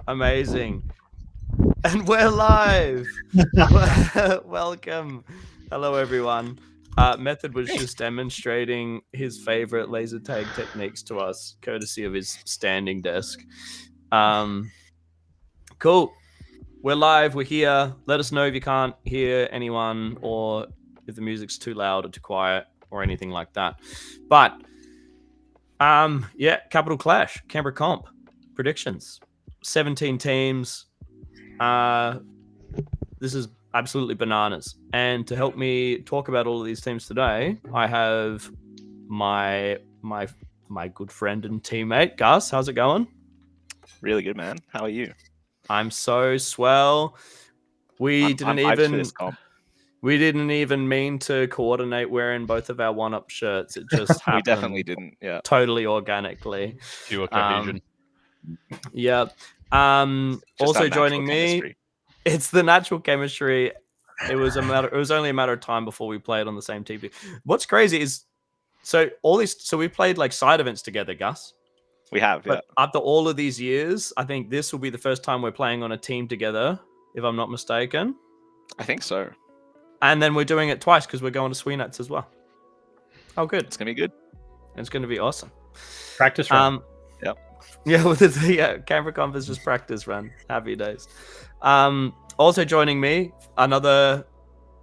Amazing. And we're live. Welcome. Hello, everyone. Method was just demonstrating his favorite laser tag techniques to us, courtesy of his standing desk. Cool. We're live. We're here. Let us know if you can't hear anyone or if the music's too loud or too quiet or anything like that. But yeah, Capital Clash, Canberra Comp, predictions. 17 teams. This is absolutely bananas. And to help me talk about all of these teams today, I have my good friend and teammate, Gus. How's it going? Really good, man. How are you? I'm so swell. We didn't even mean to coordinate wearing both of our one-up shirts. It just happened. We definitely didn't. Yeah. Totally organically. Pure cohesion. Yeah. Also joining me, it's the natural chemistry. It was only a matter of time before we played on the same TV. What's crazy is, so we played like side events together, Gus. We have, but after all of these years, I think this will be the first time we're playing on a team together, if I'm not mistaken. I think so. And then we're doing it twice because we're going to Sweenats as well. Oh, good. It's gonna be good. It's gonna be awesome. Practice run. Yep. Yeah, with Canberra Comp is just practice run. Happy days. Also joining me, another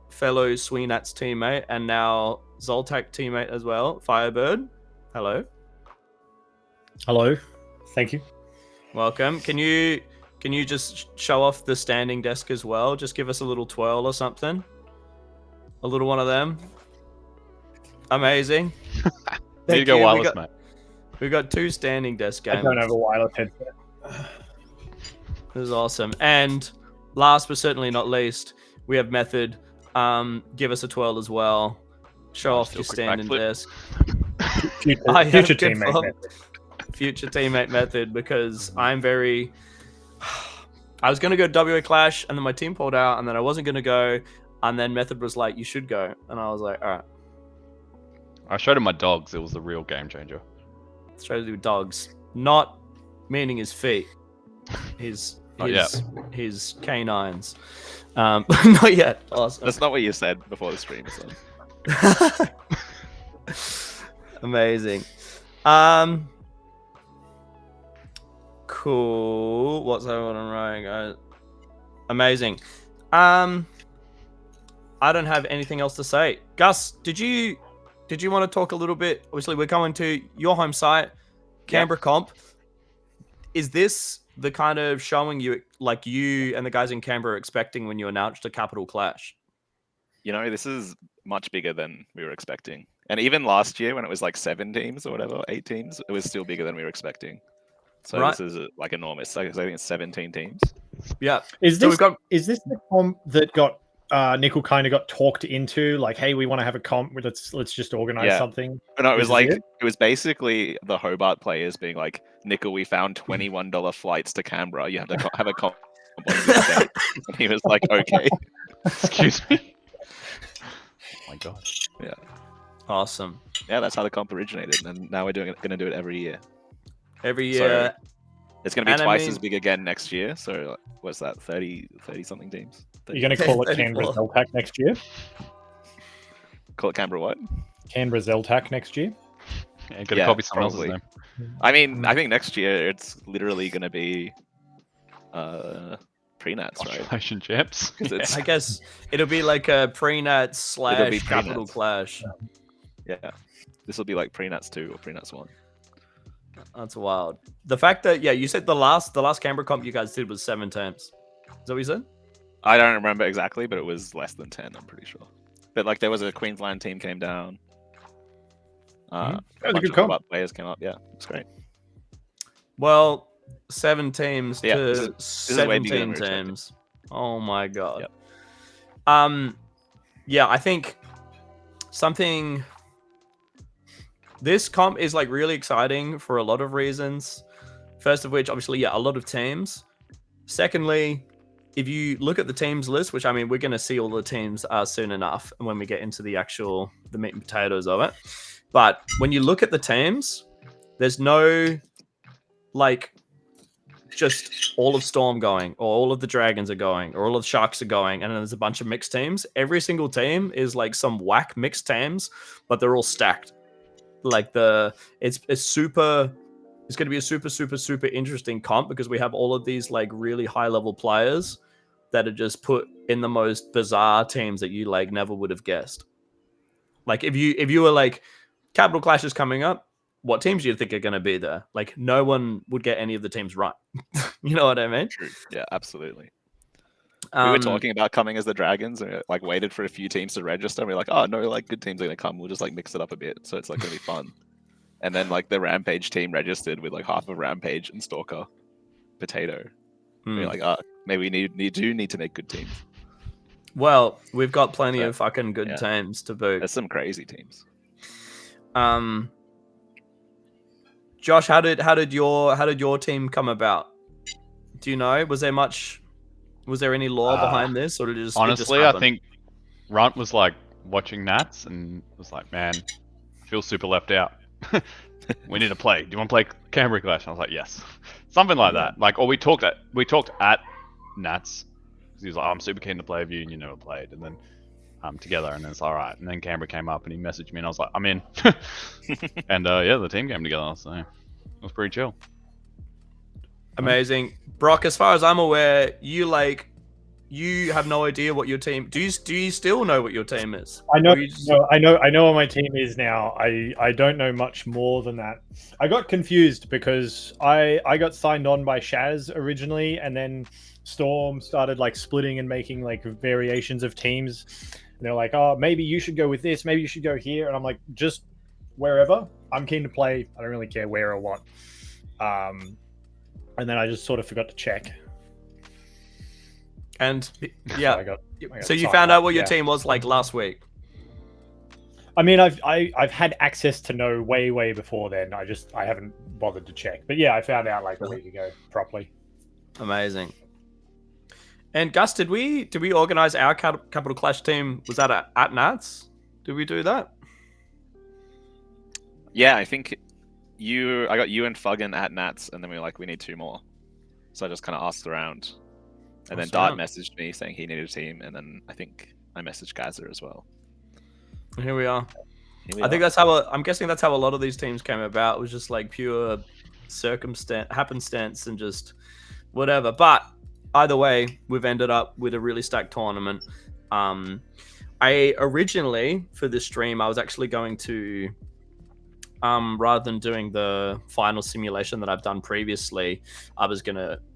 fellow Sweenats teammate and now Zoltak teammate as well, Firebird. Hello. Hello. Thank you. Welcome. Can you just show off the standing desk as well? Just give us a little twirl or something. A little one of them. Amazing. There you go, wireless, mate. We've got 2 standing desk games. I don't have a wireless headset. This is awesome. And last but certainly not least, we have Method. Give us a twirl as well. Show off your standing desk. Future teammate Method. Future teammate Method, because I'm very... I was going to go WA Clash, and then my team pulled out, and then I wasn't going to go, and then Method was like, you should go. And I was like, all right. I showed him my dogs. It was the real game changer. Straight with dogs. Not meaning his feet. His canines. Not yet. Awesome. That's not what you said before the stream, so. Amazing. Cool. What's going on right, guys? Amazing. I don't have anything else to say. Gus, did you want to talk a little bit? Obviously, we're going to your home site, Canberra Comp. Is this the kind of showing you and the guys in Canberra are expecting when you announced a Capital Clash? You know, this is much bigger than we were expecting. And even last year, when it was like 7 teams or whatever, 8 teams, it was still bigger than we were expecting. So This is like enormous. I think it's 17 teams. Yeah. Is this the comp that got Nickel kind of got talked into? Like, hey, we want to have a comp. Let's just organize something. No, it was like it was basically the Hobart players being like, Nickel, we found $21 flights to Canberra. You have to have a comp on this day. And he was like, okay. Excuse me. Oh my god. Yeah. Awesome. Yeah, that's how the comp originated, and now we're going to do it every year. Every year, It's going to be And I twice mean- as big again next year. So what's that? 30 something teams. You're going to call it 34. Canberra Zeltac next year? Call it Canberra what? Canberra Zeltac next year? Yeah, gotta copy someone else's name. I mean, I think next year it's literally going to be pre-nats, right? Australian champs. 'Cause it's I guess it'll be like a pre-nat It'll be / capital pre-nats. clash. yeah. This will be like pre-nats 2 or pre-nats 1. That's wild. The fact that you said the last Canberra comp you guys did was 7 teams. Is that what you said? I don't remember exactly, but it was less than 10. I'm pretty sure. But like there was a Queensland team came down. That was a bunch good of comp. Hobart players came up. Yeah, it's great. Well, 7 teams Yeah, to this is way bigger than 17 we were expecting. teams. Oh my god. Yep. Yeah, I think something. This comp is like really exciting for a lot of reasons. First of which, obviously, a lot of teams. Secondly, if you look at the teams list, which I mean, we're going to see all the teams soon enough when we get into the meat and potatoes of it. But when you look at the teams, there's no like just all of Storm going, or all of the Dragons are going, or all of the Sharks are going, and then there's a bunch of mixed teams. Every single team is like some whack mixed teams, but they're all stacked. Like it's going to be a super interesting comp because we have all of these like really high level players that are just put in the most bizarre teams that you like never would have guessed. Like if you were like Capital Clash is coming up, what teams do you think are going to be there? Like no one would get any of the teams right. You know what I mean? True. Yeah, absolutely. We were talking about coming as the Dragons and like waited for a few teams to register. And we're like, oh no, like good teams are gonna come. We'll just like mix it up a bit, so it's like gonna be fun. And then like the Rampage team registered with like half of Rampage and Stalker, Potato. We're like, maybe we need to make good teams. Well, we've got plenty So, of fucking good yeah. teams to boot. There's some crazy teams. Josh, how did your team come about? Do you know? Was there any lore behind this, or did it just Honestly, it just I think Runt was like watching Nats and was like, man, I feel super left out. We need to play. Do you want to play Canberra Clash? And I was like, yes. Something like that. Like, or we talked at Nats. He was like, oh, I'm super keen to play with you, and you never played. And then together, and then it's all right. And then Canberra came up, and he messaged me, and I was like, I'm in. And the team came together, so it was pretty chill. amazing. Brock, as far as I'm aware, you have no idea what your team. Do you still know what your team is? I know, Or you just- I know what my team is now. I don't know much more than that. I got confused because I got signed on by Shaz originally, and then Storm started like splitting and making like variations of teams. And they're like, oh, maybe you should go with this, maybe you should go here, and I'm like, just wherever. I'm keen to play. I don't really care where or what. And then I just sort of forgot to check. And So yeah, I got so you signed found up, out what your yeah. team was like last week. I mean, I've had access to know way before then. I haven't bothered to check. But yeah, I found out like a week ago properly. Amazing. And Gus, did we organize our Capital Clash team? Was that at Nats? Did we do that? Yeah, I think I got you and Fuggin at Nats, and then we were like, we need 2 more. So I just kind of asked around. And then Dart messaged me saying he needed a team, and then I think I messaged Gazer as well. Here we are. Here we I think are. that's how I'm guessing that's how a lot of these teams came about. It was just like pure happenstance and just whatever. But either way, we've ended up with a really stacked tournament. I originally for this stream I was actually going to rather than doing the final simulation that I've done previously,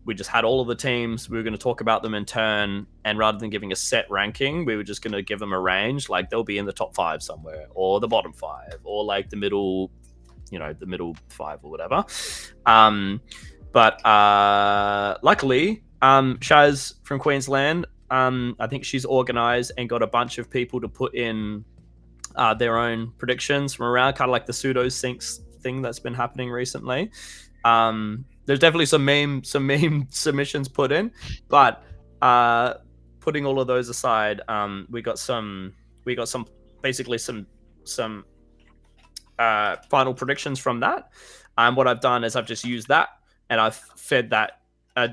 we just had all of the teams, we were going to talk about them in turn, and rather than giving a set ranking, we were just going to give them a range, like they'll be in the top 5 somewhere, or the bottom 5, or like the middle 5 or whatever. But luckily, Shaz from Queensland, I think she's organized and got a bunch of people to put in their own predictions from around, kind of like the pseudo syncs thing that's been happening recently. There's definitely some meme submissions put in, but putting all of those aside, we got some basically some final predictions from that. And what I've done is I've just used that and I've fed that.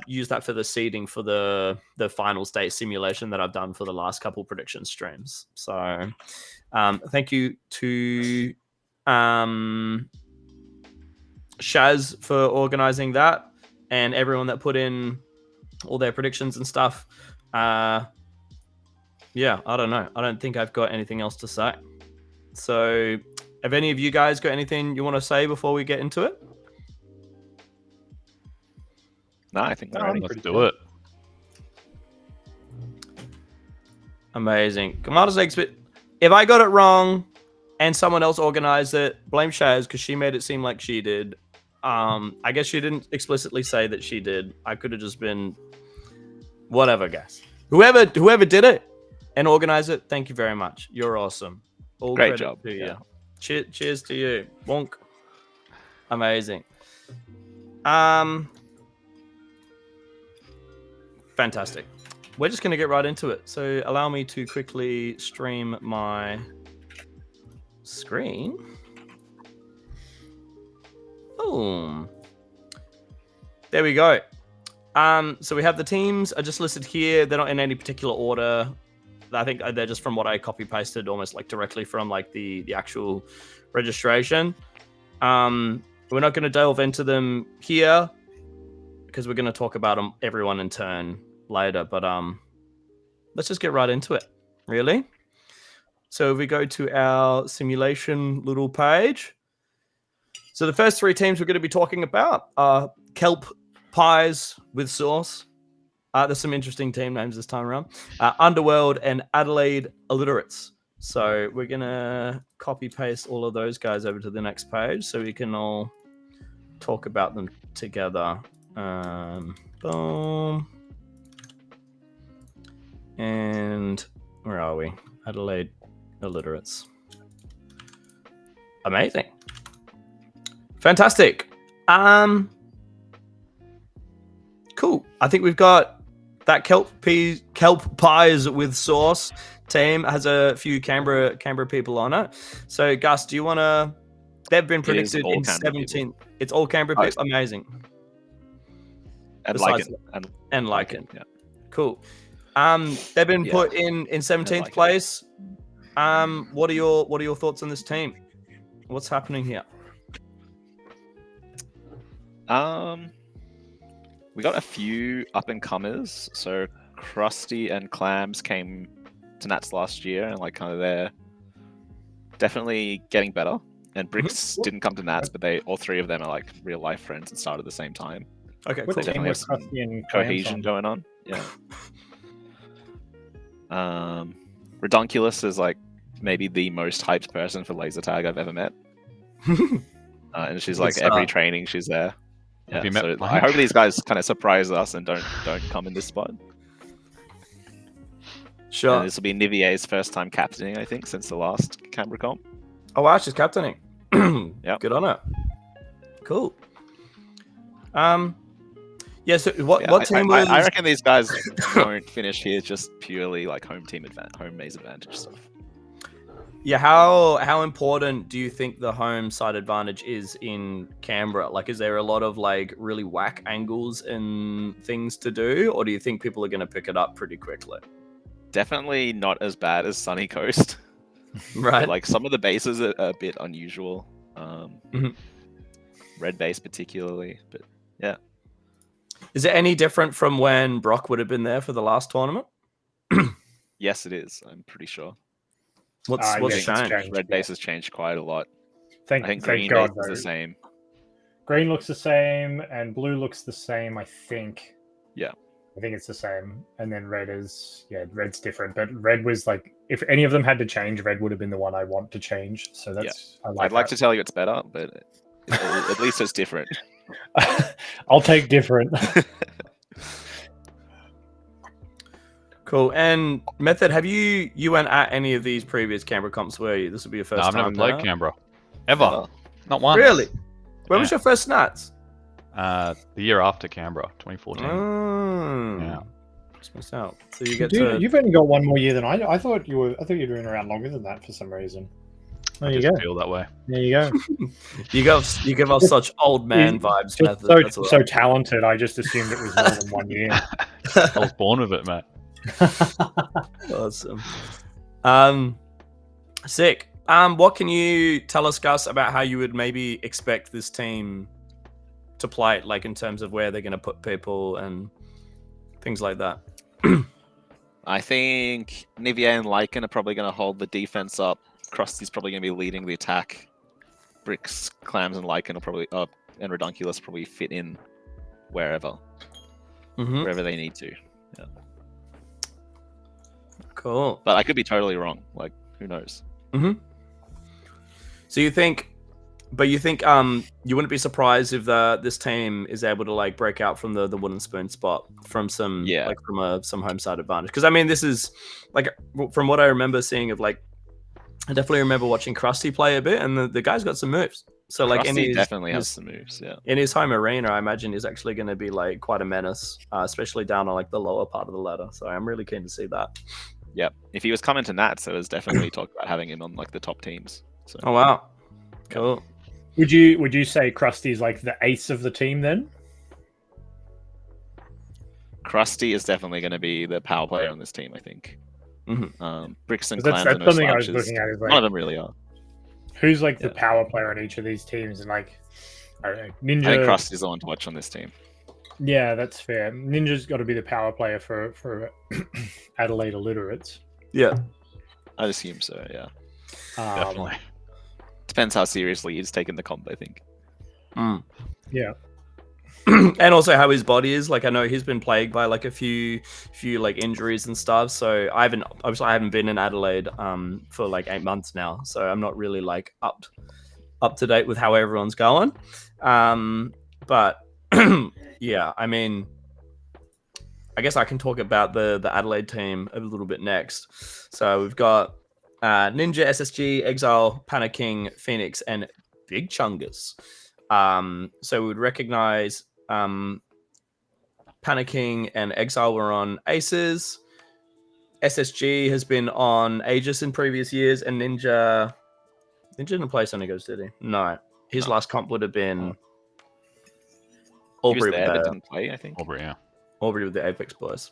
Use that for the seeding for the final state simulation that I've done for the last couple prediction streams. So thank you to Shaz for organizing that and everyone that put in all their predictions and stuff. Yeah, I don't know. I don't think I've got anything else to say. So have any of you guys got anything you want to say before we get into it? No, I think we're ready. Let's do it. Amazing. Commander's expert. If I got it wrong and someone else organized it, blame Shaz because she made it seem like she did. I guess she didn't explicitly say that she did. I could have just been whatever, guys. Whoever did it and organized it, thank you very much. You're awesome. All Great job. to you. Cheers to you. Bonk. Amazing. Fantastic. We're just going to get right into it. So allow me to quickly stream my screen. Boom. There we go. So we have the teams are just listed here. They're not in any particular order. I think they're just from what I copy pasted almost like directly from like the actual registration. We're not going to delve into them here because we're going to talk about them everyone in turn later, but let's just get right into it, really. So if we go to our simulation little page, so the first three teams we're going to be talking about are Kelp Pies with Sauce. There's some interesting team names this time around. Underworld and Adelaide Illiterates. So we're going to copy paste all of those guys over to the next page so we can all talk about them together. Boom. And where are we? Adelaide Illiterates. Amazing. Fantastic. Cool. I think we've got that Kelp Pies with Sauce team has a few Canberra people on it. So Gus, do you want to? They've been predicted in 17. It's all Canberra people. Amazing. And Lycan. Yeah. Cool. They've been put in 17th place. What are your thoughts on this team? What's happening here? We got a few up and comers. So Krusty and Clams came to Nats last year, and like kind of they're definitely getting better. And Bricks didn't come to Nats, but all three of them are like real life friends and started at the same time. Okay, cool. Definitely have some cohesion going on. Yeah. Redonkulous is like maybe the most hyped person for laser tag I've ever met. And she's like every training she's there. Yeah, so I hope these guys kind of surprise us and don't come in this spot. Sure. And this will be Nivier's first time captaining, I think, since the last Canberra comp. Oh wow, she's captaining. Yeah. Good on her. Cool. Yeah, so what team was... I reckon these guys won't finish here just purely like home maze advantage stuff. Yeah, how important do you think the home side advantage is in Canberra? Like, is there a lot of like really whack angles and things to do, or do you think people are going to pick it up pretty quickly? Definitely not as bad as Sunny Coast. Right. Like some of the bases are a bit unusual. Red base particularly, but yeah. Is it any different from when Brock would have been there for the last tournament? Yes, it is. I'm pretty sure. What's changed? Red base has changed quite a lot. I think green God, base is the same. Green looks the same, and blue looks the same, I think. Yeah. I think it's the same. And then red is, red's different. But red was like, if any of them had to change, red would have been the one I want to change. So that's, I'd like to tell you it's better, but at least it's different. I'll take different. Cool. And Method, have you went at any of these previous Canberra comps, were you? This will be your first time. I've never played Canberra. Ever. Not once. Really? When was your first Nats? The year after Canberra, 2014. Yeah. Just missed out. So you get Dude, you've only got one more year than I thought you were. I thought you were doing around longer than that for some reason. There I you just go. feel that way. There you go. You give off such old man vibes, Just Method. so, That's all so right. talented. I just assumed it was more than 1 year. I was born with it, mate. Awesome. Sick. What can you tell us, Gus, about how you would maybe expect this team to play, like in terms of where they're going to put people and things like that? I think Nivea and Lycan are probably going to hold the defense up. Krusty's probably going to be leading the attack. Bricks, Clams, and Lycan will probably and Redunculus probably fit in wherever they need to. Yeah. Cool. But I could be totally wrong. Like, who knows? So you think you wouldn't be surprised if this team is able to like break out from the wooden spoon spot from some some home side advantage? Because I mean, this is like from what I remember seeing of like, I definitely remember watching Krusty play a bit, and the guy's got some moves. So like, Krusty definitely has some moves. Yeah. In his home arena, I imagine he's actually going to be like quite a menace, especially down on like the lower part of the ladder. So I'm really keen to see that. Yep. If he was coming to Nats, there was definitely talk about having him on like the top teams. So. Oh wow, cool. Would you say Krusty is like the ace of the team then? Krusty is definitely going to be the power player on this team, I think. Bricks and Clams That's and something I was Slouches, looking at. Is like, none of them really are. who's like the power player on each of these teams? And like, I don't know, Ninja. I think Krusty's the one to watch on this team. Yeah, that's fair. Ninja's got to be the power player for Adelaide illiterates. Yeah, I'd assume so. Yeah. Definitely. Depends how seriously he's taken the comp, I think. Yeah. And also how his body is. Like I know he's been plagued by like a few like injuries and stuff. So I haven't been in Adelaide for like 8 months now. So I'm not really like up to date with how everyone's going. But yeah, I mean, I guess I can talk about the Adelaide team a little bit next. So we've got Ninja, SSG, Exile, Panicking, Phoenix, and Big Chungus. So we would recognize Panicking and Exile were on Aces. SSG has been on Aegis in previous years, and Ninja didn't play Sonigos, did he? No. His last comp would have been Aubrey. He was there, but didn't play, I think. Aubrey, yeah. Aubrey with the Apex boys.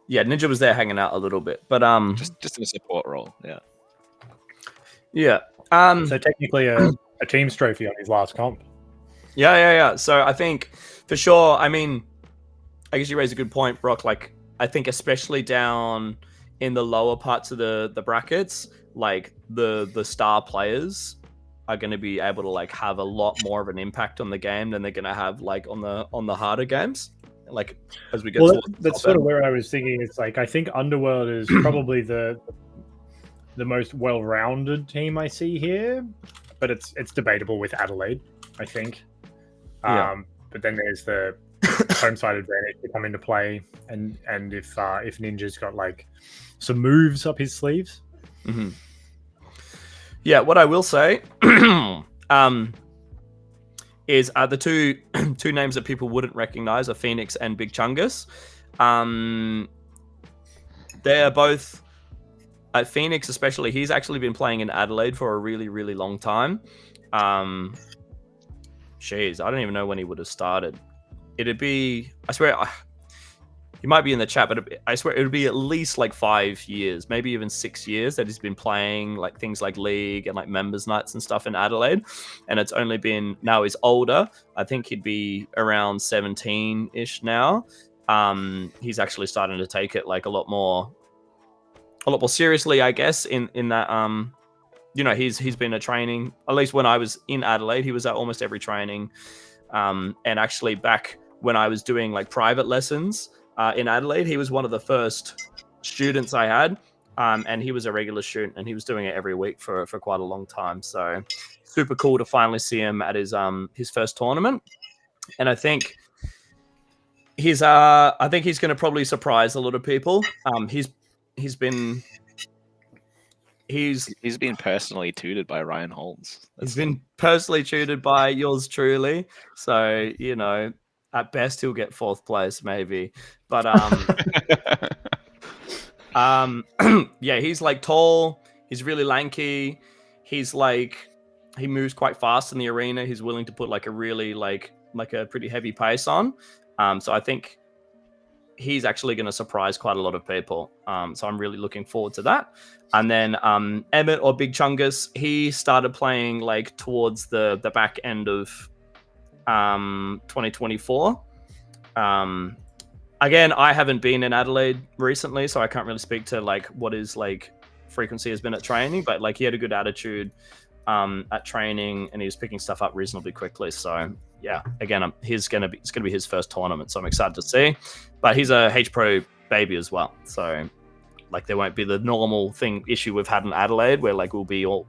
Yeah, Ninja was there hanging out a little bit, but just in a support role, yeah. Yeah. So technically a team's trophy on his last comp. Yeah. So I think for sure, I mean, I guess you raise a good point, Brock. Like, I think especially down in the lower parts of the brackets, like the star players are going to be able to like have a lot more of an impact on the game than they're going to have like on the harder games. Like as we get towards that's sort of where I was thinking. It's like I think Underworld is probably the most well-rounded team I see here, but it's debatable with Adelaide, I think. Yeah. But then there's the home side advantage to come into play, and if Ninja's got like some moves up his sleeves. Mm-hmm. Yeah, what I will say is the two names that people wouldn't recognize are Phoenix and Big Chungus. They're both Phoenix, especially. He's actually been playing in Adelaide for a really, really long time. Jeez, I don't even know when he would have started. It'd be, I swear, he might be in the chat, but I swear it would be at least like 5 years, maybe even 6 years that he's been playing like things like League and like members nights and stuff in Adelaide. And it's only been, now he's older. I think he'd be around 17-ish now. He's actually starting to take it like a lot more seriously, I guess, in that, you know, he's been at training, at least when I was in Adelaide, he was at almost every training. And actually back when I was doing like private lessons in Adelaide, he was one of the first students I had. And he was a regular student and he was doing it every week for quite a long time. So super cool to finally see him at his first tournament. And I think he's going to probably surprise a lot of people. He's been personally tutored by Ryan Holmes. He's been personally tutored by yours truly. So, you know, at best he'll get 4th place maybe. But yeah, he's like tall, he's really lanky. he's like he moves quite fast in the arena. He's willing to put like a really like a pretty heavy pace on. So I think he's actually going to surprise quite a lot of people. So I'm really looking forward to that. And then Emmett or Big Chungus, he started playing like towards the back end of 2024. Again, I haven't been in Adelaide recently, so I can't really speak to like what his like frequency has been at training, but like he had a good attitude at training and he was picking stuff up reasonably quickly. So yeah, again, it's gonna be his first tournament, so I'm excited to see. But he's a H Pro baby as well, so like there won't be the normal issue we've had in Adelaide where like we'll be all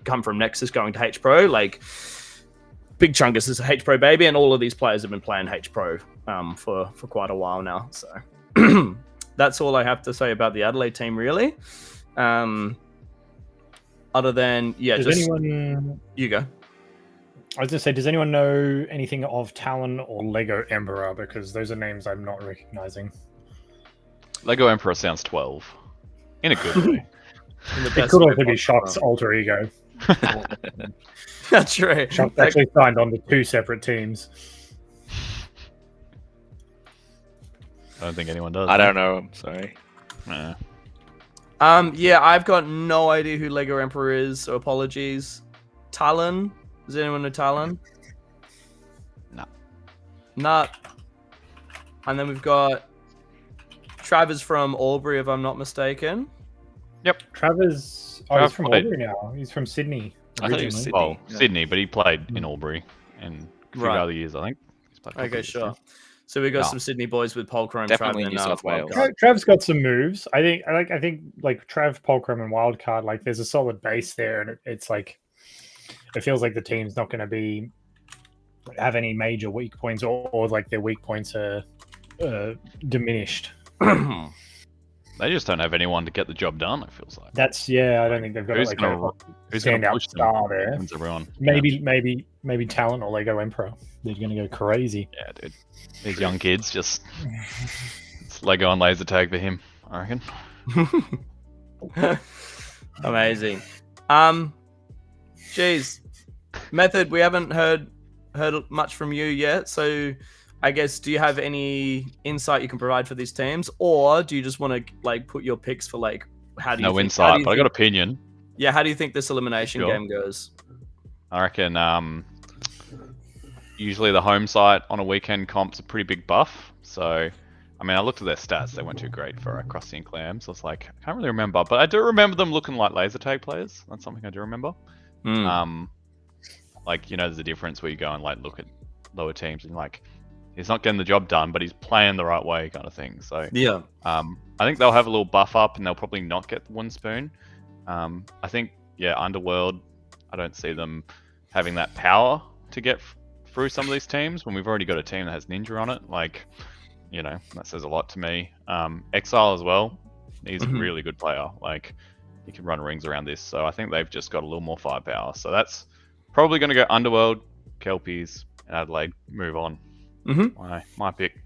come from Nexus going to H Pro. Like Big Chungus is a H Pro baby, and all of these players have been playing H Pro for quite a while now. So that's all I have to say about the Adelaide team, really. Other than you go. I was going to say, does anyone know anything of Talon or Lego Emperor? Because those are names I'm not recognizing. Lego Emperor sounds 12. In a good way. It could also be Shock's alter ego. That's right. Shock's actually signed on to 2 separate teams. I don't think anyone does. I don't know. I'm sorry. Nah. Yeah, I've got no idea who Lego Emperor is, so apologies. Talon? Does anyone know Talon? No. Not. And then we've got Travers from Albury, if I'm not mistaken. Yep. Travers. Oh, he's from Albury now. He's from Sydney. I thought he was originally. Sydney. Well, Yeah. Sydney, but he played in Albury and a few Right. other years, I think. He's played a couple Okay, years, sure. yeah. So we got No. some Sydney boys with Polchrome, Definitely Trav, New and South Wales. Wildcard. Trav's got some moves. I think like Trav, Polcrum, and Wildcard. Like, there's a solid base there, and it's like it feels like the team's not going to have any major weak points, or like their weak points are diminished. They just don't have anyone to get the job done, it feels like. I don't think they've got Who's like gonna Who's going to standout push them? star there. Wins everyone. Maybe Talent or Lego Emperor. They're going to go crazy. Yeah, dude. These young kids just... It's Lego and laser tag for him, I reckon. Amazing. Geez, Method, we haven't heard much from you yet, so I guess, do you have any insight you can provide for these teams, or do you just want to like put your picks for like how do you No think, insight, but I got opinion. Yeah, how do you think this elimination Sure. game goes? I reckon usually the home site on a weekend comp's a pretty big buff. So, I mean, I looked at their stats. They weren't too great for Krusty and Clam. So it's like, I can't really remember. But I do remember them looking like laser tag players. That's something I do remember. Like, there's a difference where you go and like look at lower teams and like, he's not getting the job done, but he's playing the right way kind of thing. So, Yeah. I think they'll have a little buff up and they'll probably not get one spoon. I think, Underworld, I don't see them having that power to get through some of these teams when we've already got a team that has Ninja on it. Like, that says a lot to me. Exile as well. He's a really good player. Like, he can run rings around this. So I think they've just got a little more firepower. So that's probably going to go Underworld, Kelpies, and Adelaide. Move on. My pick.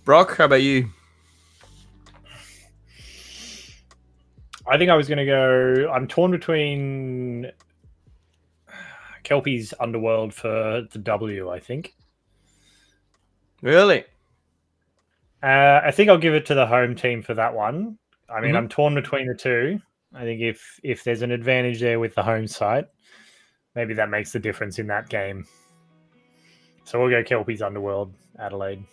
Brock, how about you? I think I was going to go. I'm torn between Kelpie's Underworld for the W, I think. Really? I think I'll give it to the home team for that one. I mean, I'm torn between the two. I think if there's an advantage there with the home site, maybe that makes the difference in that game. So we'll go Kelpie's Underworld, Adelaide.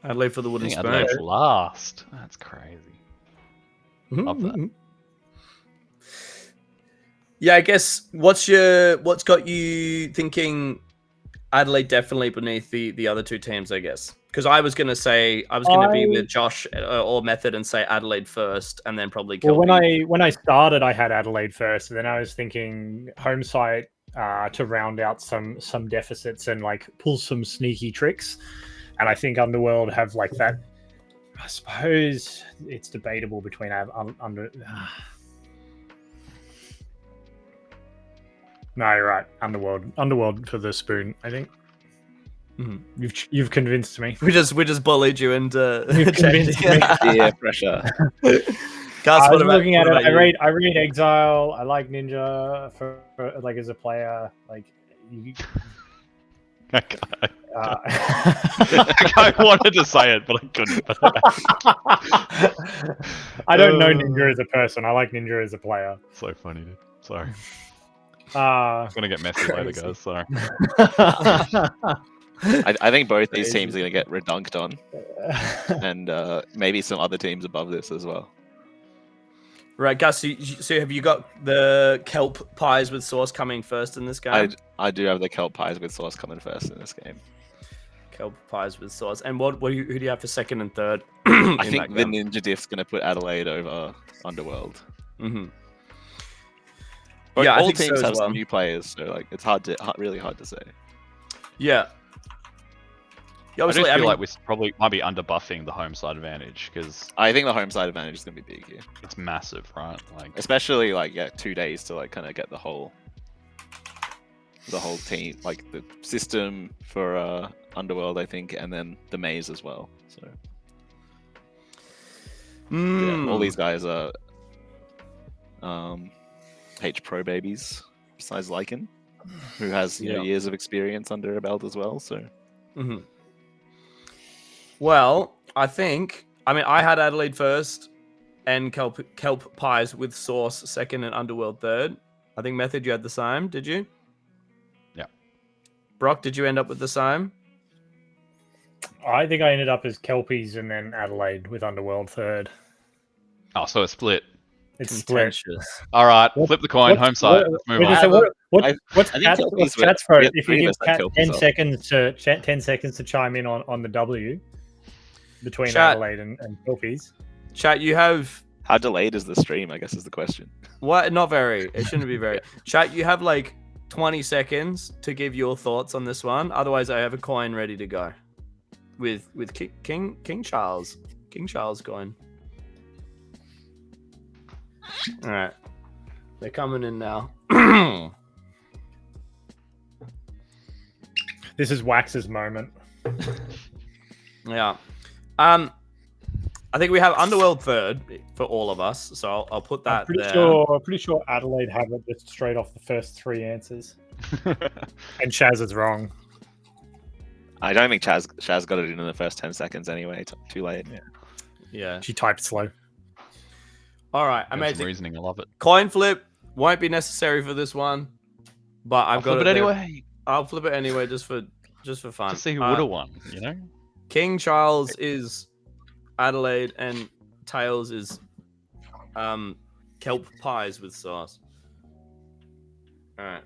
Adelaide for the wooden spoon. Adelaide's last. That's crazy. Love that. Yeah, I guess what's got you thinking Adelaide definitely beneath the other two teams, I guess? Because I was gonna be with Josh or Method and say Adelaide first, and then probably Kelpie. Well, when I started, I had Adelaide first, and then I was thinking home site to round out some deficits and like pull some sneaky tricks. And I think Underworld have like that. I suppose it's debatable between No, you're right. Underworld for the spoon, I think. You've convinced me. We just bullied you into You've convinced me. Yeah, pressure. Gus, I was what about, looking at what it. about you? I read Exile. I like Ninja for like as a player. Like, you, Okay. uh, I wanted to say it, but I couldn't. I don't know Ninja as a person. I like Ninja as a player. So funny, dude. Sorry. Uh, It's gonna get messy later, Crazy. guys. Sorry. I think both these Crazy. teams are going to get redunked on, and maybe some other teams above this as well. Right, Gus, so have you got the kelp pies with sauce coming first in this game? I do have the kelp pies with sauce coming first in this game. Kelp pies with sauce. And who do you have for second and third? I think the Ninja Diff's going to put Adelaide over Underworld. Mm-hmm. But Yeah, I all think so teams as have well. some new players, so like it's really hard to say. Yeah. Yeah, I do obviously, feel I mean, like we probably might be underbuffing the home side advantage because I think the home side advantage is going to be big here, it's massive, right? Like, especially like 2 days to like kind of get the whole team, like the system for Underworld, I think, and then the maze as well. So yeah, all these guys are H Pro babies, besides Lycan, who has years of experience under a belt as well. So. Mm-hmm. Well, I had Adelaide first and kelp pies with sauce second and Underworld third. I think Method, you had the same, did you? Yeah. Brock, did you end up with the same? I think I ended up as Kelpies and then Adelaide with Underworld third. oh, so it's split. It's split. Contentious. All right, flip the coin. Home side. Let's move on. What's I think Cat's Kelpies were- Cat's vote? we had If three you of give us had Cat Kelpies up. 10 seconds to chime in on the W between Chat. Adelaide and Kelpies. Chat, you have How delayed is the stream? I guess is the question. what? Not very. It shouldn't be very. Chat, you have like 20 seconds to give your thoughts on this one. Otherwise, I have a coin ready to go with King Charles. King Charles coin. All right, they're coming in now. This is Wax's moment. Yeah. I think we have Underworld third for all of us, so I'll put that I'm there. pretty sure Adelaide have it just straight off the first three answers. And Shaz is wrong. I don't think Shaz got it in the first 10 seconds anyway. Too late. Yeah. She typed slow. All right. Some Amazing. reasoning. I love it. Coin flip won't be necessary for this one, but I've got flip it it there. anyway. I'll flip it anyway, just for fun. To see who would have won. You know. King Charles is Adelaide, and Tails is kelp pies with sauce. All right.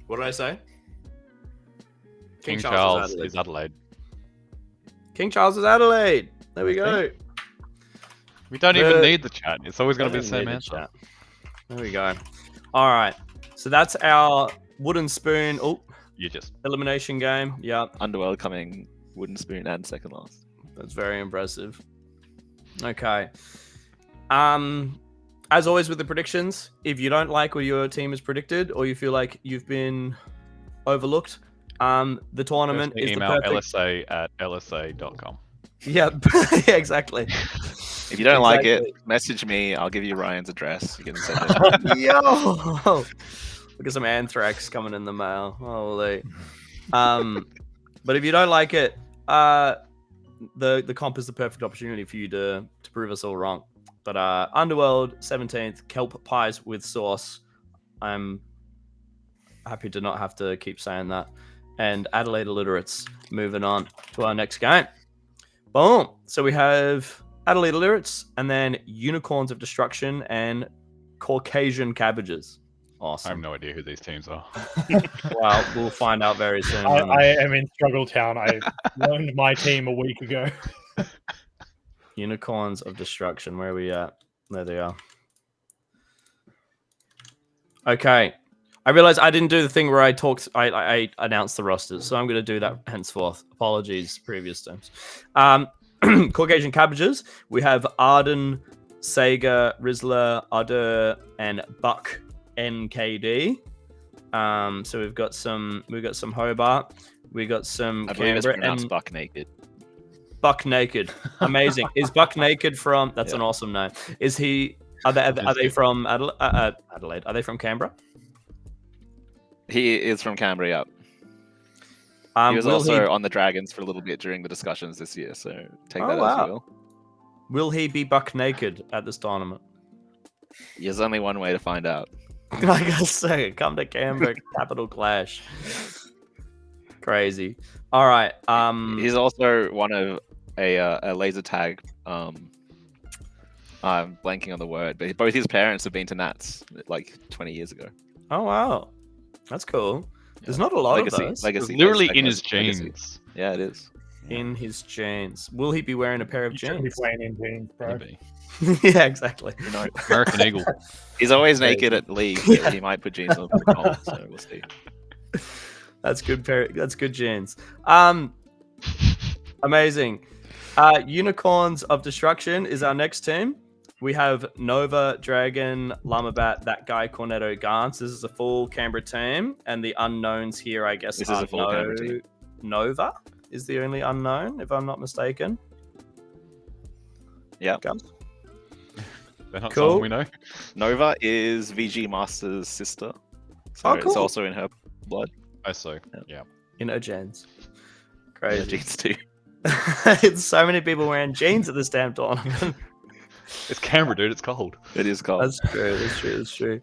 What did I say? King Charles is Adelaide. King Charles is Adelaide. There we I go. We don't even need the chat. It's always going to be the Doesn't same need answer. chat. There we go. All right. So that's our wooden spoon You just elimination game. Yeah, Underworld coming wooden spoon and second last. that's very impressive. Okay. As always with the predictions, if you don't like what your team has predicted or you feel like you've been overlooked, the tournament firstly is email the perfect. lsa@lsa.com. Yeah, yeah, exactly. If you don't like Exactly. it, message me. I'll give you Ryan's address. You can send it. Yo, look at some anthrax coming in the mail. Holy. But if you don't like it, the comp is the perfect opportunity for you to prove us all wrong. But Underworld 17th, kelp pies with sauce. I'm happy to not have to keep saying that. And Adelaide Illiterates moving on to our next game. Boom. So we have Adelaide Illiterates and then Unicorns of Destruction and Caucasian Cabbages. I have Awesome. no idea who these teams are. Well, we'll find out very soon. I am in Struggle Town. I learned my team a week ago. Unicorns of Destruction. Where are we at? There they are. Okay. I realized I didn't do the thing where I announced the rosters, so I'm going to do that henceforth. Apologies, previous times. Caucasian Cabbages. We have Arden, Sega, Rizzler, Ardeur, and Buck NKD. So we've got some Hobart. We got some I believe it's Canberra pronounced and buck naked. Buck Naked. Amazing. Is Buck Naked from? That's an awesome name. Is he? Are they from Adelaide? Are they from Canberra? He is from Canberra. Yeah. He was also on the Dragons for a little bit during the discussions this year. So take that as you will. Will he be Buck Naked at this tournament? There's only one way to find out. Like I say, come to Canberra, Capital Clash. Crazy. All right. He's also one of a laser tag. I'm blanking on the word, but both his parents have been to Nats like 20 years ago. Oh wow, that's cool. There's not a lot of those. Legacy, literally in his genes. Yeah, it is. In his jeans. Will he be wearing a pair of jeans? Be playing in jeans, bro. Yeah, exactly. You know, American Eagle. He's always naked at league. But he might put jeans on for the comp, so we'll see. That's good. That's good jeans. Amazing. Unicorns of Destruction is our next team. We have Nova, Dragon, Llamabat, that guy, Cornetto, Gance. This is a full Canberra team, and the unknowns here, I guess, this is a full Canberra team. Nova is the only unknown, if I'm not mistaken. Yeah. They're not Cool. someone we know. Nova is VG Master's sister, so Oh, cool. it's also in her blood. I so. Yeah. In her jeans. Her Crazy. jeans too. It's so many people wearing jeans at this damn tournament. It's Canberra, dude. It's cold. It is cold. That's true. That's true. That's true.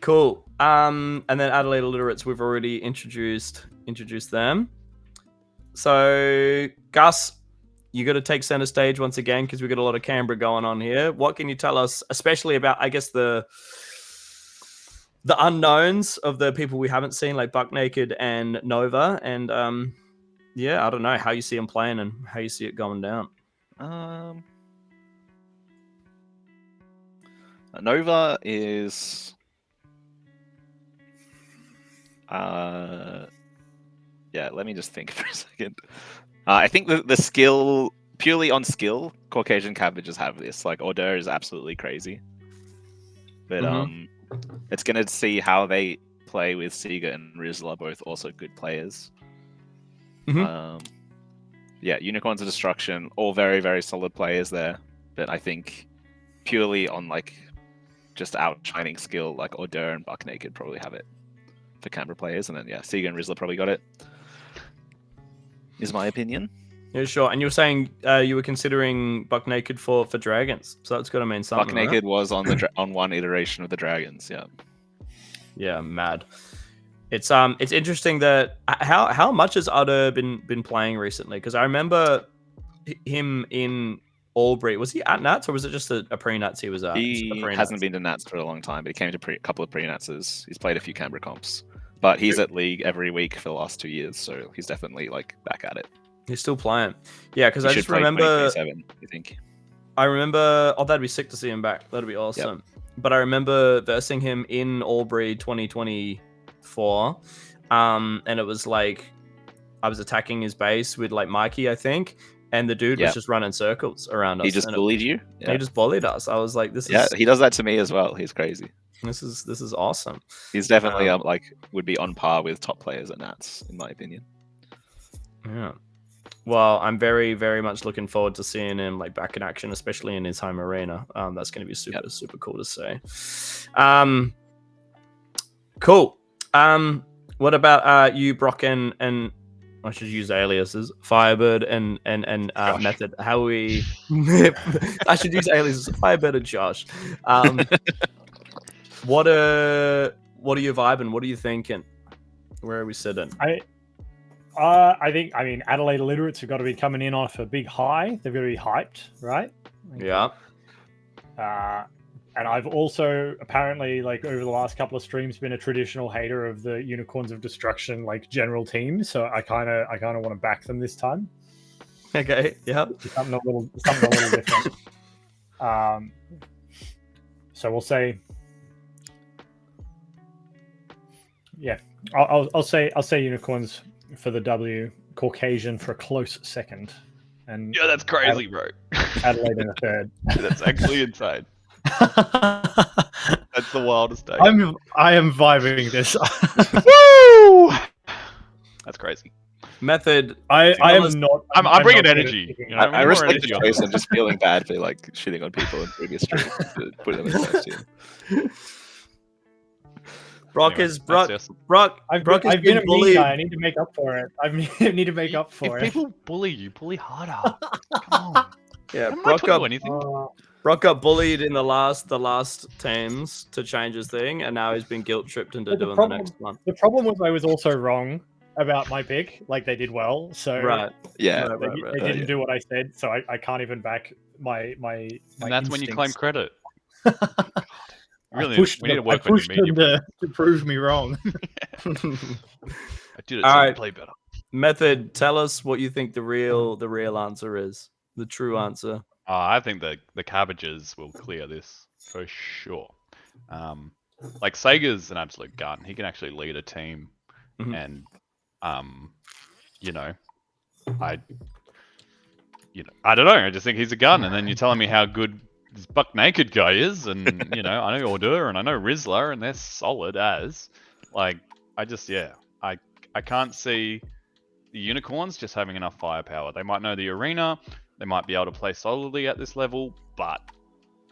Cool. And then Adelaide Illiterates, we've already introduced them. So Gus, you got to take center stage once again because we've got a lot of Canberra going on here. What can you tell us, especially about, I guess, the unknowns of the people we haven't seen, like Buck Naked and Nova, and yeah, I don't know how you see them playing and how you see it going down. Nova is yeah, let me just think for a second. I think the skill, purely on skill, Caucasian cabbages have this. Like Order is absolutely crazy. But it's gonna see how they play with Sega and Rizla, both also good players. Yeah, Unicorns of Destruction, all very, very solid players there. But I think purely on like just outshining skill, like Order and Buck Naked probably have it for Canberra players, and then yeah, Sega and Rizla probably got it. Is my opinion. Yeah, sure. And you were saying you were considering Buck Naked for Dragons, so that's got to mean something. Buck Naked right? was on the on one iteration of the Dragons. Yeah. Yeah, mad. It's interesting that how much has Udder been playing recently? Because I remember him in Albury. Was he at Nats or was it just a pre-Nats he was at? He hasn't been to Nats for a long time, but he came to a couple of pre-Natses. He's played a few Canberra comps, but he's at League every week for the last 2 years, so he's definitely like back at it. He's still playing. Yeah, because I just play remember. 2027, I think. I remember. Oh, that'd be sick to see him back. That'd be awesome. Yep. But I remember versing him in Albury 2024, and it was like I was attacking his base with like Mikey, I think, and the dude was just running circles around us. He just bullied you. Yeah. He just bullied us. I was like, "This is." Yeah, he does that to me as well. He's crazy. This is awesome. He's definitely like would be on par with top players at Nats, in my opinion. Yeah. Well, I'm very, very much looking forward to seeing him like back in action, especially in his home arena. That's going to be super cool to see. Cool. What about you, Brock, and I should use aliases, Firebird and Method? How we? I should use aliases, Firebird and Josh. What are you vibing? What are you thinking? Where are we sitting? I mean, Adelaide Illiterates have got to be coming in off a big high. They've got to be hyped, right? Yeah. And I've also apparently, like over the last couple of streams, been a traditional hater of the Unicorns of Destruction, like general team. So I kind of want to back them this time. Okay. Yeah. Something a little different. So we'll say, yeah, I'll say Unicorns for the W, Caucasian for a close second, and yeah, that's crazy, bro. Adelaide in a third. That's actually insane. That's the wildest day. I am vibing this. Woo! That's crazy. Method. I Tell us- am not. I'm bringing not good at energy. picking. You know, I we need more respect energy the on choice this. and just feeling bad for like shitting on people in previous streams to put them in first team. Brock Anyway, is Brock. that's yes. Brock. I've Brock been, has I've been a mean bullied. guy. I need to make up for it. I need to make up for If it. people bully you, bully harder. Come on. Yeah, Haven't I Brock taught you got anything? Brock got bullied in the last teams to change his thing, and now he's been guilt tripped into But the doing problem- the next one. The problem was I was also wrong about my pick. Like they did well, so Right. Yeah, Right, they didn't do what I said, so I can't even back my. And that's when you claim instincts. credit. I Really, pushed we need to them, I work on your pushed media. them to prove me wrong. I did it All so you right. play better. Method. Tell us what you think the real answer is. The true answer. I think the cabbages will clear this for sure. Like Sega's an absolute gun. He can actually lead a team, Mhm. and you know, I don't know. I just think he's a gun. And then you're telling me how good this buck naked guy is, and you know, I know Order and I know Rizzler, and they're solid as. Like, I can't see the unicorns just having enough firepower. They might know the arena. They might be able to play solidly at this level, but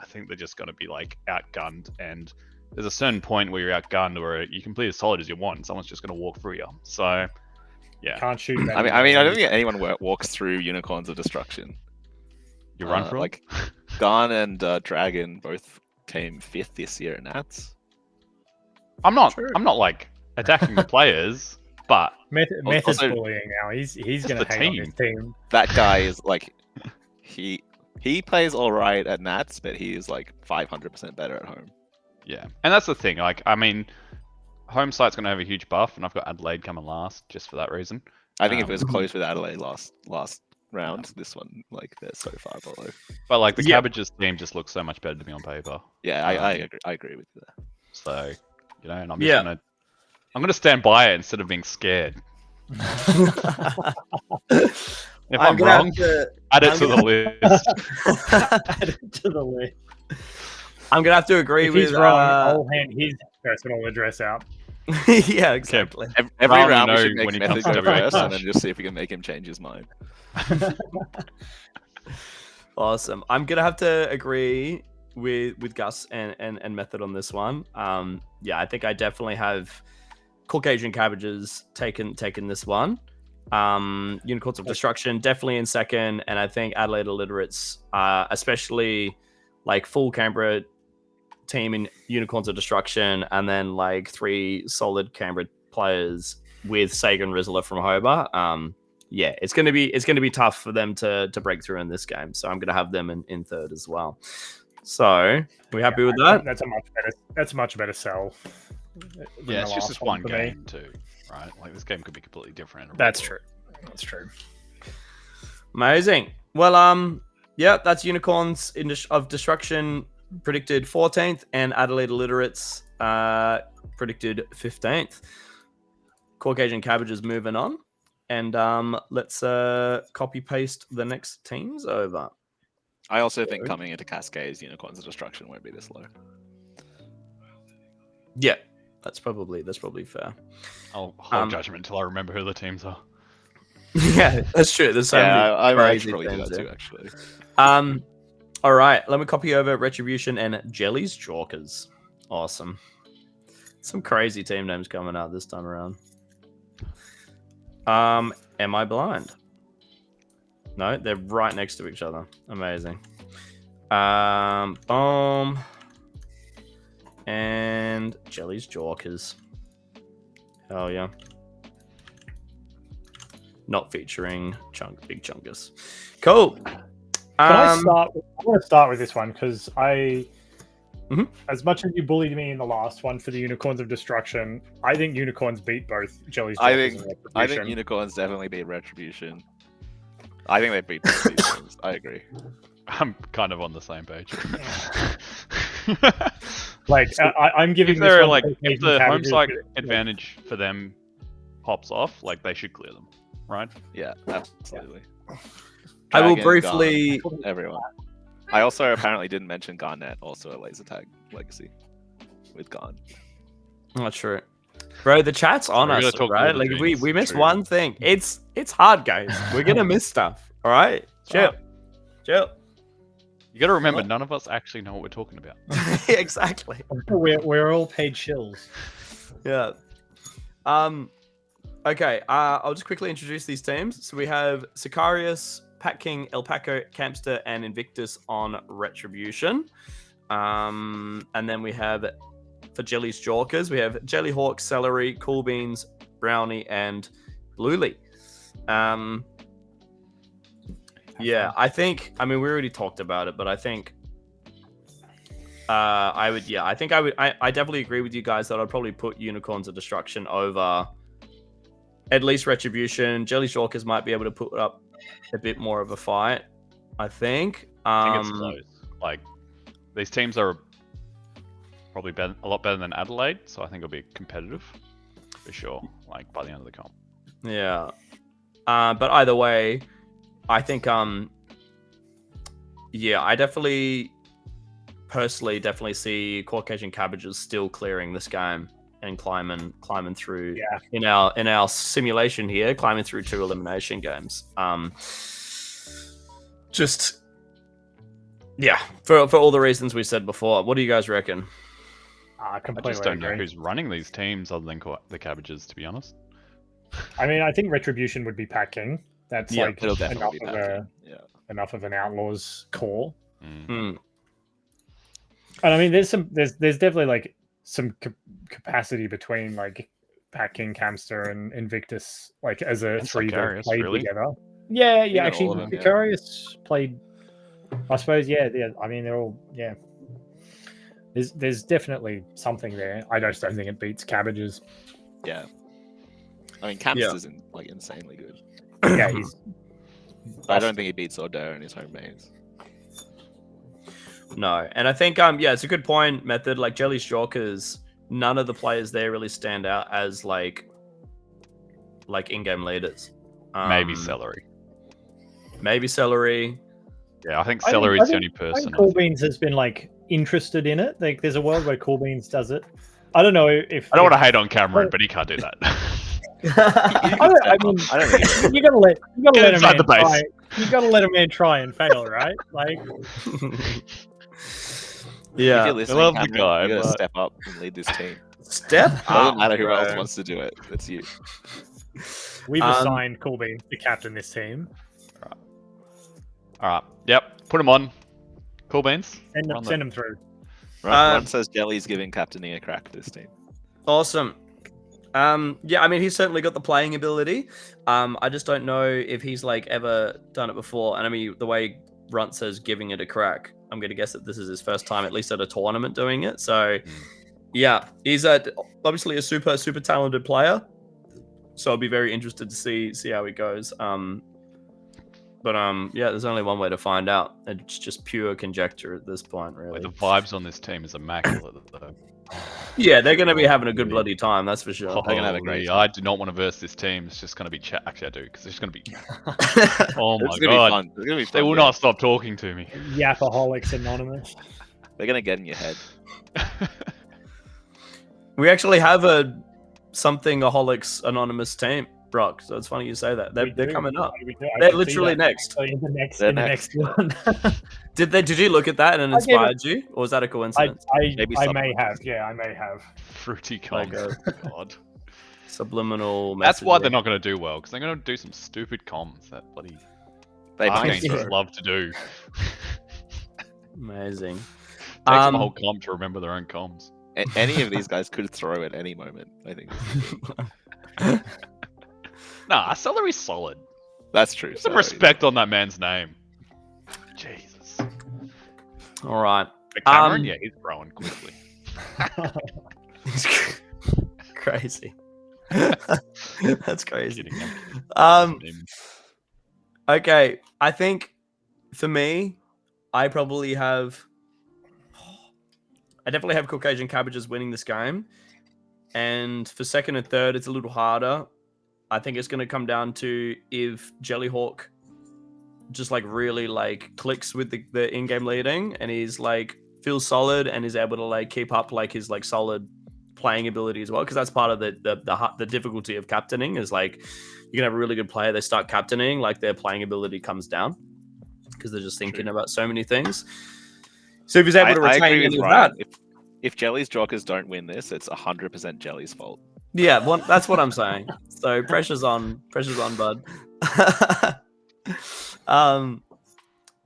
I think they're just going to be like outgunned. And there's a certain point where you're outgunned, where you can play as solid as you want, and someone's just going to walk through you. So, yeah, Can't shoot. I mean, I don't think anyone walks through Unicorns of Destruction. you run for like Garn and Dragon both came 5th this year at Nats. I'm not True. like attacking the players, but Meth is Also- bullying now. He's Just going to the hang on his team. That guy is like, he plays all right at Nats, but he is like 500% better at home. yeah, and that's the thing. Like, I mean, home site's going to have a huge buff, and I've got Adelaide coming last just for that reason. I think if it was Mhm. close with Adelaide last round, this one, like, they're so far below. But like the Yeah. cabbages team just looks so much better to me on paper. Yeah, I agree with you there. So, you know, and I'm Yeah. just gonna stand by it instead of being scared. If I'm, gonna have wrong, to- add it I'm to the list. Add it to the list. I'm gonna have to agree If with. he's wrong, I'll hand his personal address out. Yeah, exactly. Every Ron, we round we know should make when he Method comes go to first, and Clash. then just see if we can make him change his mind. Awesome. I'm gonna have to agree with Gus and Method on this one. Yeah, I think I definitely have Caucasian Cabbages taken this one. Unicorns of Destruction definitely in second, and I think Adelaide Illiterates, especially like full Canberra team in Unicorns of Destruction, and then like 3 solid Canberra players with Sagan Rizzler from Hobart. Yeah, it's gonna be tough for them to break through in this game. So I'm gonna have them in third as well. So are we happy with that? That's a much better sell. than Yeah, it's the just last this one for me. game too, right? Like this game could be completely different. in a That's real true. That's true. Amazing. Well, yeah, that's Unicorns of Destruction predicted 14th, and Adelaide Illiterates predicted 15th. Caucasian Cabbages moving on, and let's copy paste the next teams over. I also think coming into Cascades, Unicorns of Destruction won't be this low. Yeah, that's probably fair. I'll hold Um, judgment until I remember who the teams are. Yeah, that's true. There's so many I crazy probably do teams that here. too, actually. All right, let me copy over Retribution and Jelly's Chalkers. Awesome. Some crazy team names coming out this time around. Am I blind? No, they're right next to each other. Amazing. Boom. And Jelly's Chalkers. Hell yeah. Not featuring Big Chungus. Cool. I want to start with this one because Mhm. as much as you bullied me in the last one for the Unicorns of Destruction, I think Unicorns beat both Jelly's. I Jokers think- and I think Retribution. Unicorns definitely beat Retribution. I think they beat both these teams. I agree. I'm kind of on the same page. Like I'm giving if this they're one like, to if Caucasian the home Cabbages, site but- advantage for them pops off, like they should clear them, right? Yeah, absolutely. I will Dragon, briefly. Garn, everyone. I also apparently didn't mention Garnet, also a laser tag legacy with Garn. Not true. Bro, the chat's on We're us, gonna talk right? all the Like we dreams. missed True. one thing. It's It's hard, guys. We're gonna miss stuff. All right, chill, chill. You got to remember, none of us actually know what we're talking about. Exactly. We're all paid shills. Yeah. Okay. I'll just quickly introduce these teams. So we have Sicarius, Pat King, El Paco, Campster, and Invictus on Retribution. And then we have for Jelly's Jawkers, we have Jelly Hawk, Celery, Cool Beans, Brownie, and Bluely. Yeah, I think. I mean, we already talked about it, but I think. I would. Yeah, I think I would. I definitely agree with you guys that I'd probably put Unicorns of Destruction over. At least Retribution. Jelly Jawkers might be able to put up a bit more of a fight. I think. I think it's close. Like, these teams are probably a lot better than Adelaide, so I think it'll be competitive for sure. Like by the end of the comp. Yeah. But either way, I think. Yeah, I personally see Caucasian Cabbages still clearing this game and climbing through. Yeah. In our simulation here, climbing through 2 elimination games. Just. Yeah, for all the reasons we said before. What do you guys reckon? I Completely just don't know agree. who's running these teams other than the Cabbages, to be honest. I mean, I think Retribution would be packing. That's Yeah, like It'll enough definitely be of Pat King. enough of an Outlaws core. Hmm. And I mean, there's definitely like some capacity between like Packing, Camster, and Invictus, like as a And three that Sicarius, played really? together. Yeah, Even all actually, of them, yeah. Vicarious played. I suppose, yeah. I mean, they're all, yeah. There's definitely something there. I just don't think it beats Cabbages. Yeah. I mean, Camps isn't like insanely good. Yeah, he's. I don't think he beats Ordero in his home base. No, and I think yeah, it's a good point, Method. Like Jelly's Jawkers, none of the players there really stand out as like in-game leaders. Maybe Celery. Maybe Celery. Yeah, I think I Celery's think- the only I person. think Cool Beans has been like interested in it. Like, there's a world where Cool Beans does it. I don't know if I don't want to hate on Cameron, but he can't do that. I mean, I don't think he you gotta let Get a inside man the base. try. You gotta let a man try and fail, right? Like, If Yeah. you're listening, love the Cameron, guy, you gotta but- step up and lead this team. Step It doesn't up, matter who else bro. wants to do it. It's you. we've Um, assigned Cool Beans to captain this team. All right. Yep. Put him on. Cool Beans. Run Send him through. Ron says Jelly's giving captaining a crack this team. Awesome. Yeah, I mean, he's certainly got the playing ability. I just don't know if he's like ever done it before. And I mean, the way Runt says giving it a crack, I'm going to guess that this is his first time, at least at a tournament, doing it. So, yeah, he's obviously a super talented player. So I'll be very interested to see how he goes. But yeah, there's only one way to find out. It's just pure conjecture at this point, really. The vibes on this team is immaculate, though. Yeah, they're going to be having a good bloody time, that's for sure. They're gonna have a great Holy, I do not want to verse this team. It's just going to be chat. Actually, I do, because it's going to be. Oh my It's gonna be god. fun. It's gonna be fun. They will yeah. not stop talking to me. Yapaholics Anonymous. They're gonna get in your head. We actually have a Somethingaholics Anonymous team, Brock. So it's funny you say that. They're coming up. They're literally next. In the next, They're in the next one. Did you look at that and it I gave it- inspired you, or was that a coincidence? Maybe I some- may have. Yeah, I may have. Fruity Like comms. God. Subliminal. That's why they're messaging. not going to do well, because they're going to do some stupid comms that bloody They might. Arcane do. just love to do. Amazing. Takes them a Um, whole comp to remember their own comms. Any of these guys could throw at any moment. I think Nah, Celery's solid. that's true. Put some so- respect on that man's name. Jesus. All right. But Cameron, yeah, he's growing quickly. Crazy. That's crazy. Kidding him. Okay, I think for me, I definitely have Caucasian Cabbages winning this game. And for second and third, it's a little harder. I think it's going to come down to if Jellyhawk just like really like clicks with the in-game leading and he's like feels solid and is able to like keep up like his like solid playing ability as well, because that's part of the difficulty of captaining is like you can have a really good player, they start captaining, like their playing ability comes down because they're just thinking about so many things. So if he's able to I retain agree with any of Ryan. that, If Jelly's Jokers don't win this, it's 100% Jelly's fault. yeah, that's what I'm saying. So pressure's on, bud.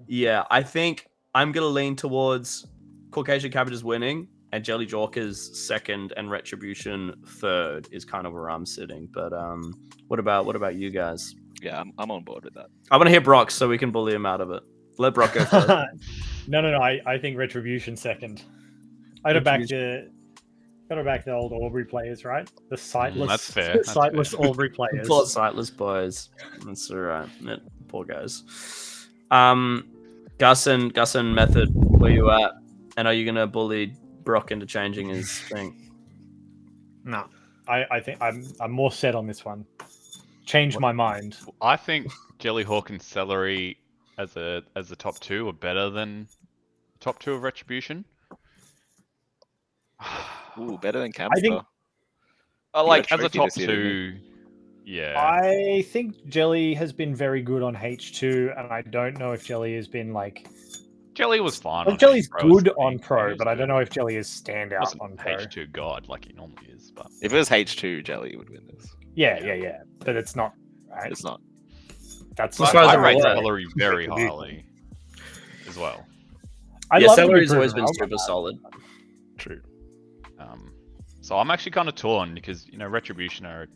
Yeah, I think I'm gonna lean towards Caucasian Cabbages winning and Jelly Jorkers second and Retribution third is kind of where I'm sitting. But what about you guys? Yeah, I'm on board with that. I want to hear Brock so we can bully him out of it. Let Brock go first. No. I think Retribution second. Gotta back the old Aubrey players, right? The sightless, that's fair. That's sightless fair. Aubrey players. Poor sightless boys. That's all right. Yeah, poor guys. Gus and Method, where you at? And are you gonna bully Brock into changing his thing? No, I think I'm more set on this one. Change my mind. I think Jellyhawk and Celery as the top two are better than top two of Retribution. Ooh, better than Camster. I think- Like got a as a trophy top this year, didn't two, yeah. I think Jelly has been very good on H2, and I don't know if Jelly has been like. Jelly was fine. Well, on Jelly's Pro, good I on think. Pro, He was but I don't good. know if Jelly is standout Wasn't on Pro. H2 god like he normally is, but If it was H2, Jelly would win this. Yeah. But it's not. Right? It's not. That's As I, far as I I'm rate aware. Celery very Retribution. highly as well. I'd Yeah, love to be Celery's proven always been wrong super on that. solid. True. So I'm actually kind of torn because Retribution are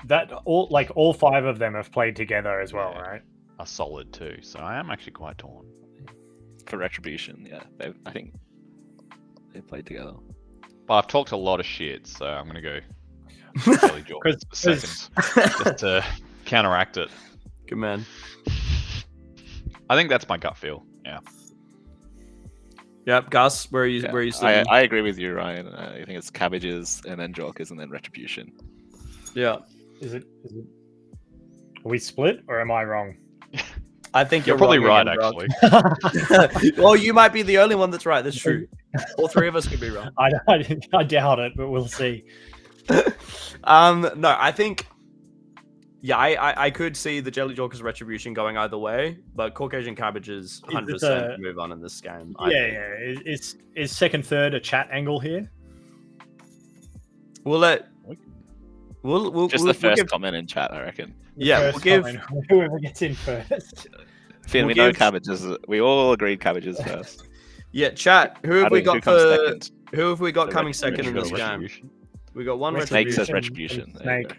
That all five of them have played together as well, Yeah. right? solid too. So I am actually quite torn. For Retribution, yeah. I think they played together. But I've talked a lot of shit, so I'm gonna go Jelly Jaw for second, just to counteract it. Good man. I think that's my gut feel. Yeah. Yep, Gus, where are you? Yeah, Where are you sitting? I agree with you, Ryan. I think it's Cabbages and then Jokers and then Retribution. Yeah, Is it? Are we split, or am I wrong? I think You're you're probably wrong right, again, actually. Brock. Well, you might be the only one that's right. That's true. All three of us could be wrong. I doubt it, but we'll see. No, I think. Yeah, I could see the Jelly Jokers Retribution going either way, but Caucasian Cabbages 100% move on in this game. I think. Is second, third a chat angle here? We'll let. We'll Just we'll, the first give, comment in chat, I reckon. Yeah, First we'll give- comment, whoever gets in first. Finn, We'll we know give- Cabbages. We all agreed Cabbages first. Yeah, chat. Who have we Adam, got who comes for? second? Who have we got The coming Retribution. second in this game? Retribution. We got one Snake Retribution. says Retribution. There you Snake.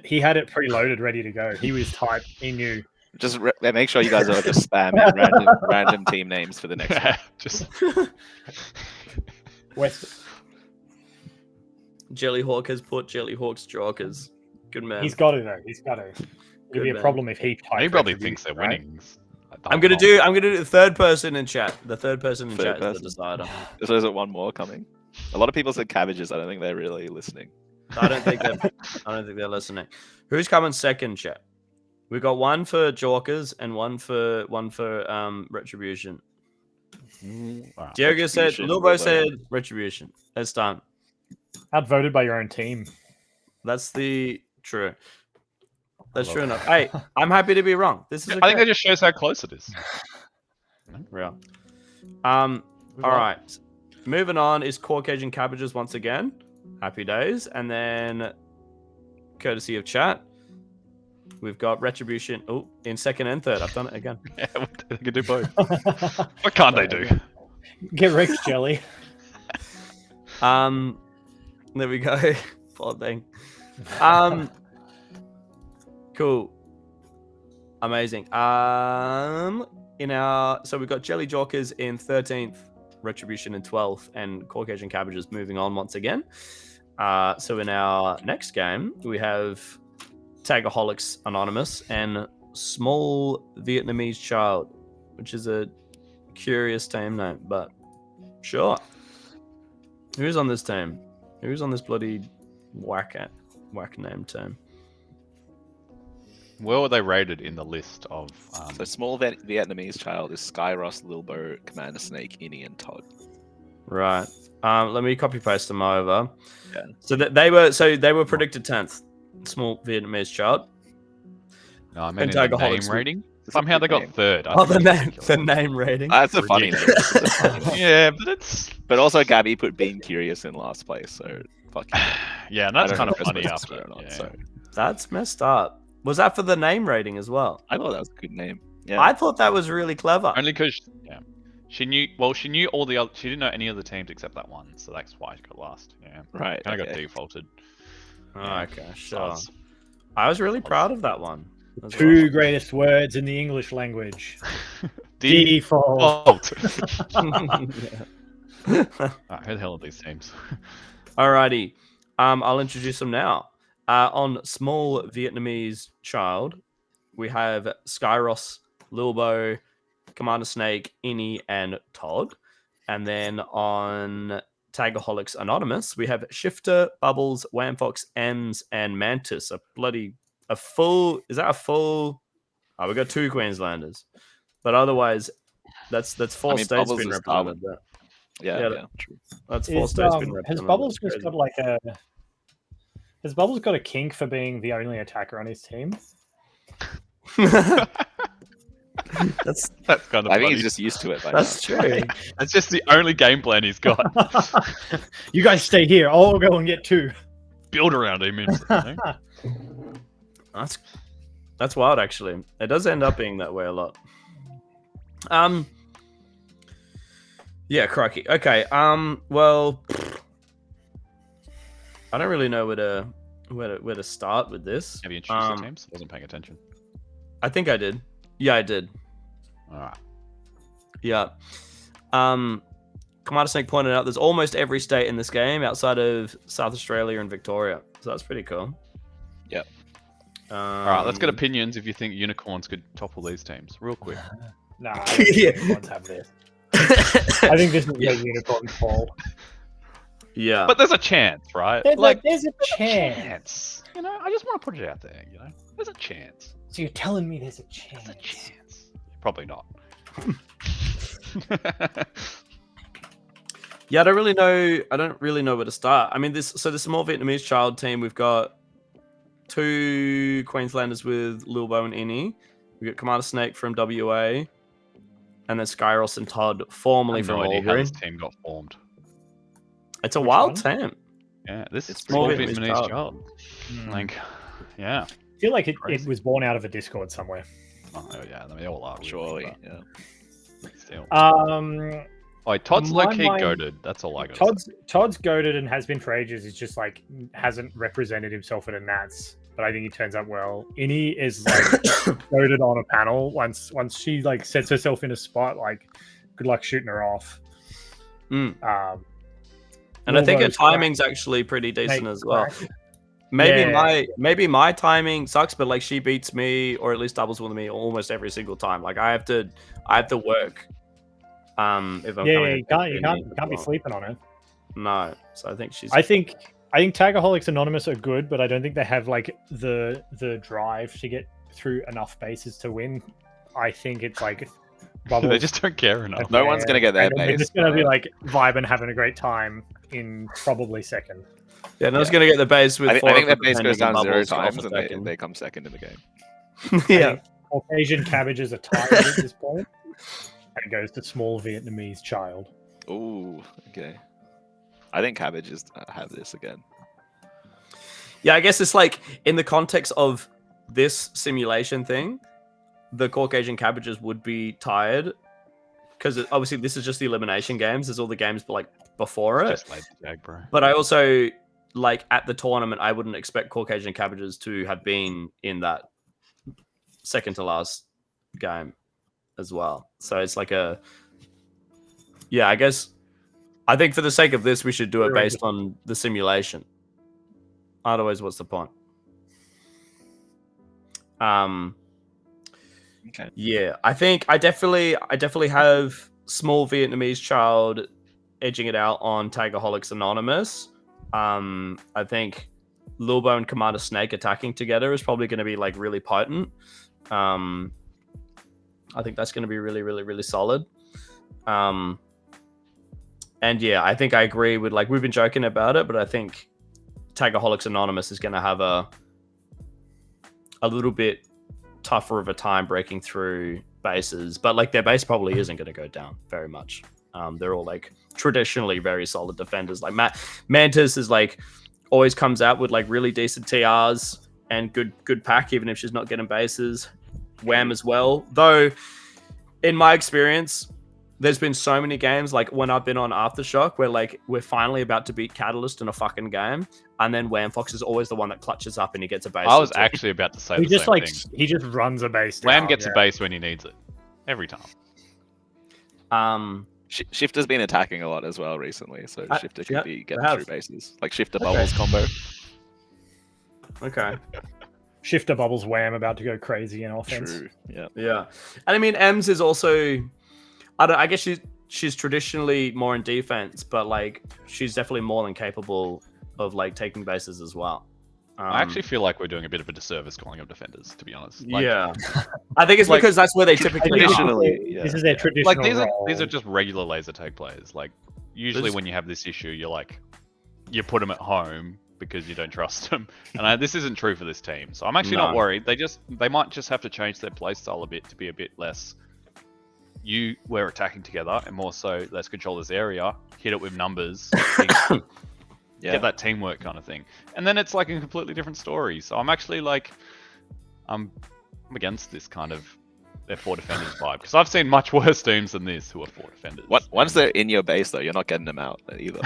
He had it preloaded, ready to go. He was typed. He knew. Just make sure you guys are just spamming random team names for the next one. Just West. Jellyhawk has put Jellyhawk's Jokers. Good man. He's got to though. He's got to. It'd Good be a man. problem if he typed. he probably Retribution, thinks they're right? winning. I'm gonna do the third person in chat. The third person in Third chat is person. the decider. So is it one more coming? A lot of people said Cabbages. I don't think they're really listening. I don't think they're listening. Who's coming second, chat? We got one for Jokers and one for Retribution. Wow. Diogo said, Retribution, Lilbo well said done. Retribution. That's done. Outvoted by your own team. That's true. That's true enough. Hey, I'm happy to be wrong. This is I think okay. that just shows how close it is. Real. All right. Moving on is Caucasian Cabbages once again. Happy days. And then, courtesy of chat, we've got Retribution. Oh, in second and third. I've done it again. Yeah, they can do both. What can't they do? Get wrecked, Jelly. There we go. Poor thing. Cool. Amazing. So we've got Jelly Jokers in 13th, Retribution in 12th, and Caucasian Cabbages moving on once again. So in our next game, we have Tagaholics Anonymous and Small Vietnamese Child, which is a curious team name, but sure. Who's on this team? Who's on this bloody whack name team? Where were they rated in the list of? So small Vietnamese child is Skyros, Lilbo, Commander Snake, Innie, and Todd. Right. Let me copy paste them over. Yeah. So that they were predicted 10th. Small Vietnamese child. No, I meant in the Pentagaholics name were- rating. It's a Somehow good they got name. third. I Oh, think the that's name, ridiculous. the name rating. That's a funny name. Ridiculous. It's a funny name. Yeah, but it's But also, Gabby put Being Curious in last place, so fuck you. Gabby. yeah, and I that's don't kind know of if we're funny supposed to after. swear or not, Yeah. so That's messed up. Was that for the name rating as well? I thought that was a good name. Yeah. I thought that was really clever. Only because she knew. Well, she knew all the other. She didn't know any of the teams except that one, so that's why she got last. Yeah, Right. kind of got okay. defaulted. Oh, okay, sure. Soz. I was really proud of that one. as Two greatest words in the English language. Default. Default. well. Alright, who the hell are these teams? Alrighty. I'll introduce them now. On small Vietnamese child, we have Skyros, Lilbo, Commander Snake, Innie, and Todd. And then on Tagaholics Anonymous, we have Shifter, Bubbles, Wamfox, Ems, and Mantis. A full. Is that a full? Oh, we got 2 Queenslanders, but otherwise, that's 4 I mean, states Bubbles been is represented. Yeah, Yeah. yeah, true. That's 4 Is, states been represented. has Bubbles That's just crazy. got like a? Has Bubbles got a kink for being the only attacker on his team? that's That's kind of I think funny. he's just used to it. By that's now. true. That's just the only game plan he's got. You guys stay here. I'll go and get 2. Build around him. Instantly. That's wild, actually. It does end up being that way a lot. Yeah, crikey. Okay. Well, I don't really know where to start with this. Have you introduced the teams? I wasn't paying attention. I think I did. Yeah, I did. All right. Yeah. Commander Snake pointed out there's almost every state in this game outside of South Australia and Victoria. So that's pretty cool. Yep. All right. Let's get opinions if you think unicorns could topple these teams, real quick. Nah, I don't think unicorns have this. I think this is where unicorns fall. Yeah. But there's a chance, right? There's a chance. You know, I just want to put it out there. You know, there's a chance. So you're telling me there's a chance? There's a chance. Probably not. Yeah, I don't really know where to start. I mean, the small Vietnamese child team, we've got 2 Queenslanders with Lilbo and Innie. We got Commander Snake from WA, and then Skyros and Todd, formerly I have from no idea how Albury. this team got formed. It's a Which wild one? team. Yeah, this is Small small Vietnamese Vietnamese child. child. Hmm. Like, yeah. I feel like it Crazy. was born out of a Discord somewhere. Oh, yeah, I mean, they all are. Really, Surely. but Yeah. Still. Oh, Todd's my low key mind- goated. That's all I got. Todd's goaded and has been for ages. He's just like hasn't represented himself at a Nats, but I think he turns out well. Innie is like goaded on a panel. Once she like sets herself in a spot, like good luck shooting her off. Mm. And I think her Lilbo's timing's actually pretty decent Make as well. crack. Maybe my timing sucks, but like she beats me or at least doubles with me almost every single time. Like I have to work. If I'm Yeah, coming you can't against be Innie as sleeping on her. well. No, so I think she's. I think Tagaholics Anonymous are good, but I don't think they have like the drive to get through enough bases to win. I think it's like Bubbles. They just don't care enough. No one's gonna get their and then they're base. just gonna be like vibing, having a great time in probably second. Yeah, no one's gonna get the base with. I 4 think their of base goes down defending 0 bubbles off times and attacking. they come second in the game. Yeah. Caucasian cabbages are tired at this point. And it goes to small Vietnamese child. Ooh, okay. I think cabbages have this again. Yeah, I guess it's like in the context of this simulation thing, the Caucasian cabbages would be tired because obviously this is just the elimination games. There's all the games like before it. Just lazy jag, bro. But I also like at the tournament, I wouldn't expect Caucasian cabbages to have been in that second to last game as well. So it's like I think for the sake of this, we should do it based on the simulation. Otherwise, what's the point? Okay. Yeah, I think I definitely have small Vietnamese child edging it out on Tagaholics Anonymous. I think Lilbo and Commander Snake attacking together is probably going to be like really potent. I think that's going to be really, really, really solid. And And yeah, I think I agree with like we've been joking about it, but I think Tagaholics Anonymous is going to have a little bit tougher of a time breaking through bases, but like their base probably isn't going to go down very much. They're all like traditionally very solid defenders. Like Mantis is like always comes out with like really decent TRs and good pack, even if she's not getting bases. Wham as well, though. In my experience, there's been so many games like when I've been on Aftershock where like we're finally about to beat Catalyst in a fucking game, and then Wham Fox is always the one that clutches up and he gets a base. I was actually about to say He the just same like thing. he just runs a base. Wham down, gets a base when he needs it, every time. Shifter's been attacking a lot as well recently, so Shifter could be getting have. through bases. Like Shifter Bubbles combo. Okay. Shifter Bubbles Wham about to go crazy in offense. True. Yeah. Yeah, and I mean Ems is also, I guess she's traditionally more in defense, but like she's definitely more than capable of like taking bases as well. I actually feel like we're doing a bit of a disservice calling them defenders, to be honest. Like, yeah, I think it's like, because that's where they typically are. Traditionally, This is their traditional like role. these are just regular laser tag players. Like usually when you have this issue, you're like you put them at home because you don't trust them, and this isn't true for this team. So I'm actually not worried. They might just have to change their playstyle a bit to be a bit less. We're attacking together, and more so, let's control this area, hit it with numbers, get that teamwork kind of thing, and then it's like a completely different story. So I'm actually like, I'm against this kind of they're 4 defenders vibe, because I've seen much worse teams than this who are 4 defenders. Once they're in your base, though, you're not getting them out either.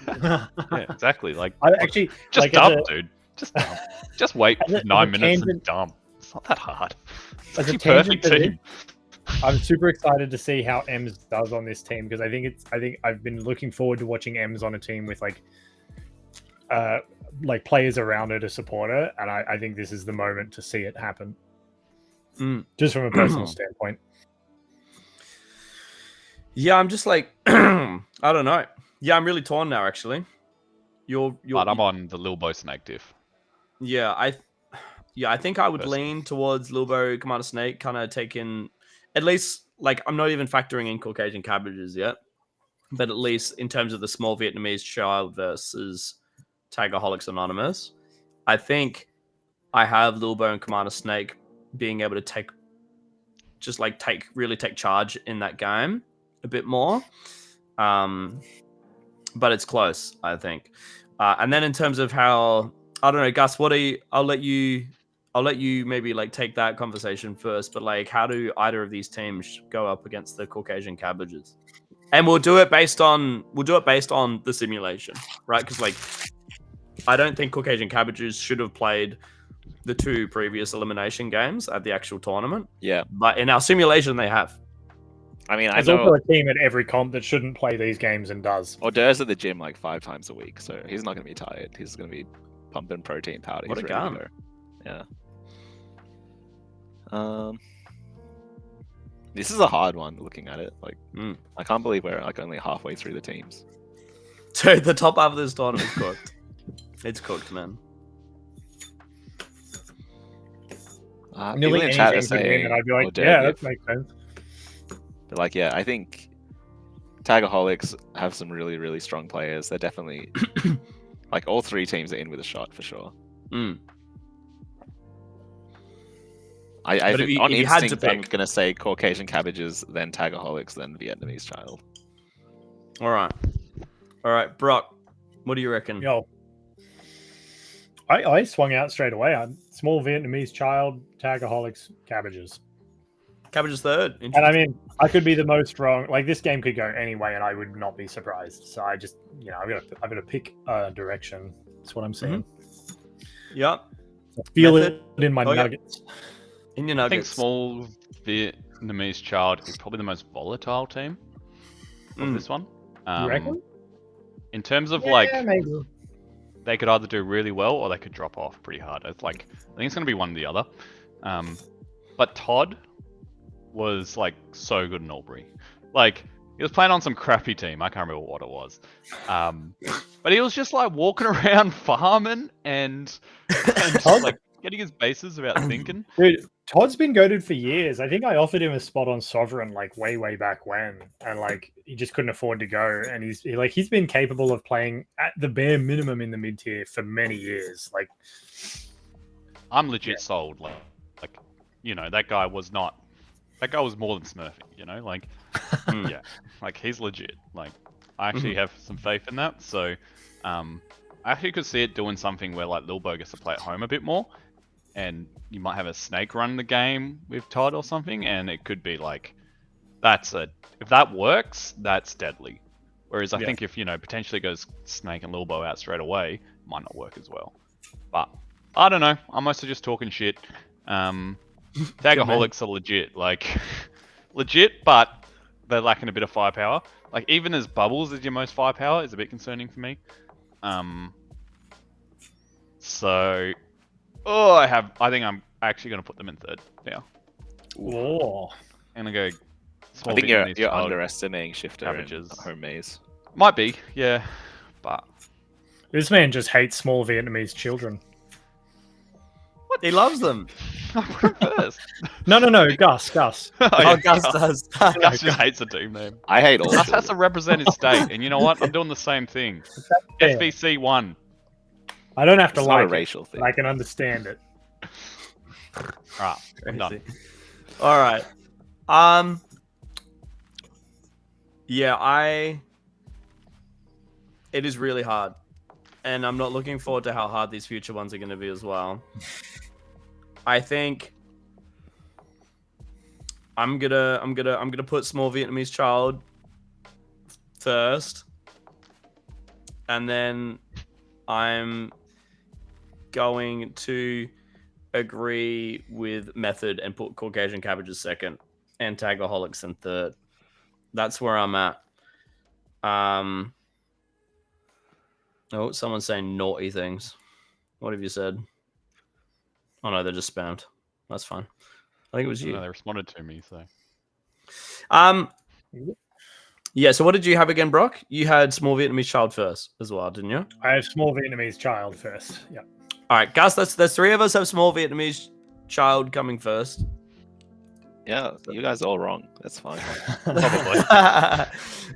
Yeah, exactly. Like, I actually just like, dump, dude. Just dump. Just wait as a 9 minutes and tangent- dump. It's not that hard. It's As a actually a perfect tangent to team. I'm super excited to see how Ems does on this team, because I think I've been looking forward to watching Ems on a team with like players around her to support her, and I think this is the moment to see it happen. Just from a personal standpoint. Yeah, I'm just like, I don't know. Yeah, I'm really torn now. Actually, But I'm on the Lil Bo Snake diff. Yeah, I think I would Personally. lean towards Lilbo Commander Snake, kind of taking at least like I'm not even factoring in Caucasian cabbages yet, but at least in terms of the small Vietnamese child versus Tagaholics Anonymous, I think I have Lilbo and Commander Snake being able to really take charge in that game a bit more. But it's close, I think. And then in terms of how, I don't know, Gus, I'll let you maybe like take that conversation first, but like how do either of these teams go up against the Caucasian cabbages? And we'll do it based on the simulation, right? Because like I don't think Caucasian cabbages should have played the 2 previous elimination games at the actual tournament. Yeah. But in our simulation they have. I mean, There's I know also a team at every comp that shouldn't play these games and does. Ordur's at the gym like 5 times a week, so he's not going to be tired. He's going to be pumping protein powder. What He's a ready to gun. go. Yeah. This is a hard one looking at it. Like, I can't believe we're like only halfway through the teams. Dude, the top half of this tournament is cooked. It's cooked, man. Nearly People in chat are anything could win, saying and I'd be like, Ordur yeah, diff. that makes sense. But like, yeah, I think Tagaholics have some really, really strong players. They're definitely like all 3 teams are in with a shot for sure. But if you on had to instinct, I'm pick- gonna say Caucasian cabbages, then Tagaholics, then Vietnamese child. All right, Brock, what do you reckon? Yo, I swung out straight away. I'm small Vietnamese child, Tagaholics, cabbages. Cabbages third. And I mean, I could be the most wrong. Like this game could go any way, and I would not be surprised. So I just, I've got to pick a direction. That's what I'm saying. Yeah, Feel Method? it in my Oh, yeah. nuggets. in your I think nuggets. small Vietnamese child is probably the most volatile team of this one. You reckon? In terms of Yeah, maybe. they could either do really well or they could drop off pretty hard. It's like I think it's going to be one or the other. But Todd was like so good in Albury. Like he was playing on some crappy team. I can't remember what it was. But he was just like walking around farming and just, like getting his bases without thinking. Dude, Todd's been goated for years. I think I offered him a spot on Sovereign like way back when, and like he just couldn't afford to go. And he's been capable of playing at the bare minimum in the mid tier for many years. Like, I'm legit sold. Like, that guy was not. That guy was more than smurfing. Like, yeah, like he's legit. Like, I actually have some faith in that. So, I actually could see it doing something where like Lil Bo gets to play at home a bit more. And you might have a snake run the game with Todd or something, and it could be like, if that works, that's deadly. Whereas I think if, potentially goes snake and Lil Bo out straight away, it might not work as well. But I don't know. I'm mostly just talking shit. Tagaholics are legit, legit, but they're lacking a bit of firepower. Like even as Bubbles is your most firepower is a bit concerning for me. So. I think I'm actually going to put them in third now. oh, I'm going to go small I think Vietnamese you're child underestimating Shifter cabbages. and Home Maze. Might be, yeah. But this man just hates small Vietnamese children. He loves them. I put him first. No, Gus. Oh, Gus does. Gus just hates a team name. I hate all Gus children. has to represent his state, and you know what? I'm doing the same thing. fair. SVC 1. I don't have to It's not a like racial it, thing. but I can understand it. Right, I'm done. All right. Yeah, it is really hard, and I'm not looking forward to how hard these future ones are going to be as well. I think I'm gonna put small Vietnamese child first, and then I'm going to agree with Method and put Caucasian Cabbages second and Tagaholics in third. That's where I'm at. Oh, someone's saying naughty things. What have you said? Oh no, they're just spammed. That's fine. I think it was you. No, they responded to me, so. Yeah, so what did you have again, Brock? You had small Vietnamese child first as well, didn't you? I have small Vietnamese child first. Yeah. All right, Gus, there's three of us have small Vietnamese child coming first. Yeah, you guys are all wrong. That's fine. Probably.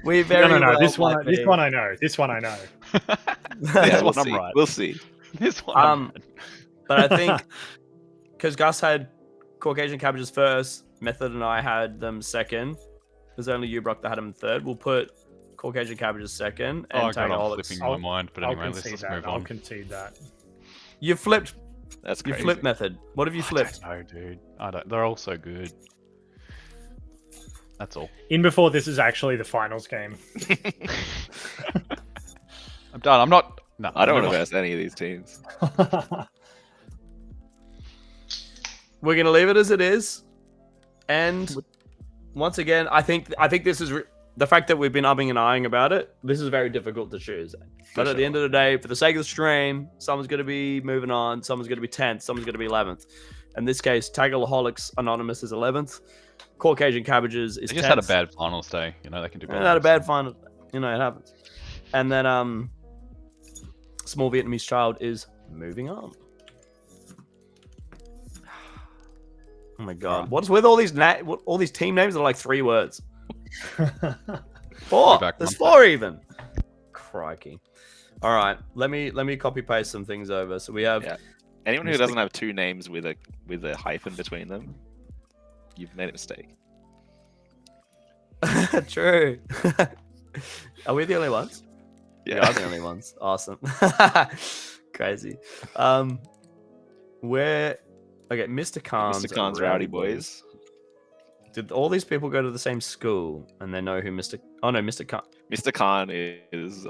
We very No. well This one might I know. This one I know. Yeah, we'll one I'm see. right. We'll see. This one. But I think because Gus had Caucasian Cabbages first, Method and I had them second. There's only you, Brock, that had them third. We'll put Caucasian Cabbages second and Oh, God, I'm Tagaholics. flipping my mind. But I'll anyway, let's concede just that. move I'll on. concede that. You flipped. That's You crazy. flipped, Method. What have you flipped? I don't know, dude. I don't. They're all so good. That's all. In before this is actually the finals game. I'm done. I'm not. No, I don't want move to on. verse any of these teams. We're gonna leave it as it is. And once again, I think this is the fact that we've been umming and ahhing about it. This is very difficult to choose. But at the end of the day, for the sake of the stream, someone's going to be moving on. Someone's going to be 10th. Someone's going to be 11th. In this case, Tagaholics Anonymous is 11th. Caucasian Cabbages is They 10th. just had a bad finals day. You know, they can do better. Not a bad final. You know, it happens. And then small Vietnamese child is moving on. Oh my god! Right. What's with all these all these team names that are like 3 words? 4. back There's one. 4 even. Crikey! All right, let me copy paste some things over. So we have Yeah. Anyone who Mistake. doesn't have 2 names with a hyphen between them, you've made a mistake. True. Are we the only ones? We Yeah. are the only ones. Awesome. Crazy. Where? Okay, Mr. Khan's. Mr. Khan's Rowdy Boys. Did all these people go to the same school and they know who Mr. Oh no, Mr. Khan. Mr. Khan is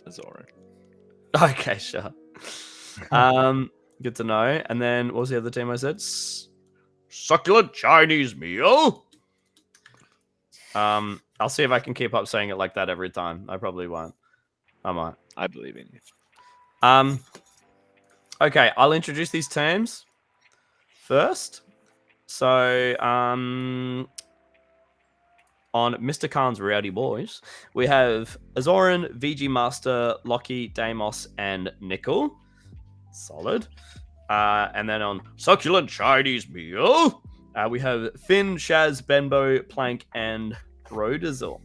Azoran. Okay, sure. Good to know. And then what was the other team I said? Succulent Chinese meal. I'll see if I can keep up saying it like that every time. I probably won't. I might. I believe in you. Okay, I'll introduce these teams first. So, on Mr. Khan's Rowdy Boys, we have Azoran, VG Master, Lockie, Deimos, and Nickel. Solid. And then on Succulent Chinese Meal, we have Finn, Shaz, Benbow, Plank, and Brodizzle.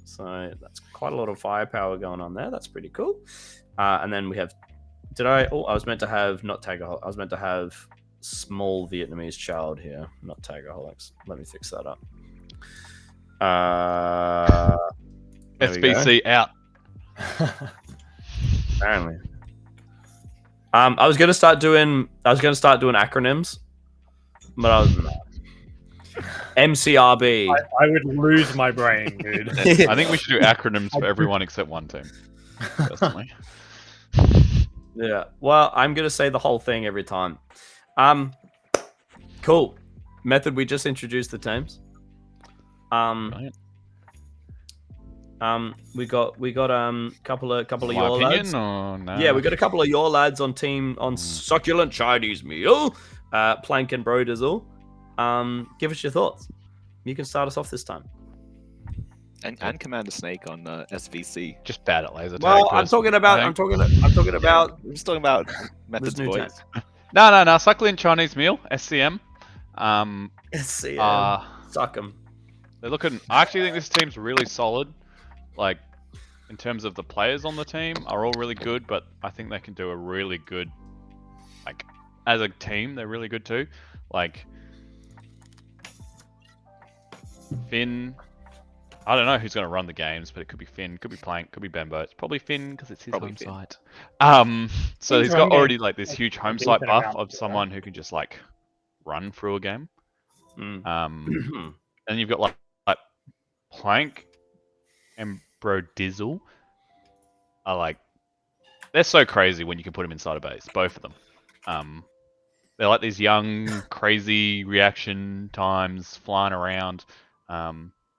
So that's quite a lot of firepower going on there. That's pretty cool. And then we have, I was meant to have, not Tagaholics. I was meant to have small Vietnamese child here, not Tagaholics. Let me fix that up. SBC out. Apparently. I was gonna start doing acronyms, but I was MCRB. I would lose my brain, dude. I think we should do acronyms for everyone except one team. Personally. Yeah. Well, I'm gonna say the whole thing every time. Cool. Method. We just introduced the teams. Right. We got couple of My your opinion, lads. or no? Yeah, we got a couple of your lads on team on Succulent Chinese Meal, Plank and Brodizzle. Give us your thoughts. You can start us off this time. And Commander Snake on SVC. Just bad at laser tag. Well, I'm talking about I'm talking about Methods new boys. No. Succulent Chinese Meal, SCM. Suck 'em. They're looking. I actually think this team's really solid. Like, in terms of the players on the team, are all really good, but I think they can do a really good. Like, as a team, they're really good too. Like, Finn. I don't know who's going to run the games, but it could be Finn, could be Plank, could be Bembo. It's probably Finn because it's his Probably home Finn. site. So he's got already like this huge home site buff of someone who can just like run through a game. And you've got like Plank and Brodizzle are like, they're so crazy when you can put them inside a base, both of them. They're like these young, crazy reaction times flying around.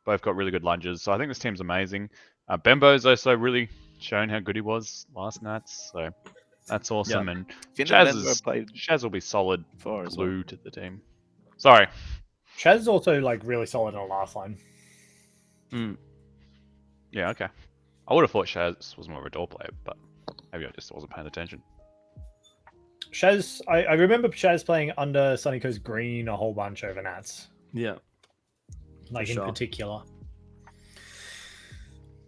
Both got really good lunges, so I think this team's amazing. Bembo's also really shown how good he was last Nats, so that's awesome. Yeah. And Finn Shaz, and Benbow played Shaz will be solid for as well. glue to the team. Sorry. Shaz is also like really solid on the last line. Yeah, okay. I would have thought Shaz was more of a door player, but maybe I just wasn't paying attention. Shaz, I remember Shaz playing under Sunny Coast Green a whole bunch over Nats, Yeah. like For in sure. particular.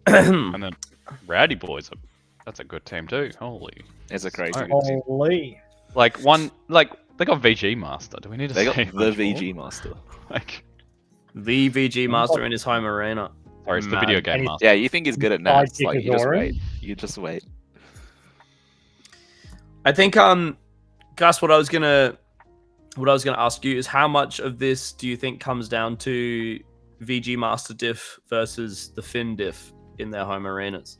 And then Rowdy Boys, that's a good team too. Holy. It's a crazy Alright. good team. Holy. Like, they got VG Master. Do we need to They say got the much more? VG Master. Like, The VG Master in his home arena. sorry, it's the Mad. video game And he's- master. Yeah, you think he's good at Nats. Sidekick Like, you just Azoran. wait. You just wait. I think Gus, what I was gonna ask you is how much of this do you think comes down to VG Master diff versus the Finn diff in their home arenas?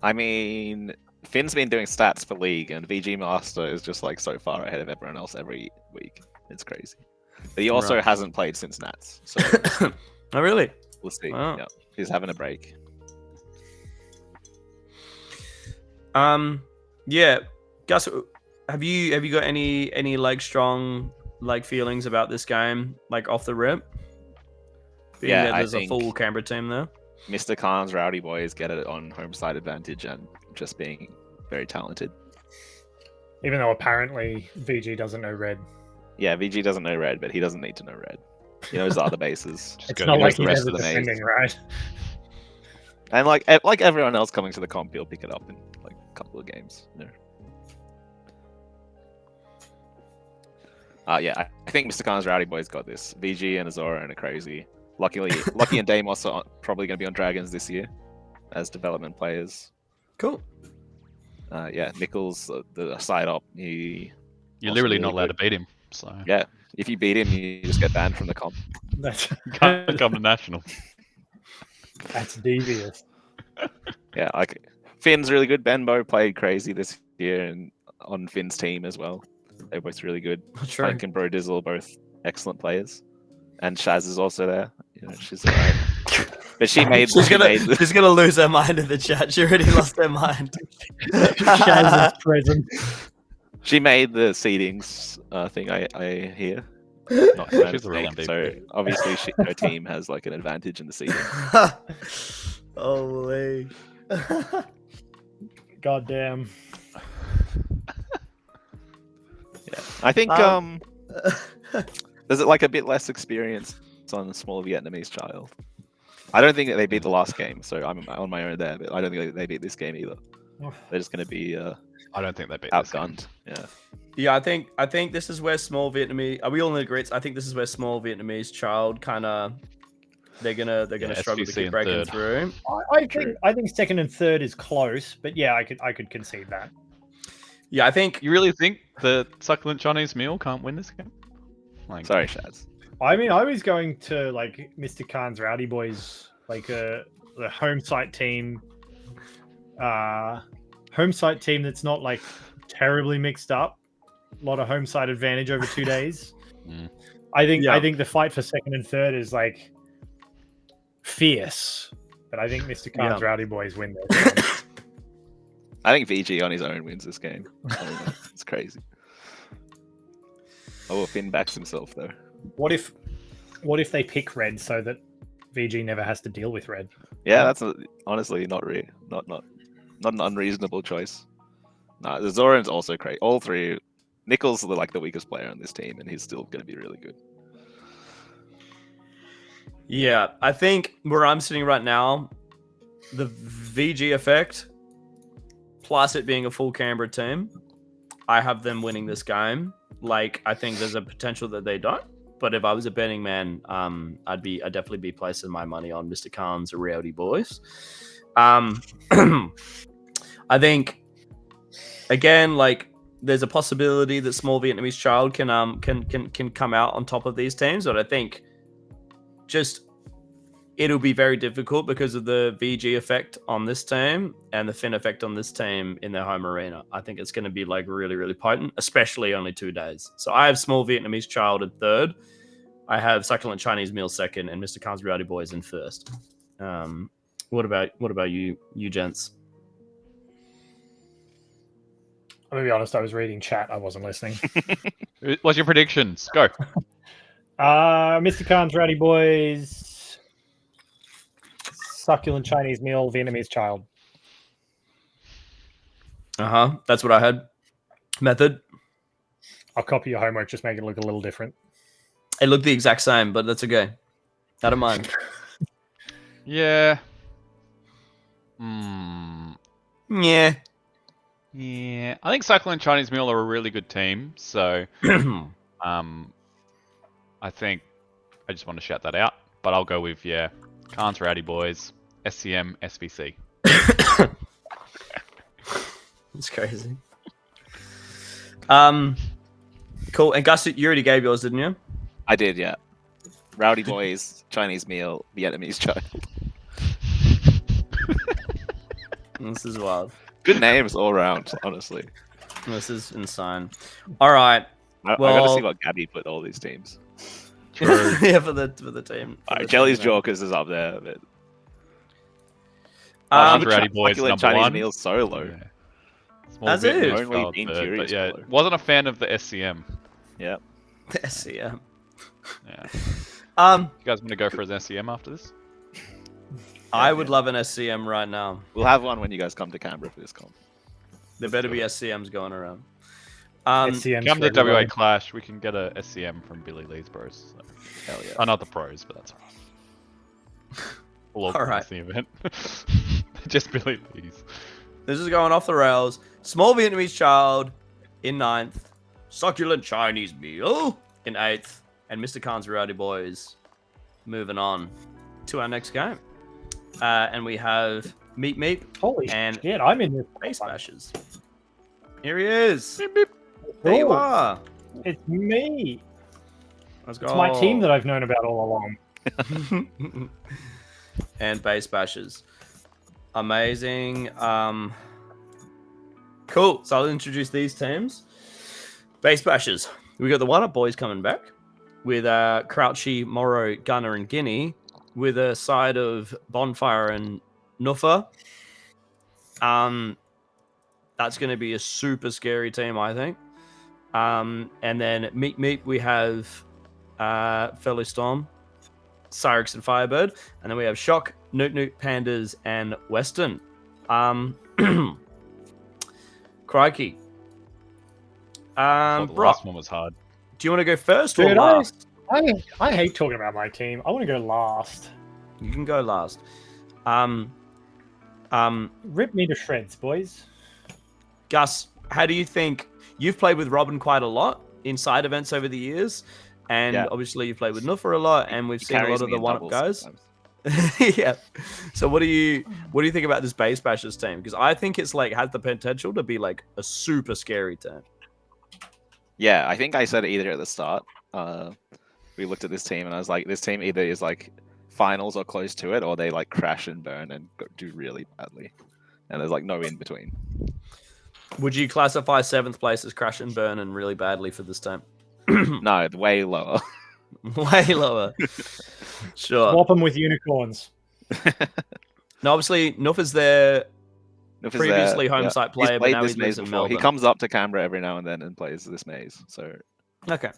I mean, Finn's been doing stats for League, and VG Master is just like so far ahead of everyone else every week. It's crazy. But he also Right. hasn't played since Nats, so Oh, really? we'll see. Wow. Yeah, he's having a break. Yeah, Gus, have you got any like strong like feelings about this game, like off the rip? Being Yeah, that I there's a think- full Canberra team there. Mr. Khan's Rowdy Boys get it on home side advantage and just being very talented. Even though apparently VG doesn't know red. Yeah, VG doesn't know red, but he doesn't need to know red. He knows the other bases. Just It's go not to like the he's rest ever of the maze. defending, right? And like everyone else coming to the comp, he'll pick it up in like a couple of games. You know? Yeah, I think Mr. Khan's Rowdy Boys got this. VG and Azora and are crazy. Lucky and Deimos are probably going to be on Dragons this year as development players. Cool. Yeah, Nichols, the side op, You're Also literally really not allowed good. to beat him, so yeah, if you beat him, you just get banned from the comp. That's, can't come to national. that's devious. Yeah, like Finn's really good. Benbow played crazy this year and on Finn's team as well. They're both really good. True. Frank and Brodizzle are both excellent players, and Shaz is also there. You know, she's alright. But she made. She's she made she's gonna lose her mind in the chat. She already lost her mind. Shaz is present. She made the seedings thing. I hear. Not She's a real Snake, so MVP. obviously her team has like an advantage in the seeding. Holy. God damn. Yeah, I think there's like a bit less experience on the small Vietnamese child. I don't think that they beat the last game, so I'm on my own there. But I don't think they beat this game either. They're just going to be I don't think they beat this game. outgunned. Yeah. Yeah, I think this is where small Vietnamese. Are we all in agreement? I think this is where small Vietnamese child kind of they're gonna struggle to SVC keep in breaking third. through. I think second and third is close, but yeah, I could concede that. Yeah, I think You really think the succulent Chinese meal can't win this game? Like, Sorry, Shaz. I mean, I was going to like Mr. Khan's Rowdy Boys, like the home site team, that's not like terribly mixed up. A lot of home site advantage over 2 days. Mm. I think the fight for second and third is like fierce, but I think Mr. Khan's Rowdy Boys win this. I think VG on his own wins this game. I don't know. It's crazy. Oh, Finn backs himself though. What if they pick red so that VG never has to deal with red? Yeah, that's honestly not an unreasonable choice. No, the Zoran's also crazy. All three. Nichols is like the weakest player on this team, and he's still going to be really good. yeah, I think where I'm sitting right now, the VG effect plus it being a full Canberra team, I have them winning this game. Like, I think there's a potential that they don't. But if I was a betting man, I'd definitely be placing my money on Mr. Khan's Rowdy Boys. I think again, like, there's a possibility that small Vietnamese child can come out on top of these teams, but I think just it'll be very difficult because of the VG effect on this team and the Finn effect on this team in their home arena. I think it's going to be like really, really potent, especially only 2 days. So I have small Vietnamese child at third. I have succulent Chinese meal second, and Mr. Khan's Rowdy Boys in first. What about you gents? I'm gonna be honest, I was reading chat, I wasn't listening. What's your predictions? Go. Mr. Khan's Rowdy Boys, succulent Chinese meal, Vietnamese child. That's what I had. Method. I'll copy your homework, just make it look a little different. It looked the exact same, but that's okay. I don't mind. Yeah. Yeah. Yeah. I think Succulent Chinese Meal are a really good team, so I think I just want to shout that out. But I'll go with Khan's Rowdy Boys, SCM, SVC. It's crazy. Cool. And Gus, you already gave yours, didn't you? I did, yeah. Rowdy Boys, Chinese meal, Vietnamese child. This is wild. Good names all around, honestly. This is insane. All right. I gotta see what Gabby put all these teams. Yeah, for the team. All right, Jelly's Jokers is up there, but Rowdy Boys Succulent number Chinese one. meal so low. Yeah. Small As Vietnamese is. Only child Being third, Curious but yeah, below. wasn't a fan of the SCM. Yeah. Yeah. Yeah. Um, You guys want to go for an SCM after this? I would love an SCM right now. We'll have one when you guys come to Canberra for this comp. There better be SCMs going around. SCMs Come for to WA everyone. Clash, we can get a SCM from Billy Lee's bros. So. Hell yeah. Oh, not the pros, but that's alright. We'll organise the event. Just Billy Lee's. This is going off the rails. Small Vietnamese child in 9th. Succulent Chinese meal in 8th. And Mr. Khan's Rowdy Boys moving on to our next game. And we have Meep Meep Holy and shit, I'm in this. Face Bashers. Here he is. There you Oh, are. it's me. Let's go. It's my team that I've known about all along. And Base Bashers. Amazing. Cool. So I'll introduce these teams. Base Bashers. We got the One Up Boys coming back with Crouchy, Morrow, Gunner, and Guinea, with a side of Bonfire and Nuffa. That's going to be a super scary team, I think. And then Meep Meep, we have Fellow Storm, Cyrix, and Firebird. And then we have Shock, Noot Noot, Pandas, and Western. Crikey. I thought the Brock, last one was hard. do you want to go first or Dude, last? I hate talking about my team. I want to go last. You can go last. Rip me to shreds, boys. Gus, how do you think you've played with Robin quite a lot in side events over the years, and Yeah. obviously you played with Nuffer a lot, and we've He seen a carries lot of me the in one-up doubles guys. sometimes. Yeah. So what do you think about this Base Bashers team? Because I think it's like has the potential to be like a super scary team. Yeah, I think I said it either at the start. We looked at this team and I was like, this team either is like finals or close to it, or they like crash and burn and do really badly. And there's like no in between. Would you classify 7th place as crash and burn and really badly for this team? No, way lower. Way lower. Sure. Swap them with unicorns. Now, obviously, Nuffer's there. Nuff is Previously there, home yeah. site He's player, but played now this he maze lives in before. He Melbourne. comes up to Canberra every now and then and plays this maze. So Okay.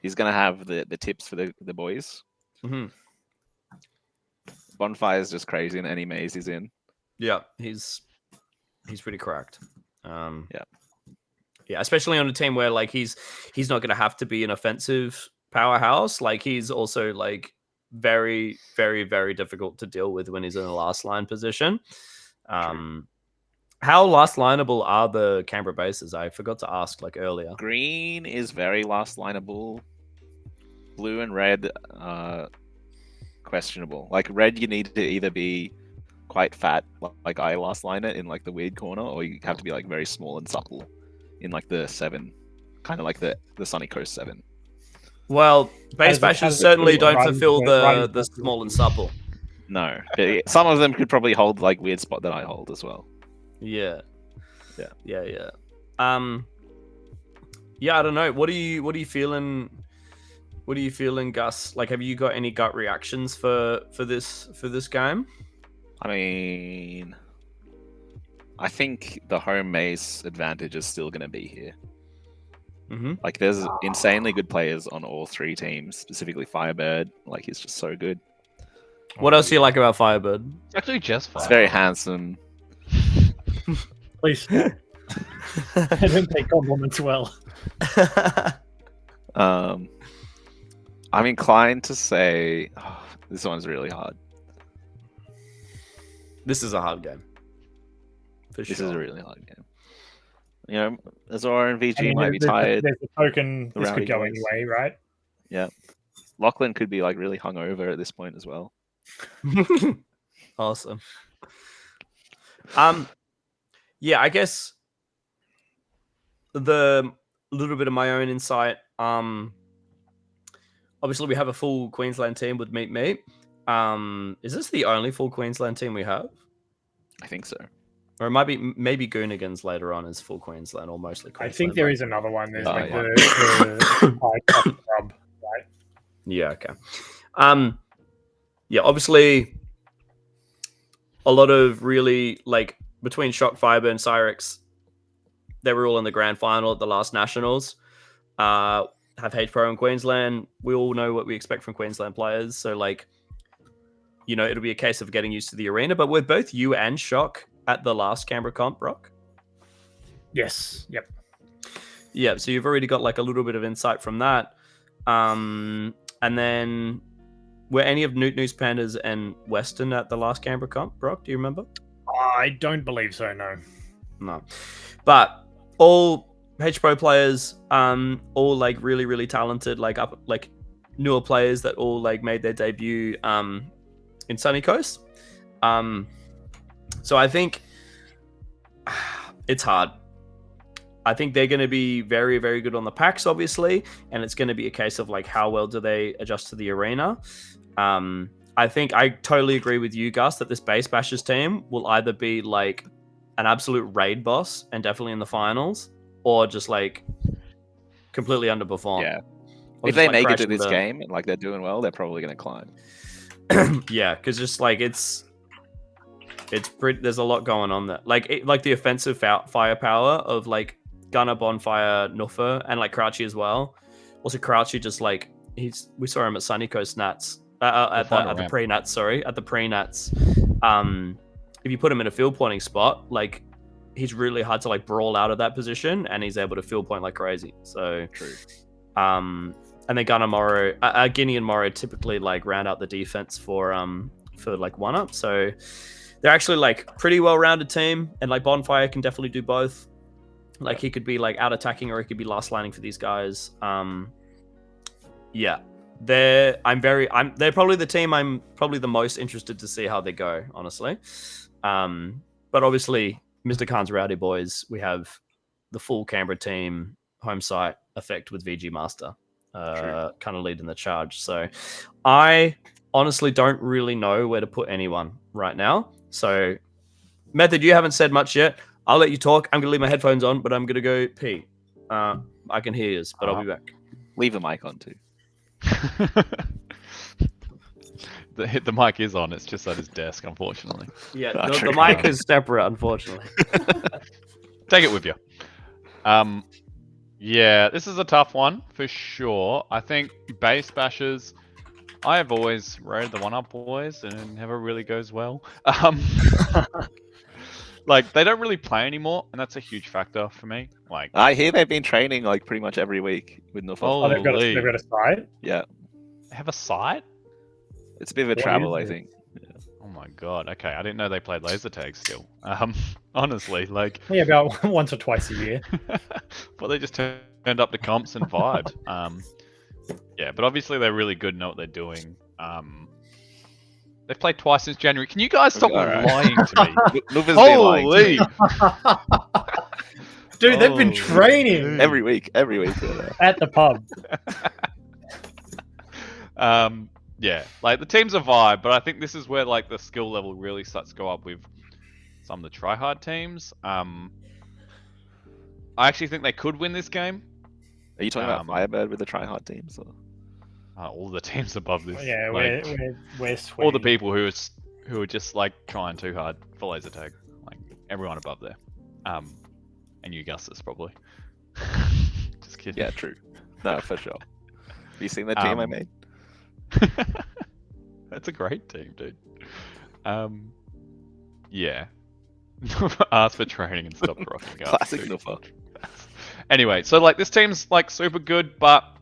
he's gonna have the tips for the boys. hmm Bonfire is just crazy in any maze he's in. Yeah, he's pretty correct. Yeah. Yeah, especially on a team where like he's not going to have to be an offensive powerhouse. Like he's also like very, very, very difficult to deal with when he's in a last line position. How last lineable are the Canberra bases? I forgot to ask like earlier. Green is very last lineable. Blue and red, questionable. Like red, you need to either be quite fat, like I last line it in like the weird corner, or you have to be like very small and supple in like the 7, kind of like the Sunny Coast 7. Well, base Has it- bashers has it certainly been don't run- fulfill run- the small and supple. No, but some of them could probably hold like weird spot that I hold as well. Yeah. Yeah. Yeah. Yeah, I don't know. What are you feeling? What are you feeling, Gus? Like, have you got any gut reactions for this game? I mean, I think the home maze advantage is still going to be here. Mm-hmm. Like, there's insanely good players on all 3 teams, specifically Firebird. Like, he's just so good. What else do you like about Firebird? It's actually just fine. He's very handsome. Please. I don't take compliments well. I'm inclined to say this one's really hard. This is a hard game. For This sure. is a really hard game. You know, Azora and VG I mean, might be there's tired. a token. The This rowdy could go boys. anyway, right? Lachlan could be like really hungover at this point as well. Awesome. Yeah, I guess the little bit of my own insight. Obviously we have a full Queensland team with Meet Meet. Is this the only full Queensland team we have? I think so. Or it might be maybe Goonigans later on is full Queensland or mostly I Queensland. think there is another one. There's Oh, like yeah. the high top club, right? Yeah, okay. Yeah, obviously a lot of really like between Shock, Firebird, and Cyrex, they were all in the grand final at the last Nationals. Have H Pro in Queensland. We all know what we expect from Queensland players. So like, you know, it'll be a case of getting used to the arena. But were both you and Shock at the last Canberra comp, Brock? Yes. Yep. Yeah, so you've already got like a little bit of insight from that. And then were any of Newt News Pandas and Western at the last Canberra comp, Brock? Do you remember? I don't believe so. No. No. But all H Pro players, all like really, really talented, like up like newer players that all like made their debut in Sunny Coast. So I think it's hard. I think they're going to be very, very good on the packs, obviously, and it's going to be a case of like how well do they adjust to the arena. I think I totally agree with you, Gus, that this Base Bashers team will either be like an absolute raid boss and definitely in the finals, or just like completely underperform. Yeah. Or If just, they like, make it crash to and this burn. game and like they're doing well, they're probably going to climb. Yeah, because just like it's pretty. There's a lot going on there. Like the offensive firepower of like Gunner, Bonfire, Nuffer, and like Crouchy as well. Also, Crouchy just like we saw him at Sunny Coast Nats at the pre-Nats. Sorry, at the pre-Nats. If you put him in a field pointing spot, like he's really hard to like brawl out of that position, and he's able to field point like crazy. So True. And then Guinea and Morrow typically like round out the defense for like one up. So they're actually like pretty well rounded team, and like Bonfire can definitely do both. Like he could be like out attacking, or he could be last lining for these guys. Yeah, they're probably the team I'm probably the most interested to see how they go, honestly. But obviously, Mr. Khan's Rowdy Boys, we have the full Canberra team, home site effect with VG Master, kind of leading the charge. So I honestly don't really know where to put anyone right now. So Method, you haven't said much yet. I'll let you talk. I'm going to leave my headphones on, but I'm going to go pee. I can hear you, but I'll be back. Leave the mic on too. The mic is on. It's just at his desk, unfortunately. Yeah, the mic is separate, unfortunately. Take it with you. Yeah, this is a tough one for sure. I think base bashers. I have always rated the 1-up boys, and it never really goes well. Like they don't really play anymore, and that's a huge factor for me. Like I hear they've been training like pretty much every week with Norfolk. Oh, they've got a side. Yeah, they have a site. it's a bit of a travel, I think. Oh my god. Okay, I didn't know they played laser tag still. Honestly, like Yeah, about once or twice a year. well, they just turned up to comps and vibed. Yeah, but obviously they're really good and know what they're doing. They've played twice since January. Can you guys stop lying to me? Holy! Dude, they've been training every week. at the pub. Yeah, like the team's a vibe, but I think this is where like the skill level really starts to go up with some of the try-hard teams. I actually think they could win this game. Are you talking about Firebird with the try-hard teams? Or? All the teams above this. Yeah, like, we're sweet. all the people who are just like trying too hard for laser tag, like everyone above there, and you Gustice probably. Just kidding. Yeah, true. No, for sure. Have you seen the team I made? That's a great team, dude. Yeah. Ask for training and stop rocking up. Classic Nuffa. Anyway, so like this team's like super good, but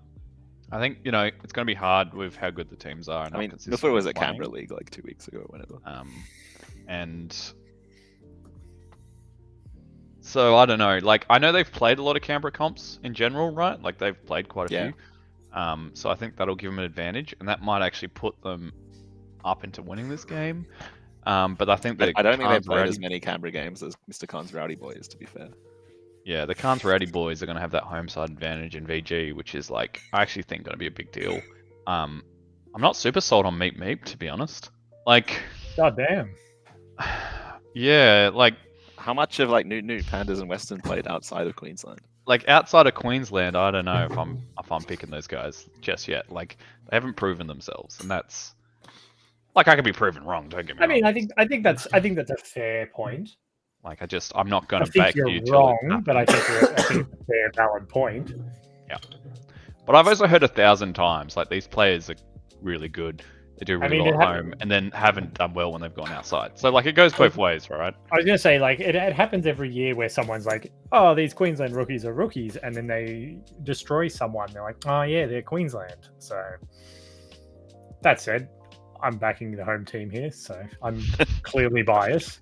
I think it's going to be hard with how good the teams are. And I mean, Nuffa was at Canberra League like 2 weeks ago, or whatever. And so I don't know. Like I know they've played a lot of Canberra comps in general, right? Like they've played quite a few. So I think that'll give them an advantage, and that might actually put them up into winning this game. But I think that I don't think they've played as many Canberra games as Mr. Khan's Rowdy Boys, to be fair. Yeah, the Khan's Rowdy Boys are going to have that home side advantage in VG, which is like I actually think going to be a big deal. I'm not super sold on Meep Meep, to be honest. Like, god damn. Yeah, like how much of like Newt Pandas and Western played outside of Queensland? Like outside of Queensland, I don't know if I'm picking those guys just yet. Like they haven't proven themselves, and that's like I could be proven wrong. Don't get me wrong. I mean, I think that's a fair point. Like I'm not going to think back you're you wrong, but I think it's a fair, valid point. Yeah, but I've also heard 1,000 times like these players are really good. They do really well at home, and then haven't done well when they've gone outside. So like it goes both ways, right? I was gonna say like it happens every year where someone's like, "Oh, these Queensland rookies are rookies," and then they destroy someone. They're like, "Oh yeah, they're Queensland." So that said, I'm backing the home team here, so I'm clearly biased.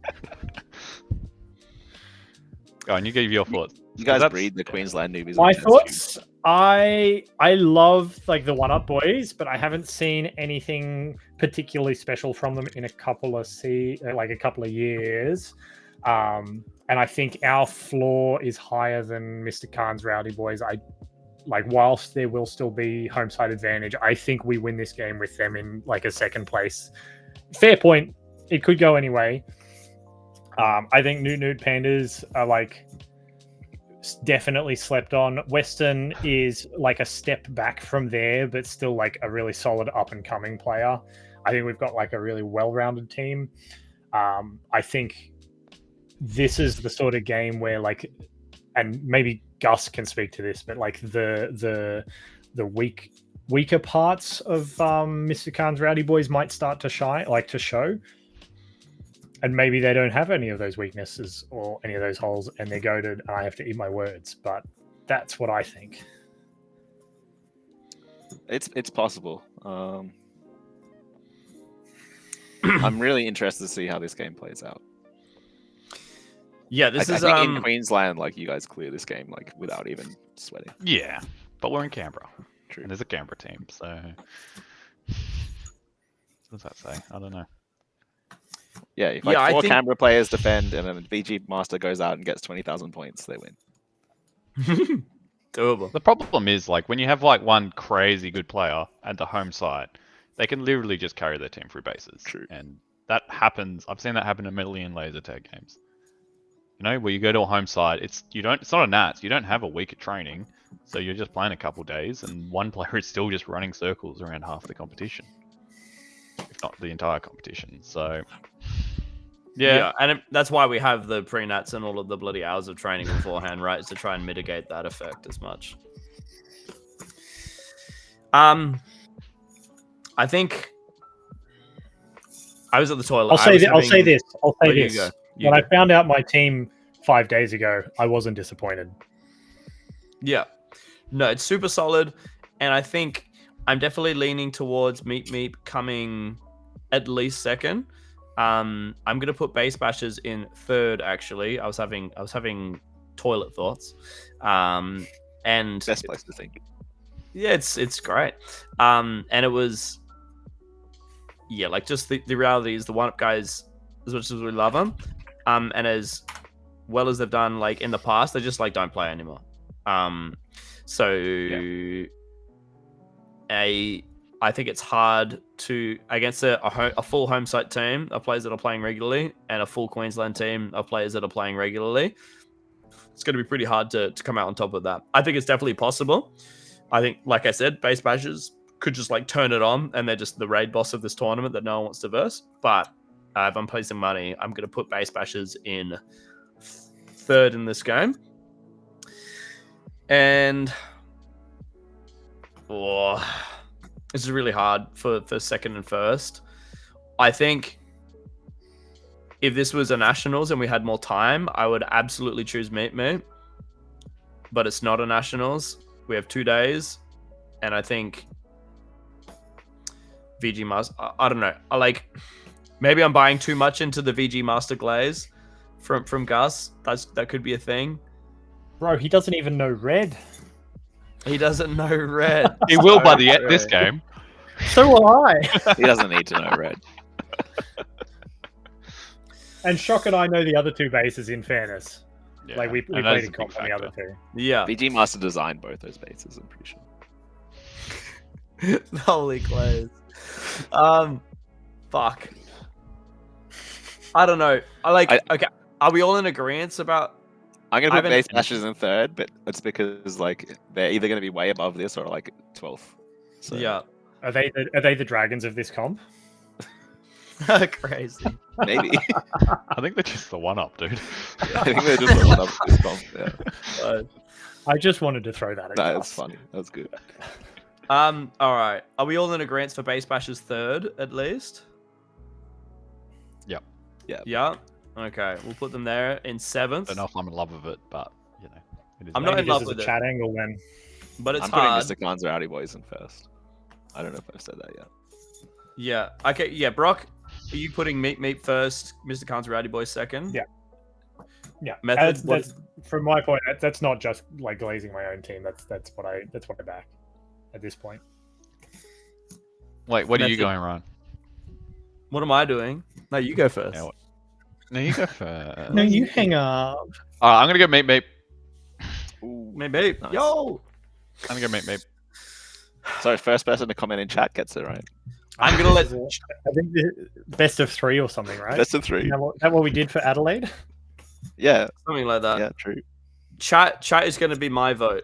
Go on, you give your thoughts. You guys breed the Queensland newbies. My thoughts. I love like the 1-up boys, but I haven't seen anything particularly special from them in a couple of years. And I think our floor is higher than Mr. Khan's Rowdy Boys. Whilst there will still be home side advantage, I think we win this game with them in like a second place. Fair point. It could go anyway. I think Newt Pandas are like definitely slept on. Western is like a step back from there, but still like a really solid up and coming player. I think we've got like a really well-rounded team. I think this is the sort of game where like, and maybe Gus can speak to this, but like the weaker parts of Mr. Khan's Rowdy Boys might start to show. And maybe they don't have any of those weaknesses or any of those holes, and they're goaded, and I have to eat my words. But that's what I think. It's possible. I'm really interested to see how this game plays out. Yeah, this I is think in Queensland, like you guys clear this game like without even sweating. Yeah, but we're in Canberra. True. And there's a Canberra team, so what does that say? I don't know. Yeah, if like I four think- Canberra players defend and then a VG Master goes out and gets 20,000 points, they win. doable. The problem is like when you have like one crazy good player at the home side, they can literally just carry their team through bases. True. And that happens. I've seen that happen a million laser tag games. You know, where you go to a home side, it's not a Nats. You don't have a week of training, so you're just playing a couple days, and one player is still just running circles around half the competition, if not the entire competition. So, yeah. and that's why we have the pre-nats and all of the bloody hours of training beforehand, right? Is to try and mitigate that effect as much. I think I was at the toilet. I'll say this. Oh, you go. When I found out my team 5 days ago, I wasn't disappointed. Yeah. No, it's super solid. And I think I'm definitely leaning towards Meep coming at least second. I'm gonna put Base Bashers in third, actually. I was having toilet thoughts. And Best place to think. yeah, it's great. And it was like just the reality is the one-up guys, as much as we love them, and as well as they've done like in the past, they just like don't play anymore. I think it's hard to against a full home site team of players that are playing regularly and a full Queensland team of players that are playing regularly. It's going to be pretty hard to come out on top of that. I think it's definitely possible. I think, like I said, Base Bashers could just like turn it on and they're just the raid boss of this tournament that no one wants to verse. But if I'm placing money, I'm going to put Base Bashers in third in this game. And this is really hard for second and first. I think if this was a Nationals and we had more time, I would absolutely choose Meep. But it's not a Nationals. We have 2 days. And I think VG Master, I don't know. Maybe I'm buying too much into the VG Master glaze from Gus. That could be a thing. Bro, he doesn't even know red. He doesn't know red. He will by the end this game. So will I. He doesn't need to know red. And Shock and I know the other two bases, in fairness. Yeah, Like, we and that played is in a big comp on the other factor. two. Yeah. VG Master designed both those bases, I'm pretty sure. Holy glaze. Fuck. I don't know. Okay. Are we all in agreement about? I'm gonna I put haven't Base finished. Bashers in third, but it's because like they're either gonna be way above this or like 12th. So Yeah. Are they the dragons of this comp? Crazy. maybe. I think they're just the one up, dude. I think they're just the one up this comp. Yeah. I just wanted to throw that at That Gus. was funny. That was good. All right. Are we all in agreement for Base Bashers third at least? Yep. Yeah. Yeah. Okay. We'll put them there in seventh. I don't know if I'm in love with it, but you know, it is I'm what not it in is. love This is with a it. chat angle then. But it's I'm hard. putting Mr. Khan's Rowdy Boys in first. I don't know if I've said that yet. Yeah. Okay. Yeah. Brock, are you putting Meep first? Mr. Khan's Rowdy Boy second? Yeah. Yeah, Method, that's from my point. That's not just like glazing my own team. That's what I back at this point. Wait, what are you Method. going, Ryan? What am I doing? No, you go first. Yeah, No, you go first. No, you hang up. I'm gonna go Meep. Ooh. Maybe. Nice. Yo. I'm gonna go Meep. So first person to comment in chat gets it right. I'm gonna let. I think the best of 3 or something, right? Best of 3. Is that what we did for Adelaide? Yeah. Something like that. Yeah. True. Chat is going to be my vote.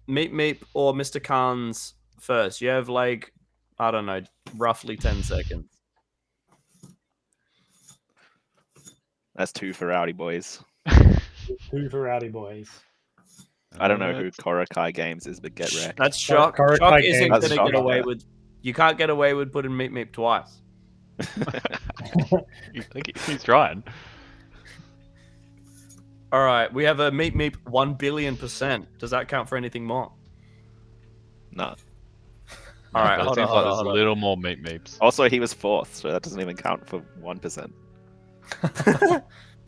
Meep or Mr. Khan's first. You have like, I don't know, roughly 10 seconds. That's 2 for Rowdy Boys. 2 for Rowdy Boys. I don't know who Korakai Games is, but get wrecked. That's Shock. Korakai Shock Games. isn't That's going to Shock, get away yeah. with. You can't get away with putting Meep twice. You think he's trying? All right, we have a Meep Meep 1 billion%. Does that count for anything more? No. All right, but hold it on, seems hold like on, there's hold a on. little more meep meeps. Also, he was 4th, so that doesn't even count for 1%.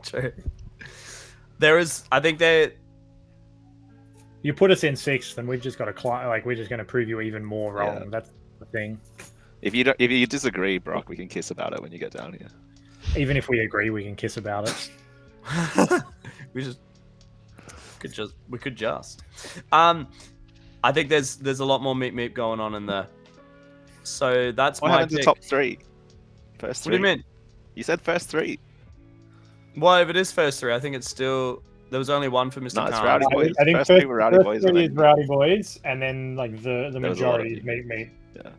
True. There is, I think there. You put us in 6th, and we've just got to like we're just going to prove you even more wrong. Yeah. That's the thing. If you disagree, Brock, we can kiss about it when you get down here. Even if we agree, we can kiss about it. we could just. I think there's a lot more Meep Meep going on in there. So that's What my happened to pick. top 3? First 3. What do you mean? You said first 3. Well, if it is first 3, I think it's still. There was only one for Mr. No, it's Khan. Rowdy Boys. I think First first, two were Rowdy first Boys, 3 and is then- Rowdy Boys, and then like the There was a lot of majority is people. Meat. Yeah.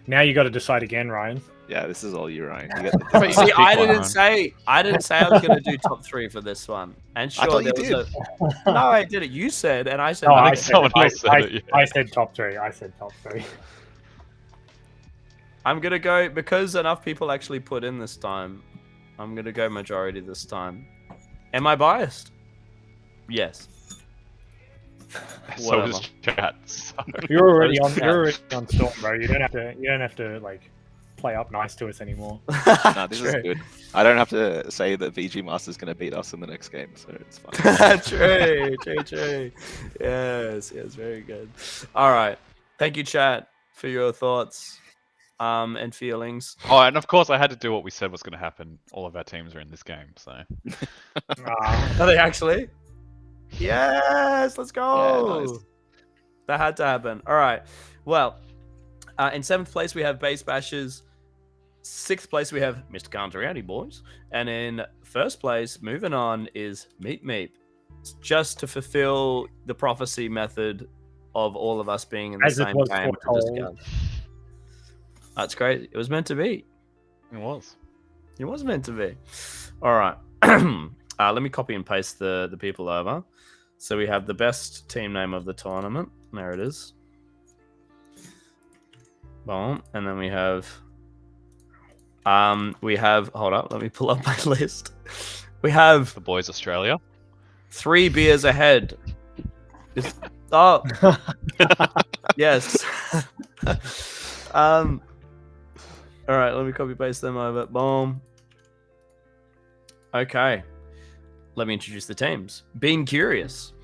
Now you got to decide again, Ryan. Yeah, this is all you, Ryan. You get But the you See, pick I one, didn't Ryan. say I was going to do top 3 for this one. And I sure, thought you there was did. a. No, I did it. You said, and I said. No, no. think someone else said it, yeah. I said top 3. I said top 3. I'm gonna go because enough people actually put in this time. I'm gonna go majority this time. Am I biased? Yes. So Whatever. is chat. So. You're already on. Yeah. You're already on Storm, bro. You don't have to like play up nice to us anymore. No, this is good. I don't have to say that VG Master's going to beat us in the next game, so it's fine. True. Yes, very good. All right. Thank you, chat, for your thoughts and feelings. Oh, and of course I had to do what we said was going to happen. All of our teams are in this game, so. Are they actually? Yes, let's go. Yeah, nice. That had to happen. All right. Well, in 7th place, we have Base Bashers. 6th place, we have Mr. Cantoriati Boys. And in 1st place, moving on, is Meep Meep. Just to fulfill the prophecy method of all of us being in the As it same was game. foretold. That's great. It was meant to be. It was. It was meant to be. All right. Let me copy and paste the people over. So we have the best team name of the tournament. There it is. Boom. And then we have hold up, let me pull up my list. We have The Boys Australia. 3 beers ahead. Oh yes. All right, let me copy paste them over. Boom. Okay. Let me introduce the teams. Being Curious.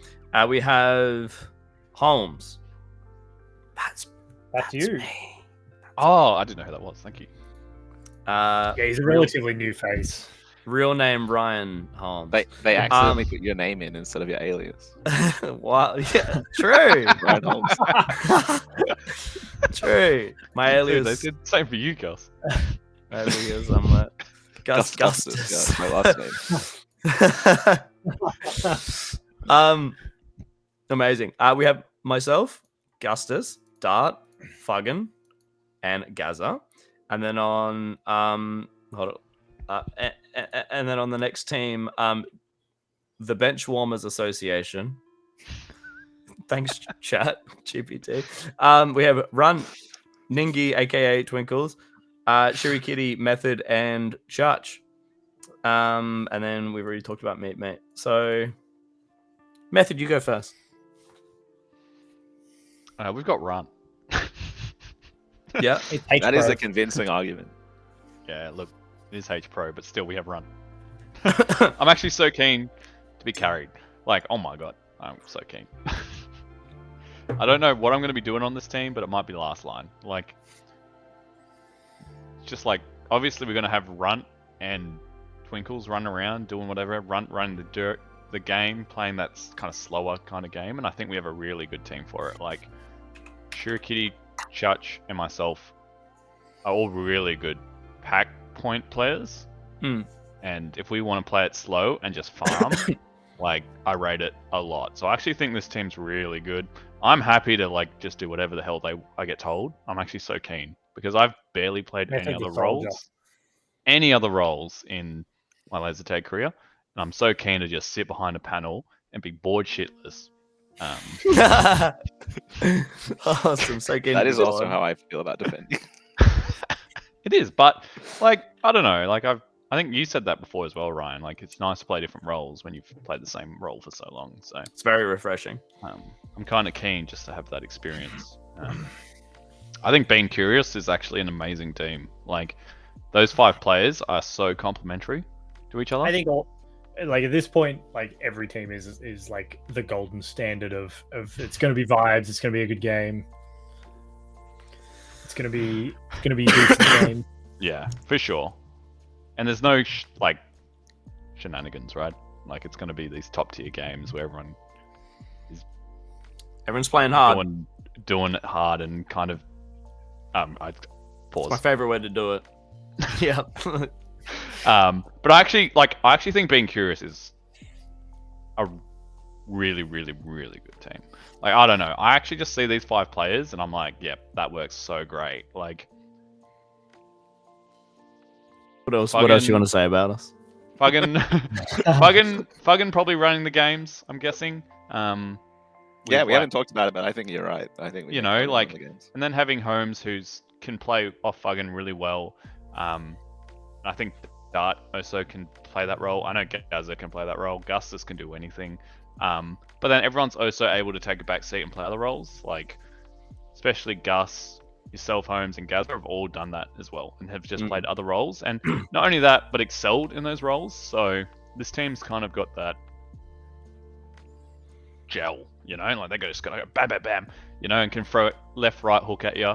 We have Holmes. That's you. me. Oh, I didn't know who that was. Thank you. Yeah, he's a relatively new face. Real name Ryan Holmes. They accidentally put your name in instead of your alias. Wow. Yeah, true. Ryan Holmes. True. My Dude, alias. they did the same for you, Gus. My alias. I'm like Gustice, Gustice. yeah, my last name. Amazing. We have myself, Gustice, Dart, Fuggin, and Gaza, and then on hold on, and then on the next team, the Benchwarmers Association. Thanks, chat GPT. We have Run, Ningy, aka Twinkles, Shiri Kitty, Method, and Church. And then we've already talked about Meat Mate. So, Method, you go first. We've got Run. Yeah. It's H That is Pro. a convincing argument. Yeah, look, it is H Pro, but still we have Run. I'm actually so keen to be carried. Like, oh my god, I'm so keen. I don't know what I'm going to be doing on this team, but it might be last line. Like, just like, obviously we're going to have Runt and Twinkles run around, doing whatever, running the dirt, the game, playing that kind of slower kind of game, and I think we have a really good team for it. Like, Shurikitty, Chutch, and myself are all really good pack point players. Hmm. And if we want to play it slow and just farm, like, I rate it a lot. So I actually think this team's really good. I'm happy to, like, just do whatever the hell I get told. I'm actually so keen because I've barely played any other roles in my laser tag career, and I'm so keen to just sit behind a panel and be bored shitless. Awesome. So good. That is also how I feel about defending. It is, but like I don't know. Like I think you said that before as well, Ryan. Like it's nice to play different roles when you've played the same role for so long. So It's very refreshing. I'm kind of keen just to have that experience. I think Being Curious is actually an amazing team. Like those 5 players are so complementary to each other. I think like at this point, like every team is like the golden standard of it's going to be vibes. It's going to be a good game. It's going to be a decent game. Yeah, for sure. And there's no like shenanigans, right? Like it's going to be these top tier games where Everyone's playing hard. Doing it hard and kind of I pause. It's my favorite way to do it. Yeah. But I actually think Being Curious is a really, really, really good team. Like I don't know, I actually just see these 5 players and I'm like, yep, that works so great. Like, What else you want to say about us? Fucking probably running the games, I'm guessing. Yeah, we haven't talked about it, but I think you're right. I think we you can know, run like, the games. and then having Holmes who's can play off Fuggin really well. I think Dart also can play that role. I know Gazza can play that role. Gustice can do anything. But then everyone's also able to take a back seat and play other roles. Like, especially Gus, yourself, Holmes, and Gazza have all done that as well and have just played other roles. And not only that, but excelled in those roles. So this team's kind of got that gel, you know, like they just gotta go bam, bam, bam, you know, and can throw it left, right hook at you.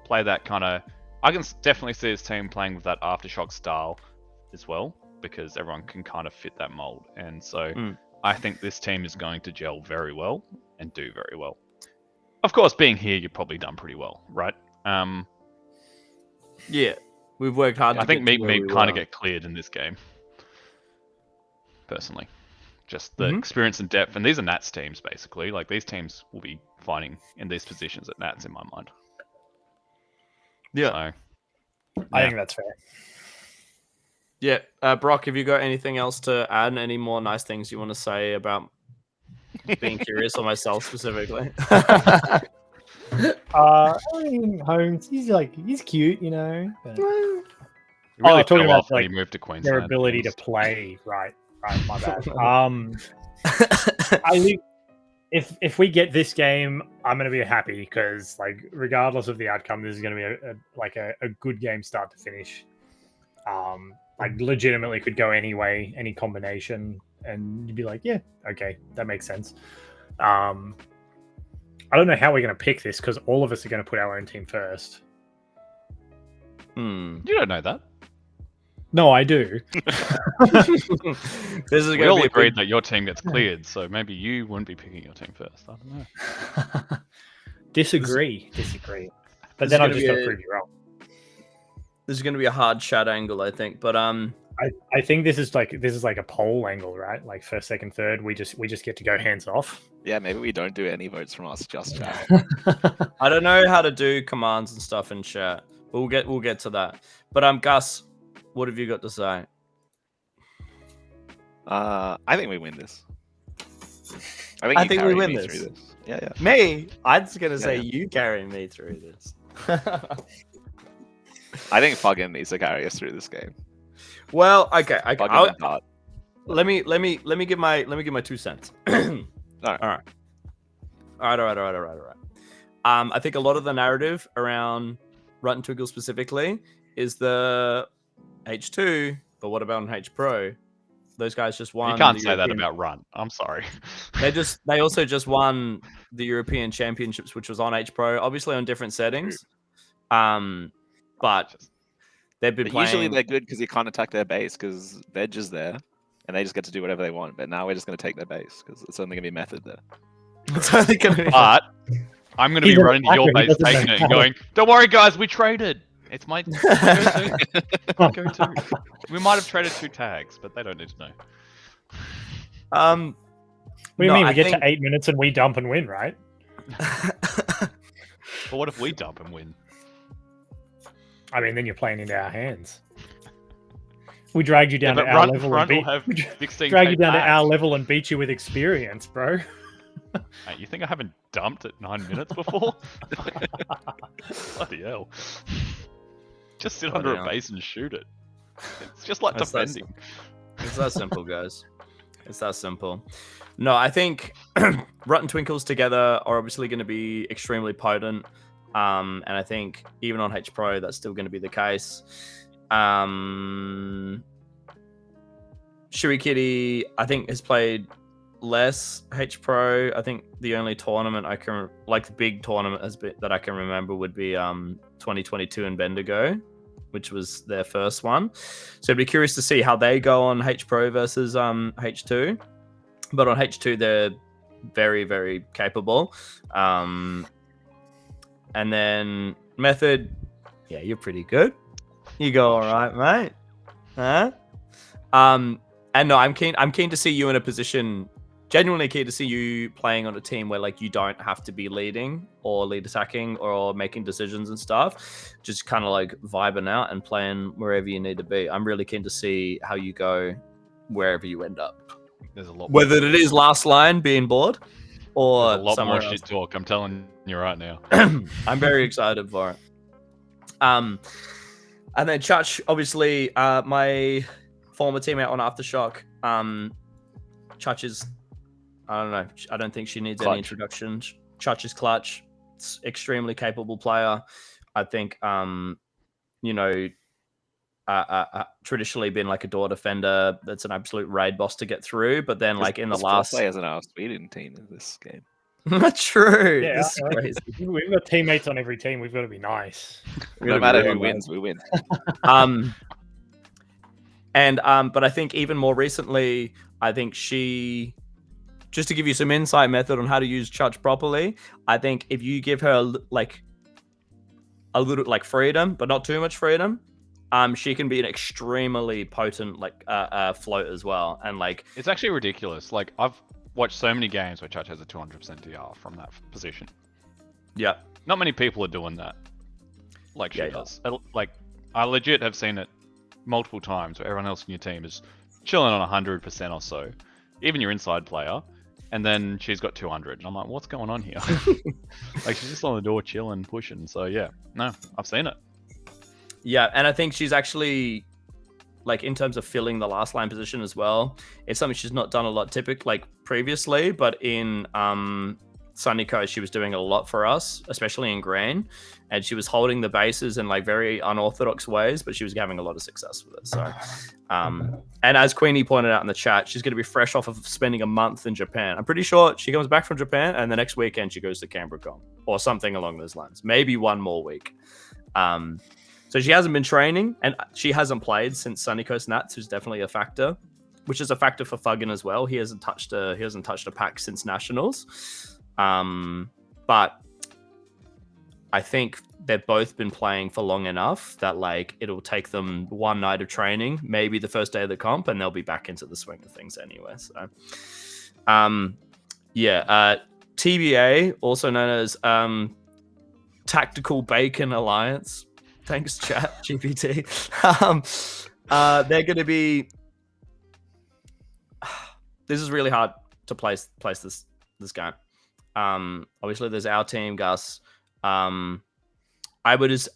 Play that kind of. I can definitely see this team playing with that Aftershock style as well, because everyone can kind of fit that mold. And so I think this team is going to gel very well and do very well. Of course, being here, you've probably done pretty well, right? Yeah, we've worked hard. I think Meat kind of get cleared in this game, personally. Just the experience and depth, and these are Nats teams basically. Like these teams will be fighting in these positions at Nats in my mind. Yeah, so, I think that's fair. Yeah, Brock, have you got anything else to add? Any more nice things you want to say about Being Curious or myself specifically? I mean, Holmes, he's cute, you know. But... You really talking fell about off when like he moved to Queensland. their ability to play, right, my bad. If we get this game, I'm gonna be happy because, like, regardless of the outcome, this is gonna be a good game start to finish. Like, legitimately could go any way, any combination, and you'd be like, yeah, okay, that makes sense. I don't know how we're gonna pick this because all of us are gonna put our own team first. You don't know that. No, I do. This is We going all to be agreed that your team gets cleared, so maybe you wouldn't be picking your team first. I don't know. Disagree. But This then is I've gonna just be got to a- prove you wrong. This is going to be a hard chat angle, I think. But I think this is like a poll angle, right? Like first, second, third, we just get to go hands off. Yeah, maybe we don't do any votes from us, just chat. I don't know how to do commands and stuff in chat. But we'll get to that. But Gus, what have you got to say? I think we win this. I I you think we carry win me this. through Yeah. Me? I was going to say Yeah. you carry me through this. I think Fuggin needs to carry us through this game. Well, okay. Fuggin and Dart. Let me give my 2 cents. Alright. All right. I think a lot of the narrative around Rut and Twiggle specifically is the H2, but what about an H Pro? Those guys just won. You can't the say that European- about Run. I'm sorry. They also just won the European Championships, which was on H Pro, obviously on different settings. But they've been But playing. usually they're good because you can't attack their base because they're just there and they just get to do whatever they want. But now we're just going to take their base because it's only going to be method there. It's only gonna be- But I'm going to He's be an running to your attacker, he base, doesn't taking know it, and how. going, "Don't worry, guys, we traded. It's my go-to. We might have traded 2 tags, but they don't need to know." What do you No, mean? We I get think- to 8 minutes and we dump and win, right? But what if we dump and win? I mean, then you're playing into our hands. We dragged you down Yeah, to but our Run level will and beat. have 16 Drag you down to tags. our level and beat you with experience, bro. Mate, you think I haven't dumped at 9 minutes before? Bloody hell. Just sit Bloody under hell. a base and shoot it. It's just like That's that defending. It's that simple, guys. It's that simple. No, I think Rut and Twinkles together are obviously going to be extremely potent. And I think even on H Pro, that's still going to be the case. Shui Kitty, I think, has played less H Pro. I think the only tournament I can, like the big tournament that I can remember would be 2022 in Bendigo, which was their first one. So I'd be curious to see how they go on H Pro versus H2. But on H2, they're very, very capable. And then Method, yeah, you're pretty good. You go all right, mate. Huh? And no, I'm keen to see you in a position, genuinely keen to see you playing on a team where like you don't have to be leading or lead attacking or making decisions and stuff. Just kind of like vibing out and playing wherever you need to be. I'm really keen to see how you go wherever you end up. There's a lot. Whether it is last line being bored or There's a lot somewhere more else. shit talk. I'm telling you right now. I'm very excited for it. And then Chach, obviously, my former teammate on Aftershock. Chach is, I don't know. I don't think she needs any introduction. Chach is clutch. It's extremely capable player. I think, traditionally been like a door defender. That's an absolute raid boss to get through. But then, like in the last, players in our Sweden team in this game. True. Yeah, This is crazy. we've got teammates on every team. We've got to be nice. No matter who wins, we win. But I think even more recently, I think she, just to give you some insight method on how to use Chach properly, I think if you give her a little like freedom, but not too much freedom, she can be an extremely potent like float as well. And like It's actually ridiculous. Like I've watched so many games where Chach has a 200% DR from that position. yeah, Not many people are doing that. Like she does. Like I legit have seen it multiple times where everyone else in your team is chilling on 100% or so, even your inside player, and then she's got 200. And I'm like, what's going on here? Like she's just on the door chilling, pushing. So yeah, no, I've seen it. Yeah, and I think she's actually, like, in terms of filling the last line position as well, it's something she's not done a lot previously, but in Sunny Coast, she was doing a lot for us, especially in Green, and she was holding the bases in like very unorthodox ways, but she was having a lot of success with it. So, and as Queenie pointed out in the chat, she's going to be fresh off of spending a month in Japan. I'm pretty sure she comes back from Japan, and the next weekend she goes to Canberra or something along those lines. Maybe one more week. So she hasn't been training, and she hasn't played since Sunny Coast Nats, who's definitely a factor, which is a factor for Fuggin as well. He hasn't touched a pack since Nationals, but I think they've both been playing for long enough that like it'll take them one night of training, maybe the first day of the comp, and they'll be back into the swing of things anyway. So, TBA, also known as Tactical Bacon Alliance. Thanks, chat GPT. They're going to be. This is really hard to place this game. Obviously, there's our team, Gus. When I was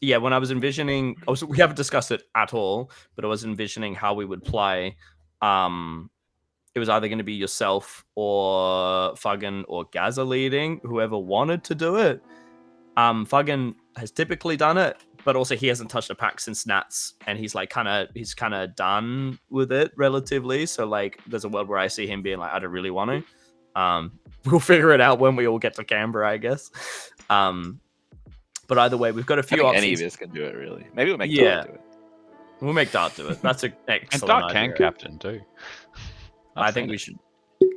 envisioning, we haven't discussed it at all, but I was envisioning how we would play. It was either going to be yourself or Fuggin or Gaza leading, whoever wanted to do it. Fuggin has typically done it, but also he hasn't touched a pack since Nats, and he's kind of done with it relatively. So like, there's a world where I see him being like, I don't really want to. We'll figure it out when we all get to Canberra, I guess. But either way, we've got a few options. Any of us can do it, really. Maybe we'll make Dart do it. We'll make Dart do it. That's an excellent And Dart idea. can captain too. I think we should. Did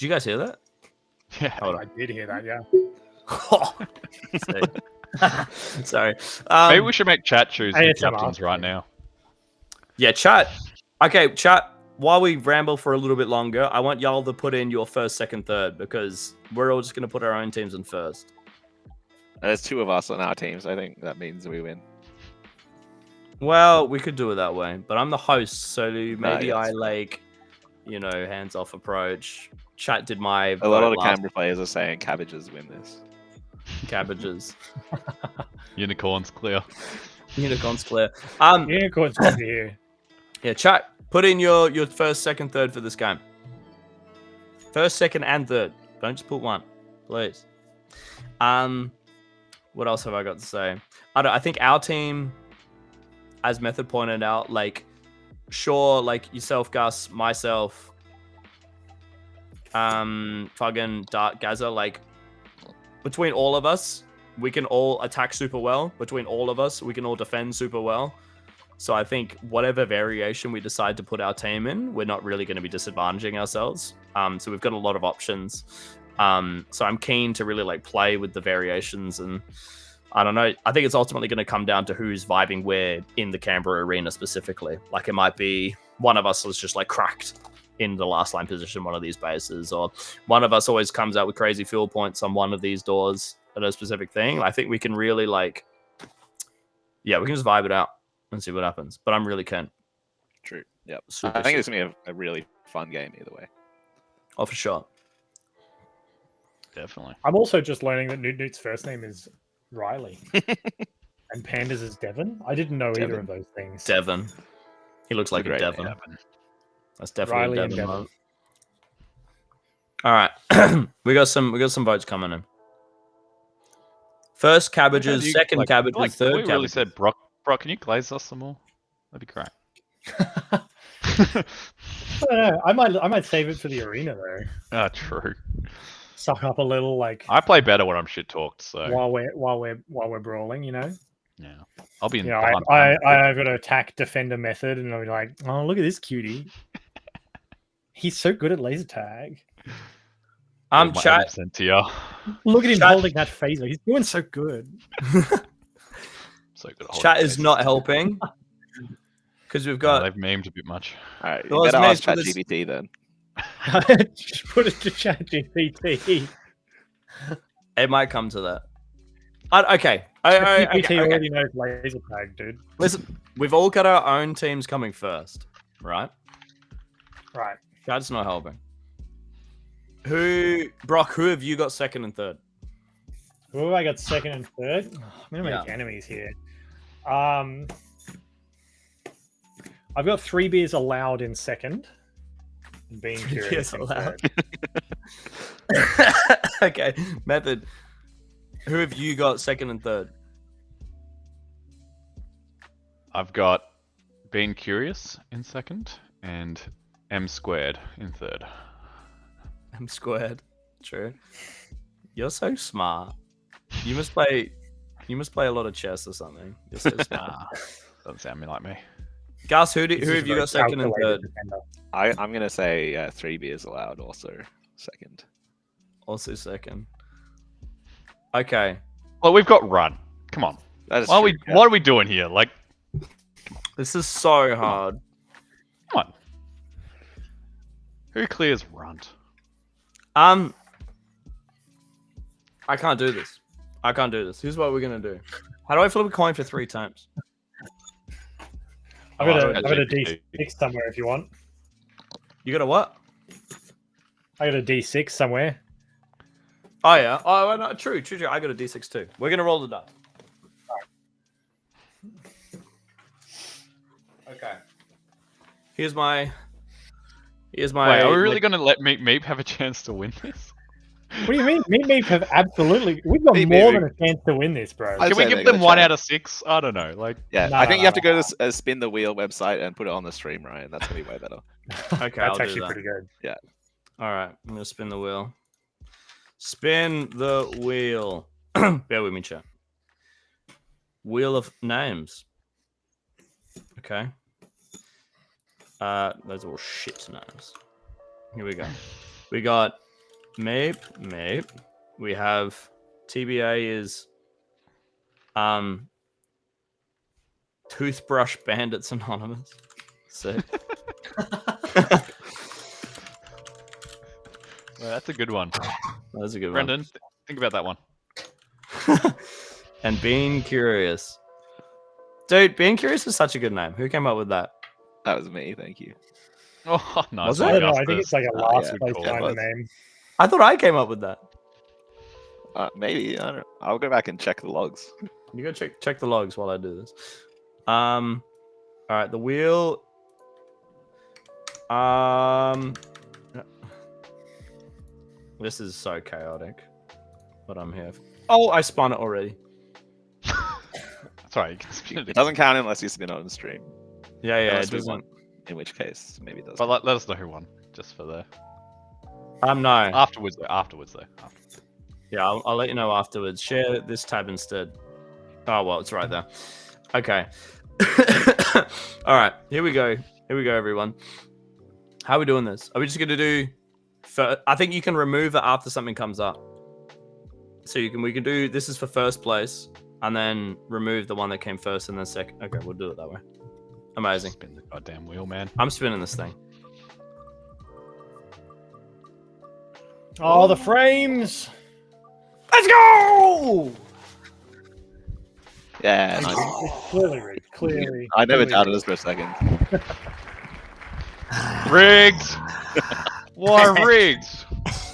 you guys hear that? Yeah. Oh, I did hear that, yeah. Sorry. Maybe we should make chat choose the ASMR. captains right now. Yeah, chat. Okay, chat. While we ramble for a little bit longer, I want y'all to put in your first, second, third, because we're all just going to put our own teams in first. There's two of us on our team, so I think that means we win. Well, we could do it that way, but I'm the host, so maybe yes. I hands-off approach. Chat did my A lot of the Canberra players are saying cabbages win this. cabbages. Unicorns clear. Unicorns clear. Unicorns over here. Yeah, chat. Put in your first, second, third for this game. First, second, and third. Don't just put one, please. What else have I got to say? I think our team, as Method pointed out, like, sure, like yourself, Gus, myself, fucking Dark Gaza, like, between all of us, we can all attack super well. Between all of us, we can all defend super well. So I think whatever variation we decide to put our team in, we're not really going to be disadvantaging ourselves. So we've got a lot of options. So I'm keen to really like play with the variations, and I don't know. I think it's ultimately going to come down to who's vibing where in the Canberra arena specifically. Like, it might be one of us was just like cracked in the last line position, one of these bases, or one of us always comes out with crazy fuel points on one of these doors at a specific thing. I think we can really like, yeah, we can just vibe it out and see what happens. But I'm really keen. True. Yep. Super I think it's sick. gonna be a really fun game either way. Oh, for sure. Definitely. I'm also just learning that Newt Newt's first name is Riley. And Pandas is Devon. I didn't know either Devon. of those things. Devon. He looks like a great Devon. name. That's definitely Riley a and Devon. Devon. Mode. All right, we got some votes coming in. First cabbages, second cabbages, third We cabbages. really said, Brock, can you glaze us some more? That'd be great. I don't know. I might save it for the arena though. Ah, true. Suck up a little, like, I play better when I'm shit talked, so while we're brawling, you know. yeah. I'll be in. You know, behind I've got an attack defender method, and I'll be like, oh, look at this cutie. He's so good at laser tag. Chat. Sent to you. Look at him Chat- holding that phaser. He's doing so good. So good. at Chat holding is things. not helping because we've Yeah, got. they've memed a bit much. All right, Well, you better it's ask made for this- ChatGPT then. Just put it to ChatGPT. It might come to that. Okay. ChatGPT already knows laser tag, dude. Listen, we've all got our own teams coming first, right? Right. Chat's not helping. Brock, who have you got second and third? Who have I got second and third? Oh, I'm gonna make enemies here. I've got 3 beers allowed in second. And being curious. Beers in allowed. third. Okay, Method. Who have you got second and third? I've got Being Curious in second and M squared in third. M squared. True. You're so smart. You must play a lot of chess or something. You're so smart. Nah, doesn't sound like me. Gus, who This have is you very got second and calculated third? defender. I'm gonna say 3 beers allowed also second. Also second. Okay. Well, we've got Run. Come on. That is What true, yeah. are we doing here? Like, This is so hard. come on. Who clears Runt? I can't do this. Here's what we're gonna do. How do I flip a coin for 3 times? I've got Oh, a GPT. D6 somewhere if you want. You got a what? I got a D6 somewhere. Oh yeah. Oh no, true. I got a D6 too. We're gonna roll the die. Okay. Here's my. Wait, are we really going to let Meep have a chance to win this? What do you mean? Me have absolutely. We've got Me, more me. than a chance to win this, bro. I'd Can we say give they're them gonna 1 try. out of 6? I don't know. Like, Yeah, No, I think no, you have to no, go to Spin the Wheel website and put it on the stream, Ryan. That's gonna be way better. Okay, I'll That's do actually that. pretty good. All right, I'm gonna spin the wheel. Spin the wheel. Bear with me, chat. Wheel of names. Okay. Those are all shit names. Here we go. We got Meep. We have TBA is Toothbrush Bandits Anonymous. Sick. well, that's a good one. That's a good Brendan, think about that one. one. And Being Curious. Dude, Being Curious is such a good name. Who came up with that? That was me. Thank you. Oh, nice. Was I it? don't know. I think it's like a Oh, last yeah, place cool. kind It of was. name. I thought I came up with that. Maybe I don't know. I'll go back and check the logs. You go check the logs while I do this. All right, the wheel. This is so chaotic, but I'm here. Oh, I spun it already. That's right. You can spin It it. doesn't count unless you spin it on stream. Yeah, Unless it we doesn't. won, in which case, maybe it does. But let us know who won, just for the No. afterwards. Afterwards. Yeah, I'll let you know afterwards. Share this tab instead. Oh well, it's right there. Okay. All right, here we go. Here we go, everyone. How are we doing this? Are we just gonna do? I think you can remove it after something comes up. So we can do this is for first place, and then remove the one that came first and then second. Okay, we'll do it that way. Amazing. Spin the goddamn wheel, man. I'm spinning this thing. Oh, the frames! Let's go! Yeah, nice. It's clearly rigged. Clearly. I never clearly doubted rigged. us for a second. Rigged. Why rigged?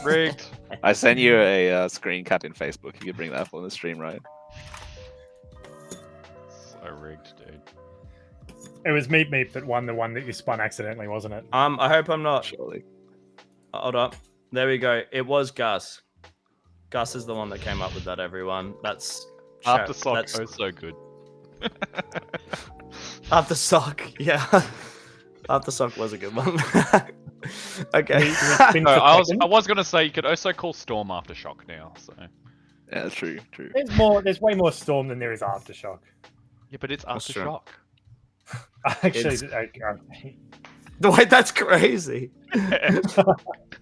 Rigged. I sent you a screen cap in Facebook. You could bring that up on the stream, right? So rigged, dude. It was Meat Meat that won the one that you spun accidentally, wasn't it? I hope I'm not. Surely. Hold up. There we go. It was Gus. Gus is the one that came up with that, everyone. That's After sock, that's- oh so good. After sock, yeah. After sock was a good one. Okay. Spin No, for I second. was gonna say you could also call Storm Aftershock now. So Yeah, that's true. True. There's way more Storm than there is Aftershock. yeah, but it's That's true. Aftershock. Actually, Wait, that's crazy.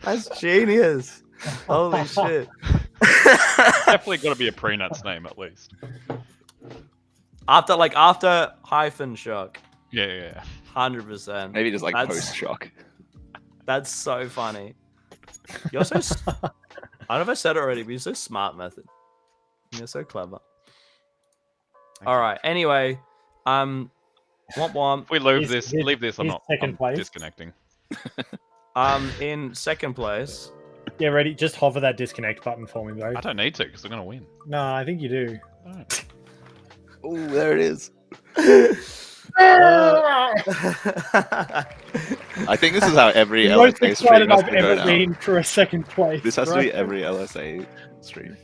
That's genius. Holy shit. Definitely got to be a pre-nuts name at least. After hyphen shock. Yeah. 100%. Maybe just like That's- post shock. That's so funny. You're so. I don't know if I said it already, but you're so smart, Method. You're so clever. All right. Anyway, womp womp. If we leave He's- this, he's- leave this. I'm he's not. second I'm place. disconnecting. In second place. yeah, ready? Just hover that disconnect button for me, bro. I don't need to because I'm gonna win. No, I think you do. I don't. Oh, there it is. I think this is how every The most LSA excited stream has I've to go ever now. been for a second place. This has to right? be every LSA stream.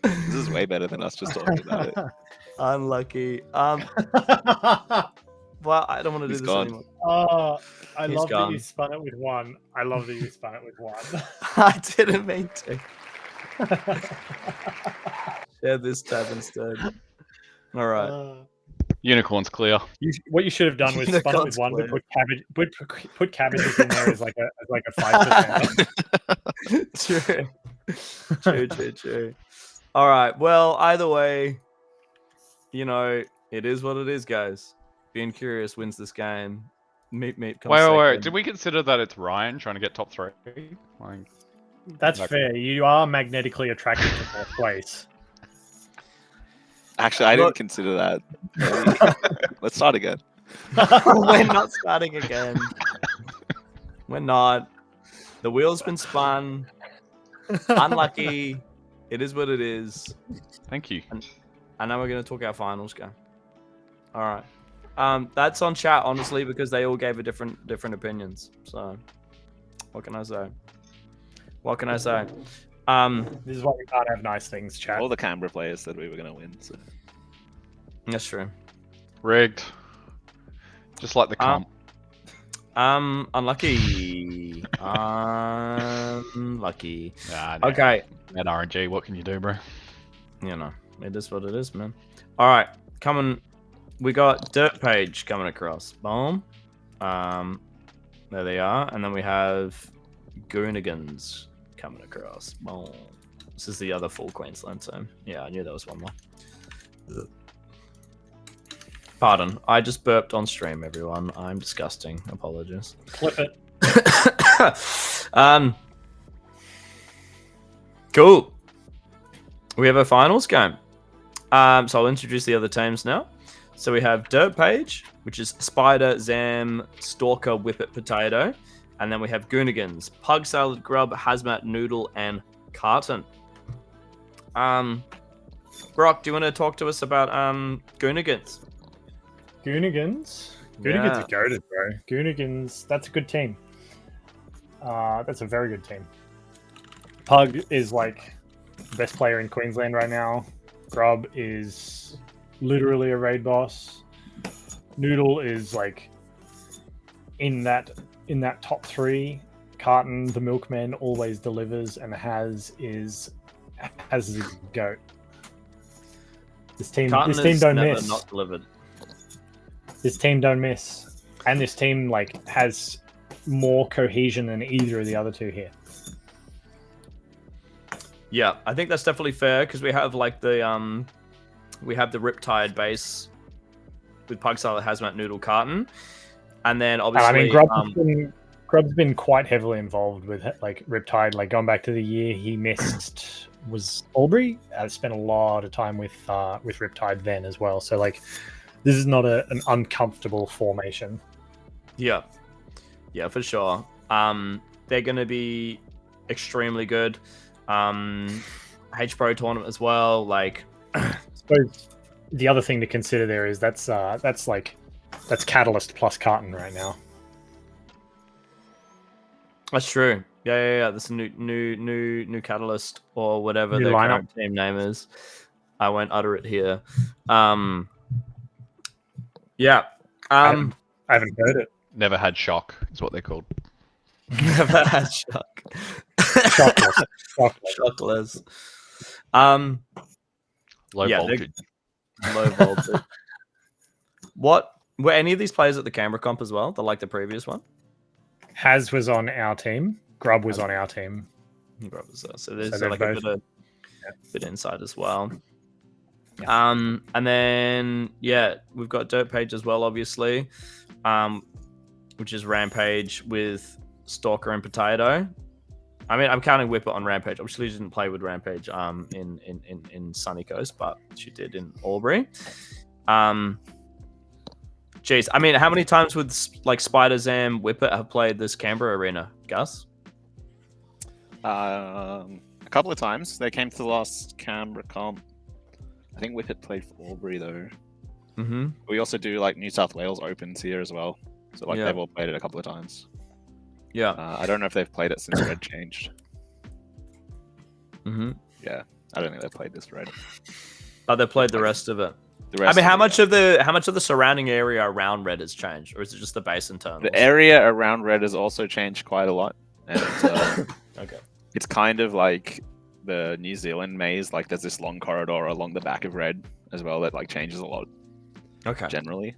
This is way better than us just talking about it. Unlucky. Well, I don't want to do He's this gone. anymore. Oh, I He's love that gone. you spun it with one. I love that you spun it with one. I didn't mean to. Share this tab instead. All right. Unicorn's clear. What you should have done was The spun it with one, but consequence. put cabbages in there as like a 5%. True. All right. Well, either way, it is what it is, guys. Being curious wins this game. Meat comes Wait. second. Did we consider that it's Ryan trying to get top 3? Like, That's Okay. fair. You are magnetically attracted to fourth place. Actually, I Look- didn't consider that. Let's start again. We're not starting again. We're not. The wheel's been spun. Unlucky. It is what it is. thank you. And now we're going to talk our finals game. All right. That's on chat, honestly, because they all gave a different opinions. So, what can I say? This is why we can't have nice things, chat. All the Canberra players said we were going to win. So. That's true. Rigged. Just like the comp. Unlucky. Unlucky. Nah, no. Okay. At RNG, what can you do, bro? It is what it is, man. All right, coming. We got Dirt Page coming across. Boom. There they are, and then we have Goonigans coming across. Boom. This is the other full Queensland team. Yeah, I knew there was one more. Pardon, I just burped on stream, everyone. I'm disgusting. Apologies. Clip it. Cool. We have a finals game. So I'll introduce the other teams now. So we have Dirt Page, which is Spider, Zam, Stalker, Whippet, Potato. And then we have Goonigans, Pug Salad, Grub, Hazmat, Noodle, and Carton. Brock, do you want to talk to us about Goonigans? Goonigans. Yeah. Goonigans are goated, bro. Goonigans, that's a good team. That's a very good team. Pug is like the best player in Queensland right now. Grub is literally a raid boss. Noodle is like in that top 3. Carton, the milkman, always delivers, and Has is a goat. This team don't miss. Not delivered. This team don't miss, and this team like has more cohesion than either of the other two here. Yeah, I think that's definitely fair because we have like the Riptide base with Pugstyle, Hazmat, Noodle, Carton, and then obviously Grub's been quite heavily involved with like Riptide. Like going back to the year he missed was Albury. Spent a lot of time with Riptide then as well. So like this is not an uncomfortable formation. Yeah, for sure. They're going to be extremely good. H Pro tournament as well. Like, I suppose the other thing to consider there is that's Catalyst plus Carton right now. That's true. Yeah. That's a new Catalyst or whatever New their lineup. current team name is. I won't utter it here. Yeah. I haven't heard it. Never had shock is what they're called. Never had shock. Shockless. Shockless. Low voltage. Low voltage. What were any of these players at the Canberra comp as well? Like the previous one? Has was on our team. Grub was on our team. Grub was there. So there's So like both, a bit inside as well. Yeah. And then we've got Dirt Page as well, obviously. Which is Rampage with Stalker and Potato. I mean, I'm counting Whipper on Rampage. Obviously, she didn't play with Rampage in Sunny Coast, but she did in Albury. Jeez, I mean, how many times would like Spider Zam Whippet have played this Canberra arena, Gus? A couple of times. They came to the last Canberra comp. I think Whippet played for Albury though. Mm-hmm. We also do like New South Wales Opens here as well. So like they've all played it a couple of times. Yeah. I don't know if they've played it since Red changed. Mm-hmm. Yeah, I don't think they've played this Red. But they played the rest of it. The rest I mean, how of much of the surrounding area around Red has changed, or is it just the base internals? The area around Red has also changed quite a lot, and Okay. it's kind of like the New Zealand maze. Like there's this long corridor along the back of Red as well that like changes a lot. Okay. Generally.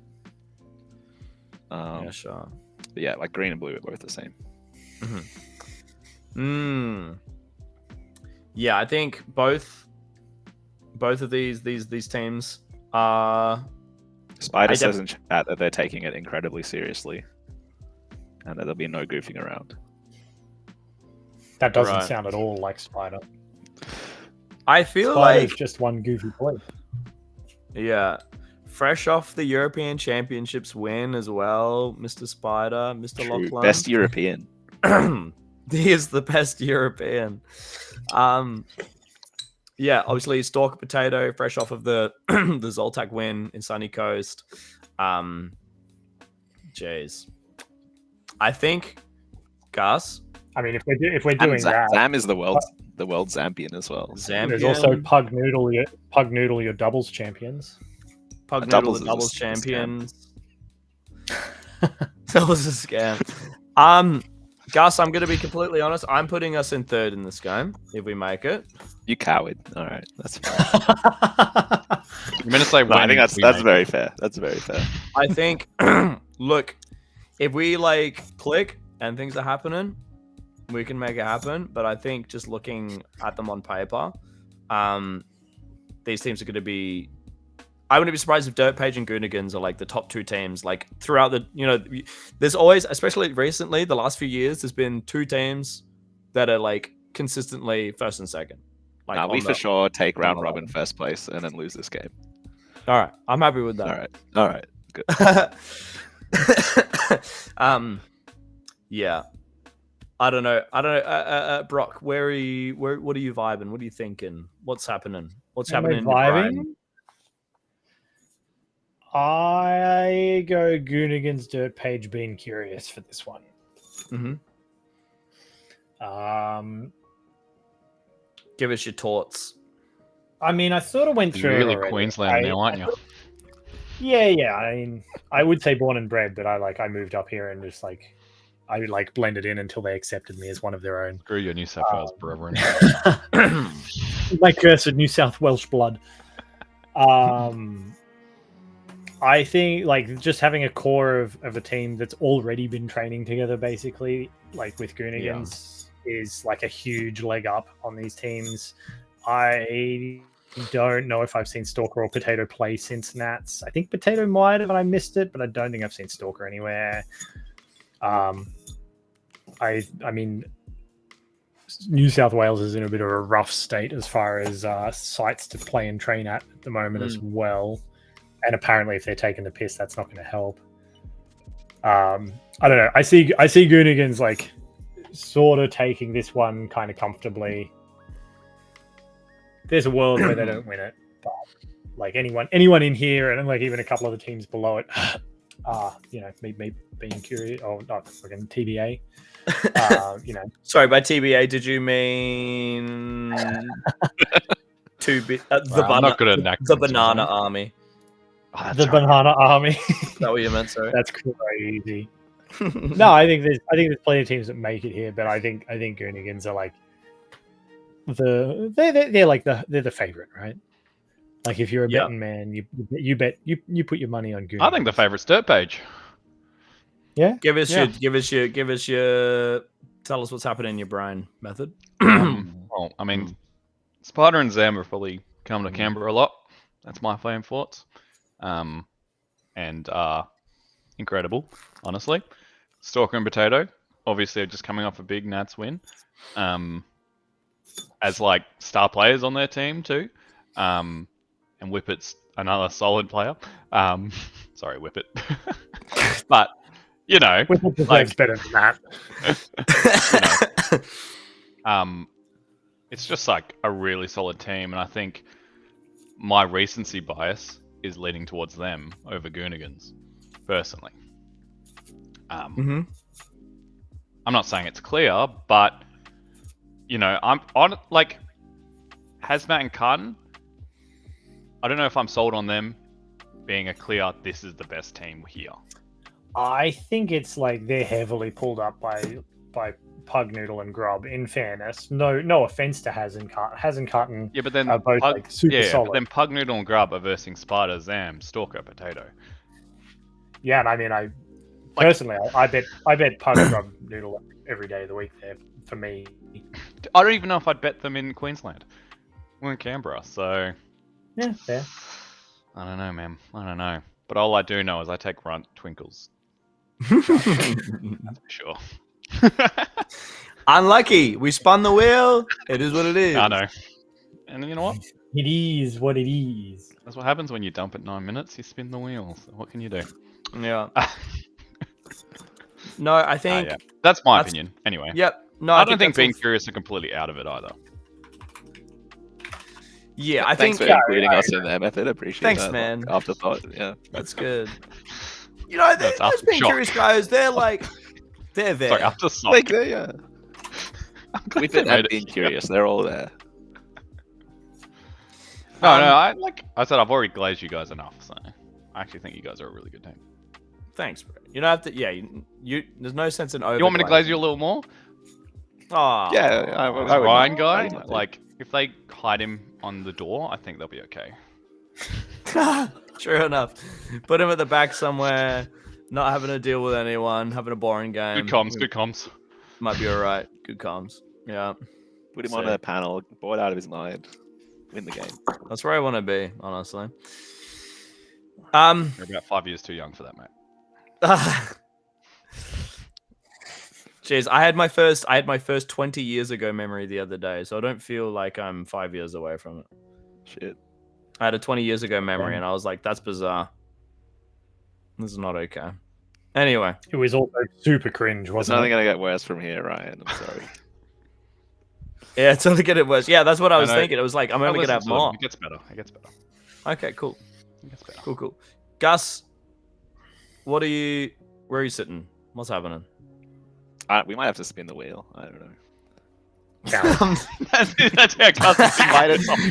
Yeah, sure. But yeah, like green and blue are both the same. Yeah, I think both of these teams are. Spider says in chat that they're taking it incredibly seriously, and that there'll be no goofing around. That doesn't sound at all like Spider. I feel Spider's like just one goofy play. Yeah. Fresh off the European Championships win as well, Mr. Spider, Mr. True. Lachlan. Best European. He is the best European. Yeah, obviously Stalker Potato, fresh off of the the Zoltak win in Sunny Coast. Jeez. I think Gus. I mean, if we're doing that, Zam is the world Zampion as well. Zampion. There's also Pug Noodle, your doubles champions. Pug Noodle, doubles the is doubles a champions. That was a scam. Gus, I'm going to be completely honest. I'm putting us in third in this game if we make it. You coward. All right, that's fine. You're meant to say No, I think that's very fair. That's very fair. I think, look, if we like click and things are happening, we can make it happen. But I think just looking at them on paper, these teams are going to be. I wouldn't be surprised if Dirt Page and Goonigans are like the top two teams. Like throughout the, there's always, especially recently, the last few years, there's been two teams that are like consistently first and second. Like we for sure take round robin first place and then lose this game. All right, I'm happy with that. All right, good. Yeah, I don't know. Brock, where are you? What are you vibing? What are you thinking? What's happening? What's Am I happening in your brain? I go Goonigan's Dirt Page being curious for this one. Give us your thoughts. I mean, I sort of went You're through really it already. Queensland now, aren't you? Yeah. I mean, I would say born and bred, but I moved up here and just I blended in until they accepted me as one of their own. Screw your New South Wales brethren. My cursed New South Welsh blood. I think just having a core of a team that's already been training together, basically, like with Goonigans, is like a huge leg up on these teams. I don't know if I've seen Stalker or Potato play since Nats. I think Potato might have, and I missed it, but I don't think I've seen Stalker anywhere. I mean, New South Wales is in a bit of a rough state as far as sites to play and train at the moment as well. And apparently, if they're taking the piss, that's not going to help. I don't know. I see Goonigans like sort of taking this one kind of comfortably. There's a world where they don't win it, but like anyone in here, and like even a couple of the teams below it, me being curious. Oh, not fucking TBA. Sorry, by TBA, did you mean I'm not good at the Banana Army? Oh, the Banana Army. Is that what you meant? Sorry, that's crazy. No, I think there's plenty of teams that make it here, but I think Goonigans are like they're the favorite, right? Like if you're a betting man, you put your money on Goonigans. I think the favorite's Dirt Page. Yeah. Give us your tell us what's happening in your brain method. Well, I mean, Spider and Zam have probably come to Canberra a lot. That's my flame thoughts. And incredible, honestly. Stalker and Potato, obviously, are just coming off a big Nats win. As like star players on their team too. And Whippet's another solid player. Sorry, Whippet. But Whippet deserves better than that. It's just like a really solid team, and I think my recency bias is leaning towards them over Goonigans, personally. I'm not saying it's clear, but I'm on like Hazmat and Carton. I don't know if I'm sold on them being a clear. This is the best team here. I think it's like they're heavily pulled up by Pug Noodle and Grub. In fairness, no offense to Haz and Carton. Yeah, but then are both super solid. But then Pug Noodle and Grub are versing Spider, Zam, Stalker, Potato. Yeah, and I mean, personally, I bet Pug Grub Noodle every day of the week there for me. I don't even know if I'd bet them in Queensland. We're in Canberra, so yeah, fair. I don't know, man. I don't know. But all I do know is I take Runt Twinkles. That's for sure. Unlucky. We spun the wheel. It is what it is. I know. And you know what? It is what it is. That's what happens when you dump at 9 minutes. You spin the wheel. So what can you do? Yeah. No, I think that's my opinion. Anyway. Yep. No, I don't think being curious are completely out of it either. Yeah, I Thanks think for including us in their method. Appreciate Thanks, that. man. Afterthought. Yeah. That's good. Those being curious guys, they're there. Sorry, after shock. Like, yeah. We've been being curious. They're all there. No, I said I've already glazed you guys enough, so I actually think you guys are a really good team. Thanks, bro. You don't have to. Yeah, you there's no sense in over. You want me to glaze you a little more? Oh, Yeah, I would Ryan not. guy, I would not. like if they hide him on the door, I think they'll be okay. True enough. Put him at the back somewhere, not having to deal with anyone, having a boring game. Good comms. Might be alright. Good comms. Yeah. Put him on a panel, bored out of his mind, win the game. That's where I want to be, honestly. You're about 5 years too young for that, mate. Jeez, I had my first 20 years ago memory the other day, so I don't feel like I'm 5 years away from it. Shit. I had a 20 years ago memory, and I was like, that's bizarre. This is not okay. Anyway. It was also super cringe, It's wasn't nothing it? going to get worse from here, Ryan. I'm sorry. Yeah, it's only getting worse. Yeah, that's what I was know. thinking. It was like I'm only gonna have more. It gets better. It gets better. Okay, cool. It gets better. Cool. Gus, what are you? Where are you sitting? What's happening? We might have to spin the wheel. I don't know. That's how Gus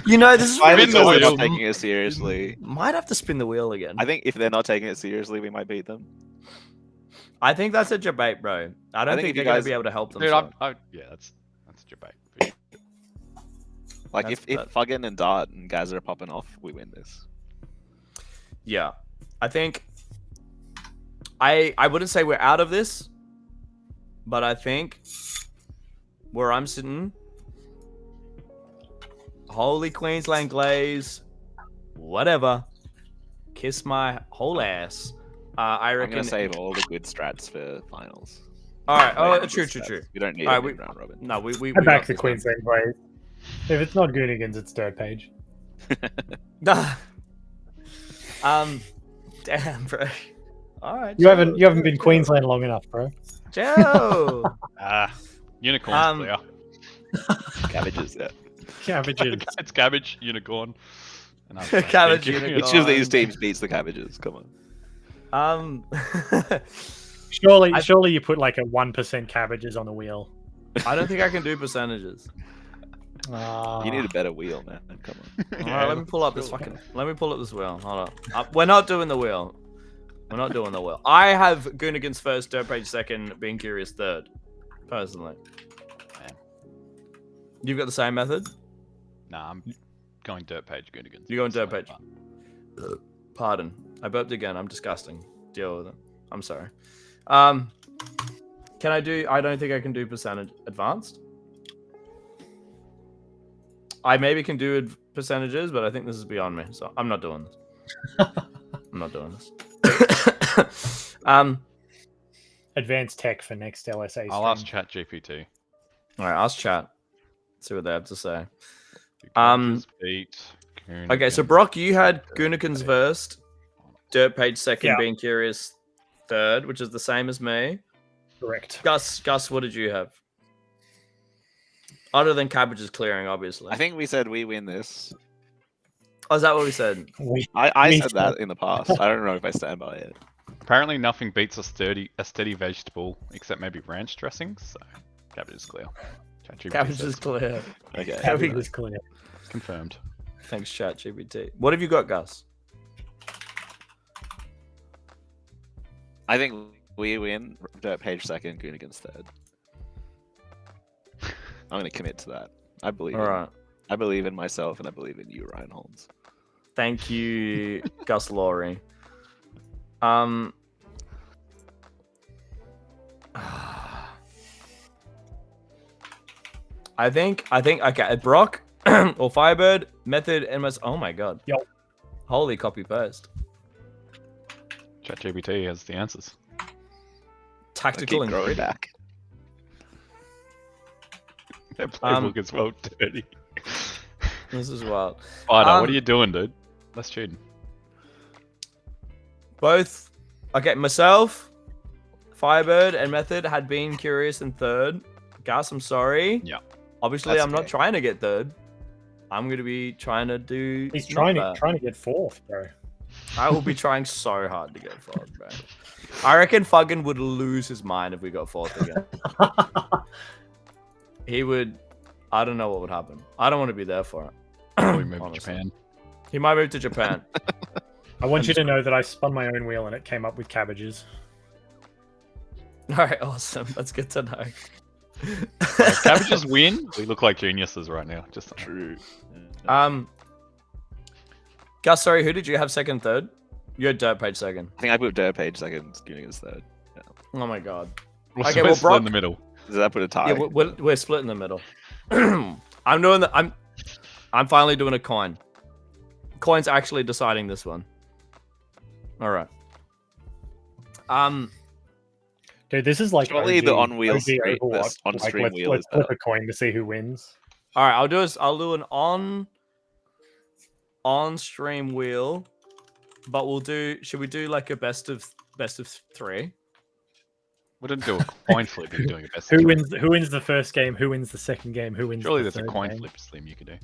You know, this is Why are Spin the they wheel. not taking it seriously? Might have to spin the wheel again. I think if they're not taking it seriously, we might beat them. I think that's a debate, bro. I don't think if they're you gonna guys- be able to help them. Dude, so. yeah, that's a debate. Like That's- if that- Fuggin and Dart and Gaz are popping off, we win this. Yeah, I think I wouldn't say we're out of this, but I think where I'm sitting, holy Queensland Glaze, whatever, kiss my whole ass. I I'm reckon. gonna save all the good strats for finals. All right. Like, Oh, good true. strats. We don't need All a right, we- round robin. No, we I back got the this one. Queensland Glaze. If it's not Goonigans, it's Dirt Page. Damn, bro. All right. You haven't been Queensland long enough, bro. Joe. Unicorn's clear. Cabbages, yeah. Cabbages. It's cabbage, unicorn. And Cabbage, thank you. unicorn. Which of these teams beats the cabbages? Come on. Surely you put like a 1% cabbages on the wheel. I don't think I can do percentages. You need a better wheel, man. Come on. All right, let me pull up this fucking. Let me pull up this wheel. Hold on. We're not doing the wheel. We're not doing the wheel. I have Goonigans first, Dirt Page second, Being Curious third, personally. Man. You've got the same method. Nah, I'm going Dirt Page Goonigans. You're going Dirt Page. Pardon. I burped again. I'm disgusting. Deal with it. I'm sorry. Can I do? I don't think I can do percentage advanced. I maybe can do percentages, but I think this is beyond me, so I'm not doing this. I'm not doing this. Advanced tech for next LSA. I'll ask ChatGPT. All right, ask chat. See what they have to say. Beat Okay, so Brock, you had Goonigans first, Dirt Page second, Yeah. Being Curious third, which is the same as me. Correct. Gus, what did you have? Other than cabbages clearing, obviously. I think we said we win this. Oh, is that what we said? I Me said too. that in the past. I don't know if I stand by it. Apparently, nothing beats a steady vegetable except maybe ranch dressings. So, cabbage is clear. ChatGPT Cabbages says clear. Okay. Cabbages clear. confirmed. Thanks, ChatGPT. What have you got, Gus? I think we win. Dirt Page second, Goonigans third. I'm gonna commit to that. I believe. All right. I believe in myself, and I believe in you, Ryan Holmes. Thank you, Gus Laurie. I think okay, Brock or Firebird, Method, MS. Oh my god. Yo. Holy copy paste. ChatGPT has the answers. I Tactical keep growing and gritty. back. Their playbook is well dirty. This is wild. Spider, Um, what are you doing, dude? That's cheating. Both okay, myself, Firebird, and Method had been curious in third. Gus, I'm sorry. Yeah. Obviously, That's I'm not okay. trying to get third. I'm gonna be trying to do. He's not trying that. to get fourth, bro. I will be trying so hard to get fourth, bro. I reckon Fuggin would lose his mind if we got fourth again. He would. I don't know what would happen. I don't want to be there for it. We moved to honestly. Japan. He might move to Japan. I want you to know that I spun my own wheel and it came up with cabbages. All right, awesome. That's good to know. If cabbages win, we look like geniuses right now. Just True. Gus, sorry, who did you have second, third? You had Dirt Page second. I think I put Dirt Page second, Goonigans third. Oh my god. we're Okay, okay, well, in Brock- the middle. Does that put a tie? Yeah, we're split in the middle. I'm doing the. I'm finally doing a coin. Coin's actually deciding this one. All right. Dude, this is like Surely the OG on-wheel OG stream- Overwatch. this on-stream let's, wheel let's is flip better. a coin to see who wins. All right. I'll do an on-stream wheel, but we'll do. Should we do like a best of three? Wouldn't do a coin flip if you're doing a best. Who of wins? Who wins the first game? Who wins the second game? Who wins? Surely the there's a third coin game? flip slim you could do.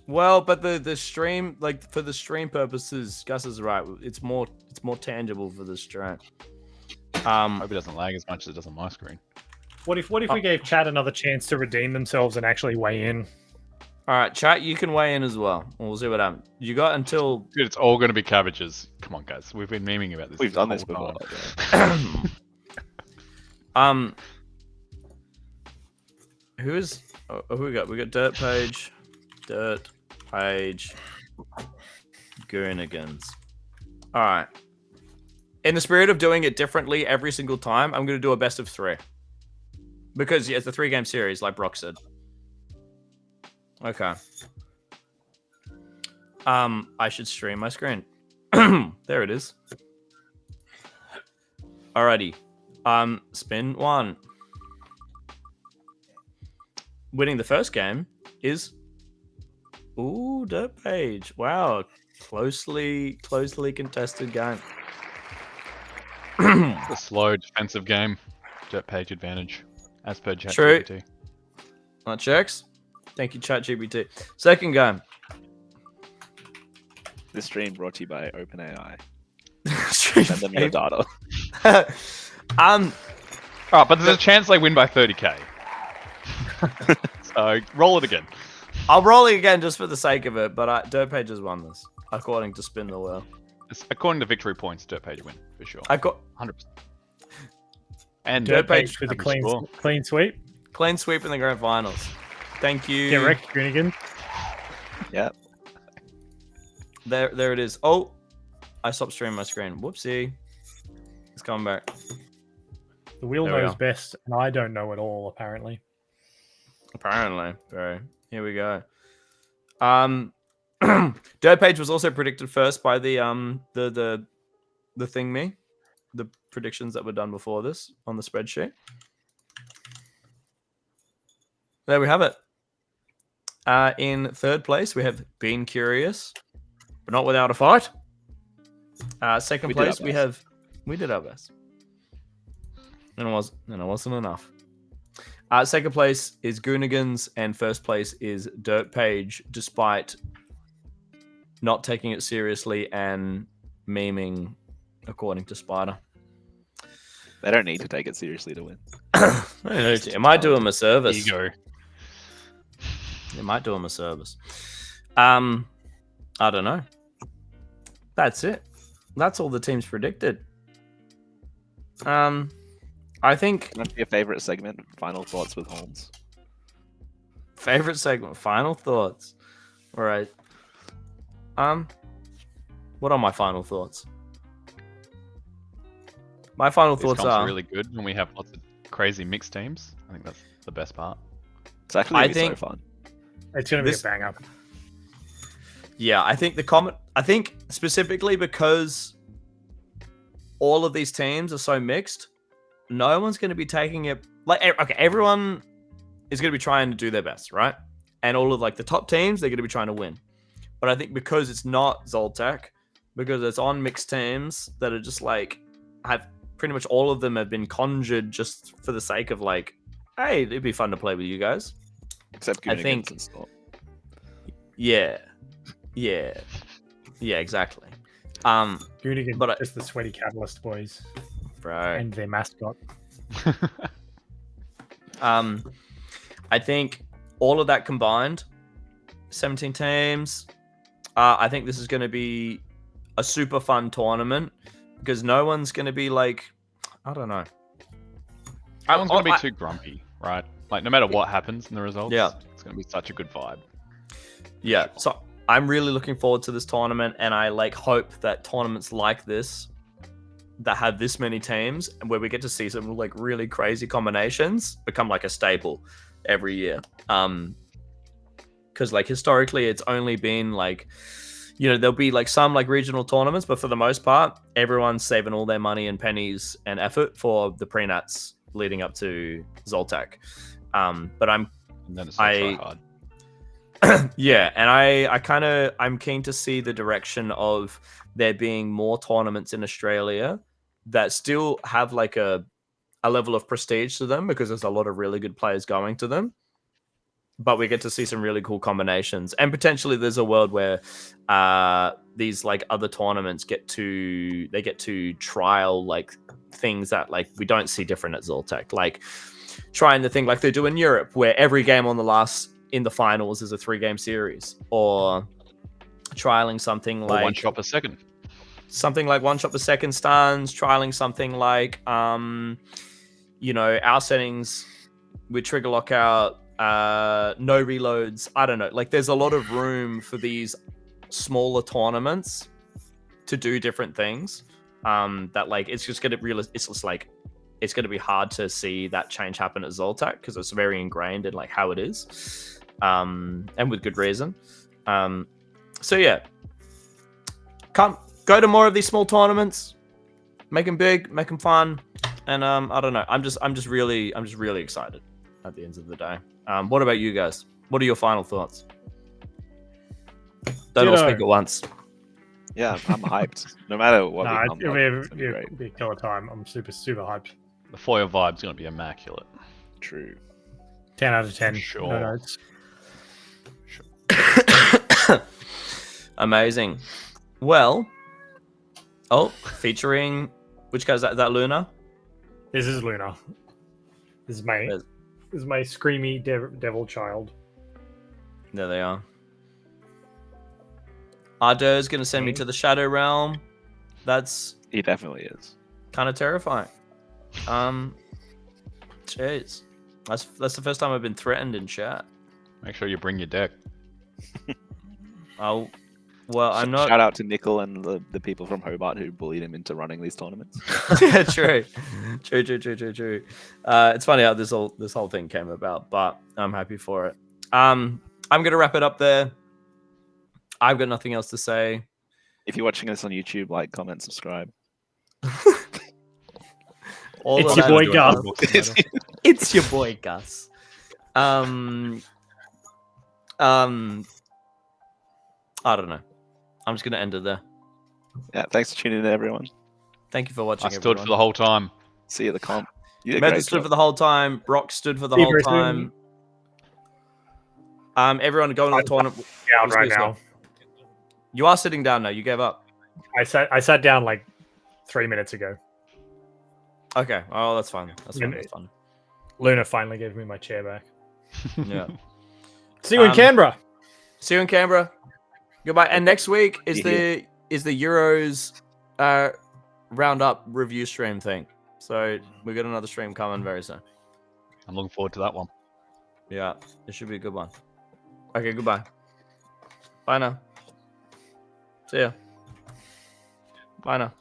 Well, but the stream, like for the stream purposes, Gus is right. It's more tangible for the stream. Hope it doesn't lag as much as it does on my screen. What if we gave Chad another chance to redeem themselves and actually weigh in? All right, chat, you can weigh in as well. We'll see what happens. You got until Dude, it's all going to be cabbages. Come on, guys. We've been memeing about this. We've done this whole before. time. who we got? We got Dirt Page, Goonigans. All right. In the spirit of doing it differently every single time, I'm going to do a best of 3. Because yeah, it's a 3-game series, like Brock said. Okay. I should stream my screen. There it is. Alrighty. Spin 1. Winning the first game is Dirt Page. Wow. Closely contested game. It's a slow defensive game. Dirt Page advantage, as per True. ChatGPT. That checks. Thank you, ChatGPT. Second game. This stream brought to you by OpenAI. Stream Send them your data. Oh, but there's a chance they win by 30k. So roll it again. I'll roll it again just for the sake of it, but Dirt Page has won this, according to Spin the Wheel. According to victory points, Dirt Page win for sure. I got 100%. And Dirt Page with a average score. clean sweep. clean sweep in the grand finals. Thank you. Get wrecked, Goonigan. Yep. There it is. Oh, I stopped streaming my screen. Whoopsie. It's coming back. The wheel There we knows are. best, and I don't know it all. Apparently. Apparently, bro. Here we go. Dirt Page was also predicted first by the thing me, the predictions that were done before this on the spreadsheet. There we have it. In third place, we have Been Curious, but not without a fight. Second We did our place, we best. we did our best, and it wasn't enough. Second place is Goonigans, and first place is Dirt Page, despite not taking it seriously and memeing, according to Spider. They don't need to take it seriously to win. It might do him a service. Ego. It might do him a service. I don't know. That's it. That's all the teams predicted. I think What's your favorite segment? Final thoughts with Holmes. favorite segment. Final thoughts. All right. What are my final thoughts? My final These thoughts comps are are really good when we have lots of crazy mixed teams. I think that's the best part. It's actually I gonna be think- so fun. It's going to be This- a banger. Yeah, I think I think specifically because all of these teams are so mixed, no one's going to be taking it okay. Everyone is going to be trying to do their best, right? And all of like the top teams, they're going to be trying to win. But I think because it's not Zoltak, because it's on mixed teams that are just like have pretty much all of them have been conjured just for the sake of like, hey, it'd be fun to play with you guys. Except I Goonigans think- and stuff. Yeah, exactly. Goonigan, but I- just the sweaty catalyst boys Bro. and their mascot. I think all of that combined, 17 teams. I think this is going to be a super fun tournament because no one's going to be like, I don't know. No one's going to be too grumpy, right? Like, no matter what happens in the results, Yeah. it's going to be such a good vibe. Yeah, so I'm really looking forward to this tournament, and I like hope that tournaments like this that have this many teams and where we get to see some like really crazy combinations become like a staple every year. Because like historically, it's only been like, you know, there'll be like some like regional tournaments, but for the most part, everyone's saving all their money and pennies and effort for the pre-nats leading up to Zoltak. But I'm And then it's so I- hard. yeah, and I'm keen to see the direction of there being more tournaments in Australia that still have like a level of prestige to them because there's a lot of really good players going to them. But we get to see some really cool combinations, and potentially there's a world where these like other tournaments get to trial like things that like we don't see different at Zoltec, like trying the thing like they do in Europe, where every game in the finals is a 3-game series, or trialing something like one shot per second. Something like one shot per second stuns, trialing something like our settings with trigger lockout, no reloads. I don't know. Like there's a lot of room for these smaller tournaments to do different things. That like it's just gonna it's gonna be hard to see that change happen at Zoltec because it's very ingrained in like how it is. And with good reason. So yeah. Go to more of these small tournaments, make them big, make them fun, and I don't know. I'm just really excited at the end of the day. What about you guys? What are your final thoughts? Don't all speak at once. Yeah, I'm hyped. No matter what. It'll be a killer time. I'm super hyped. The foil vibe's gonna be immaculate. True. 10 out of 10. Sure. No, Amazing. Well. Oh, featuring which guy is that? Is that Luna? This is Luna. This is my screamy devil child. There they are. Ardur's gonna send me to the Shadow Realm. He definitely is. Kind of terrifying. Jeez. That's the first time I've been threatened in chat. Make sure you bring your deck. Oh. Well, I'm not. Shout out to Nickel and the people from Hobart who bullied him into running these tournaments. Yeah, true. It's funny how this whole thing came about, but I'm happy for it. I'm gonna wrap it up there. I've got nothing else to say. If you're watching this on YouTube, like, comment, subscribe. It's your boy Gus. It's your boy Gus. I don't know. I'm just gonna end it there. Yeah, thanks for tuning in, everyone. Thank you for watching. I stood for the whole time. See you at the comp. You did a Method great stood job. for the whole time. Brock stood for the whole time. Everyone going to the tournament. Down right now. You are sitting down now. You gave up. I sat down like 3 minutes ago. Okay. Oh, that's fine. That's fine. Luna finally gave me my chair back. Yeah. See you in Canberra. See you in Canberra. Goodbye. And next week is the Euros roundup review stream thing. So we got another stream coming very soon. I'm looking forward to that one. Yeah, it should be a good one. Okay, goodbye. Bye now. See ya. Bye now.